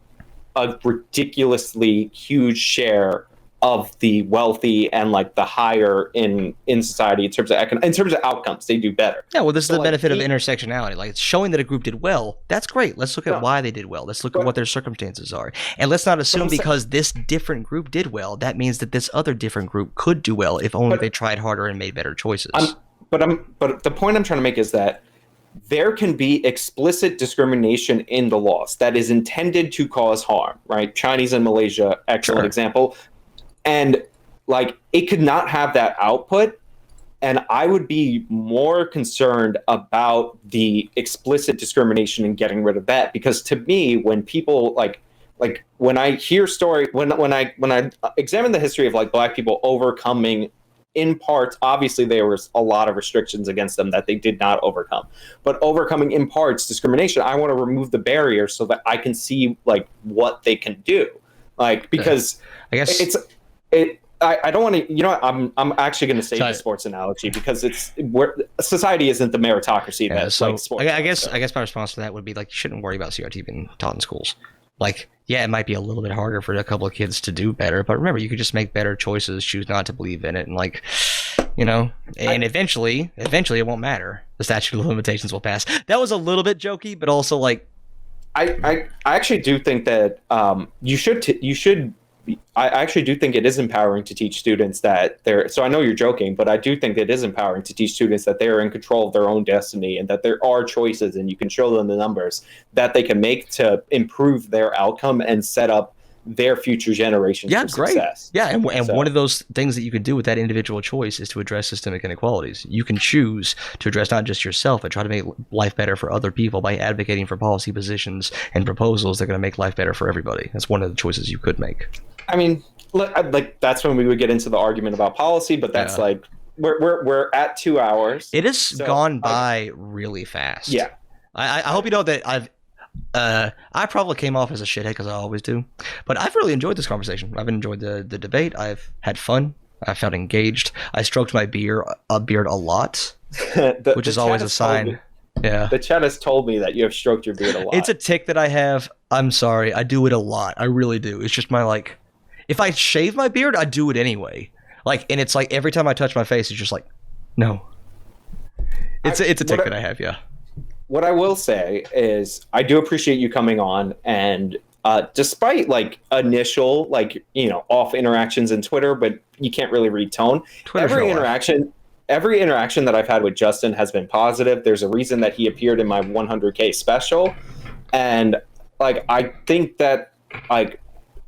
a ridiculously huge share of the wealthy and like the higher in society in terms of outcomes. They do better. Yeah, well, this is the benefit of intersectionality. Like, it's showing that a group did well. That's great. Let's look at why they did well. Let's look at what their circumstances are. And let's not assume because this different group did well, that means that this other different group could do well if only they tried harder and made better choices. But the point I'm trying to make is that there can be explicit discrimination in the laws that is intended to cause harm, right? Chinese and Malaysia, excellent example. And like it could not have that output. And I would be more concerned about the explicit discrimination and getting rid of that. Because to me, when people like when I hear when I examine the history of like Black people overcoming, in parts, obviously there was a lot of restrictions against them that they did not overcome, but overcoming in parts discrimination, I want to remove the barrier so that I can see like what they can do. Like, because I guess I don't want to, you know, I'm actually going to save the sports analogy because society isn't the meritocracy that like sports. I guess my response to that would be like, you shouldn't worry about CRT being taught in schools. Like, yeah, it might be a little bit harder for a couple of kids to do better, but remember, you could just make better choices, choose not to believe in it, and like, you know, and eventually it won't matter. The statute of limitations will pass. That was a little bit jokey, but also like, I actually do think that you should. I actually do think it is empowering to teach students that they're. So I know you're joking, but I do think it is empowering to teach students that they're in control of their own destiny and that there are choices, and you can show them the numbers that they can make to improve their outcome and set up their future generations for success. Yeah, and one of those things that you can do with that individual choice is to address systemic inequalities. You can choose to address not just yourself, but try to make life better for other people by advocating for policy positions and proposals that are going to make life better for everybody. That's one of the choices you could make. I mean, like that's when we would get into the argument about policy, but that's like we're at 2 hours. It has gone by really fast. Yeah, I hope you know that I probably came off as a shithead because I always do, but I've really enjoyed this conversation. I've enjoyed the debate. I've had fun. I felt engaged. I stroked my beard a lot, which is always a sign. Yeah. The chat has told me that you have stroked your beard a lot. It's a tick that I have. I'm sorry. I do it a lot. I really do. It's just my like. If I shave my beard, I do it anyway. Like, and it's like every time I touch my face, it's just like, no. It's a tick that I have, yeah. What I will say is I do appreciate you coming on, and despite like initial like, you know, off interactions in Twitter, but you can't really read tone. Every interaction that I've had with Justin has been positive. There's a reason that he appeared in my 100K special, and like I think that like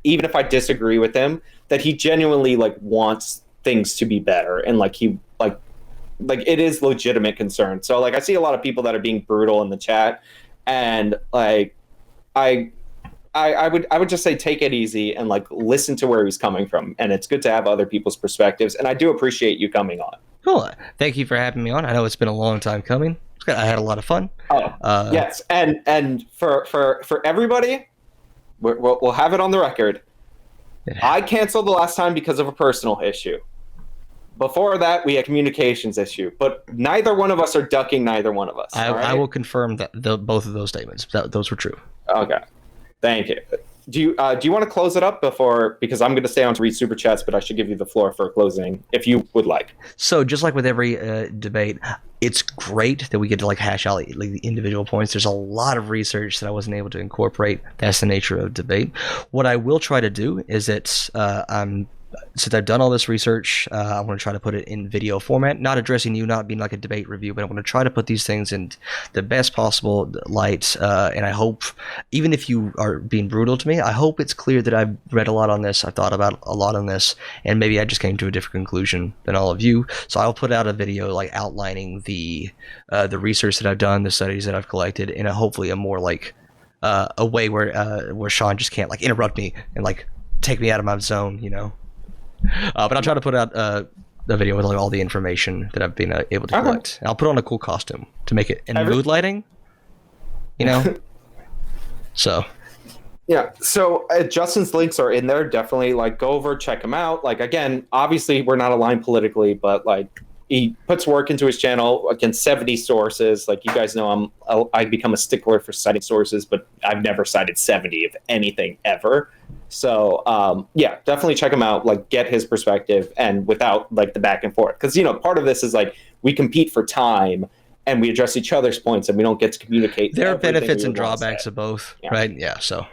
even if I disagree with him, that he genuinely like wants things to be better, and like he like it is legitimate concern. So like I see a lot of people that are being brutal in the chat, and like I I would just say take it easy and like listen to where he's coming from, and it's good to have other people's perspectives. And I do appreciate you coming on. Cool. Thank you for having me on. I know it's been a long time coming. I had a lot of fun. Oh, yes, and for everybody, we'll have it on the record. I canceled the last time because of a personal issue. Before that, we had a communications issue, but neither one of us are ducking neither one of us. I will confirm that both of those statements. Those were true. Okay. Thank you. Do you want to close it up because I'm going to stay on to read super chats, but I should give you the floor for closing if you would like. So just like with every debate, it's great that we get to like hash out like the individual points. There's a lot of research that I wasn't able to incorporate. That's the nature of debate. What I will try to do is that since I've done all this research, I want to try to put it in video format, not addressing you, not being like a debate review, but I want to try to put these things in the best possible light. And I hope, even if you are being brutal to me, I hope it's clear that I've read a lot on this, I've thought about a lot on this, and maybe I just came to a different conclusion than all of you. So I'll put out a video like outlining the research that I've done, the studies that I've collected, in hopefully a more like a way where Sean just can't like interrupt me and like take me out of my zone, you know. But I'll try to put out a video with like all the information that I've been able to collect. Okay. I'll put on a cool costume to make it in mood lighting, you know. So yeah, so Justin's links are in there. Definitely like go over, check him out. Like again, obviously we're not aligned politically, but like he puts work into his channel. Again, 70 sources. Like you guys know, I become a stickler for citing sources, but I've never cited 70 of anything ever. So yeah, definitely check him out. Like get his perspective, and without like the back and forth, because part of this is like we compete for time and we address each other's points, and we don't get to communicate. There are benefits and drawbacks of both, right? Yeah. So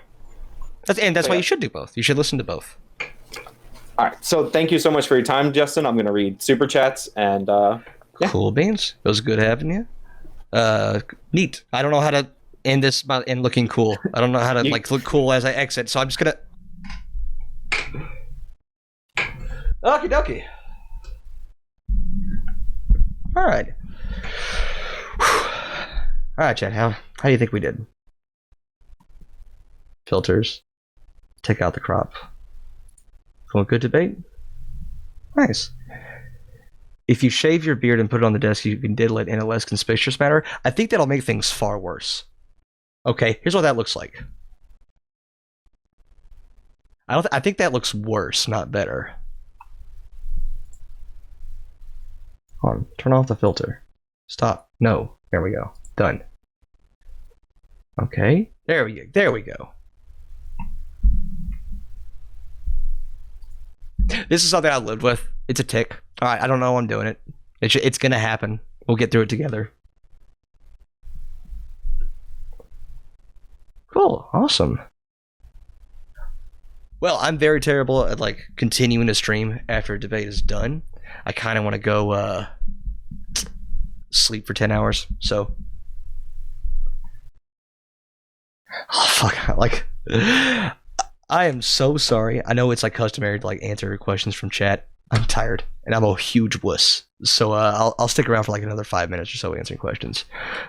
that's why you should do both. You should listen to both. All right. So thank you so much for your time, Justin. I'm going to read super chats and yeah. Cool beans. It was good having you. Neat. I don't know how to end this and looking cool. I don't know how to like look cool as I exit, so I'm just gonna. Okie dokie. All right. All right, Chad. How do you think we did? Filters. Take out the crop. Good debate. Nice. If you shave your beard and put it on the desk, you can diddle it in a less conspicuous manner. I think that'll make things far worse. Okay, here's what that looks like. I think that looks worse, not better. Hold on, turn off the filter. Stop. No. There we go. Done. Okay. There we go. There we go. This is something I lived with. It's a tick. All right, I don't know how I'm doing it. It's gonna happen. We'll get through it together. Cool. Awesome. Well, I'm very terrible at like continuing to stream after a debate is done. I kind of want to go sleep for 10 hours. So, oh fuck, like. I am so sorry. I know it's like customary to like answer questions from chat. I'm tired and I'm a huge wuss. So I'll stick around for like another 5 minutes or so answering questions.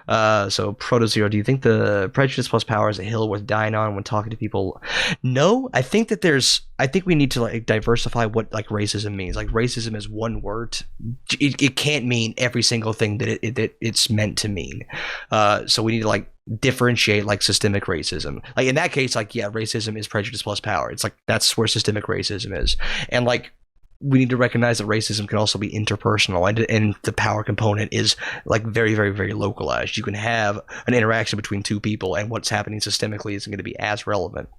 So Proto Zero, do you think the prejudice plus power is a hill worth dying on when talking to people? No, I think we need to like diversify what like racism means. Like racism is one word. It can't mean every single thing that it's meant to mean. So we need to like differentiate like systemic racism. Like in that case, like yeah, racism is prejudice plus power. It's like that's where systemic racism is. And like we need to recognize that racism can also be interpersonal, and the power component is like very, very, very localized. You can have an interaction between two people, and what's happening systemically isn't going to be as relevant.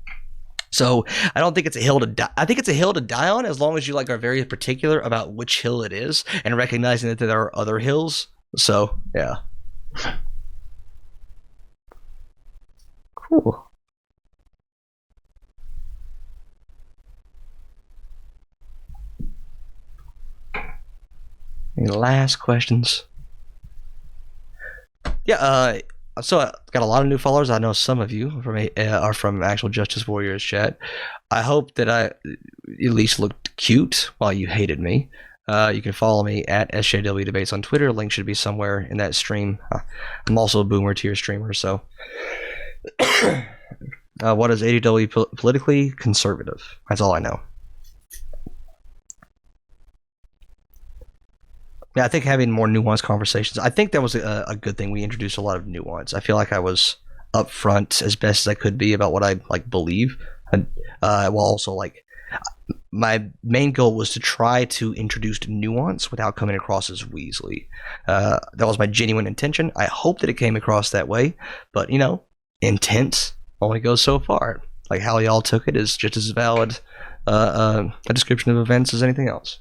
So I don't think it's a hill to die. I think it's a hill to die on as long as you like are very particular about which hill it is and recognizing that there are other hills. So yeah. Cool. Any last questions? Yeah, so I got a lot of new followers. I know some of you are from actual Justice Warriors chat. I hope that I at least looked cute while you hated me. You can follow me at SJW Debates on Twitter. Link should be somewhere in that stream. I'm also a boomer tier streamer, so What is ADW politically conservative? That's all I know. Yeah, I think having more nuanced conversations. I think that was a good thing. We introduced a lot of nuance. I feel like I was upfront as best as I could be about what I like believe, and while also like my main goal was to try to introduce nuance without coming across as Weasley. That was my genuine intention. I hope that it came across that way, but you know, intent only goes so far. Like how y'all took it is just as valid a description of events as anything else.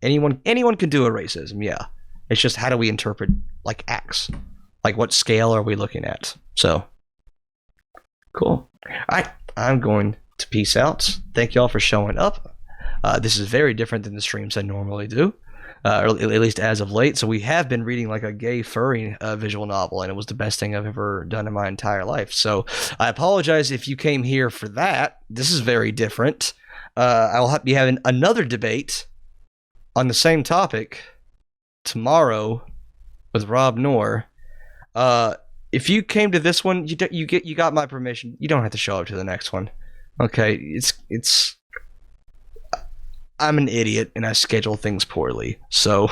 Anyone can do a racism, yeah. It's just how do we interpret like acts? Like what scale are we looking at? So cool. Alright, I'm going to peace out. Thank y'all for showing up. This is very different than the streams I normally do. Or at least as of late. So we have been reading like a gay furry visual novel, and it was the best thing I've ever done in my entire life. So I apologize if you came here for that. This is very different. I will be having another debate on the same topic tomorrow with Rob Knorr. If you came to this one, you got my permission. You don't have to show up to the next one. Okay, it's I'm an idiot and I schedule things poorly. So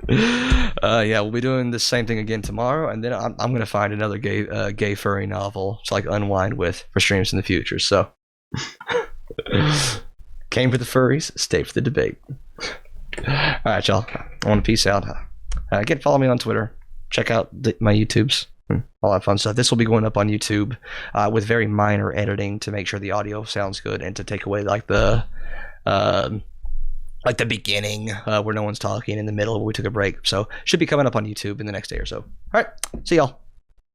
yeah, we'll be doing the same thing again tomorrow, and then I'm gonna find another gay furry novel to like unwind with for streams in the future. So came for the furries, stay for the debate. Alright, y'all. I want to peace out. Again, follow me on Twitter. Check out my YouTubes. All that fun stuff. This will be going up on YouTube with very minor editing to make sure the audio sounds good and to take away like the beginning where no one's talking in the middle where we took a break. So should be coming up on YouTube in the next day or so. All right. See y'all.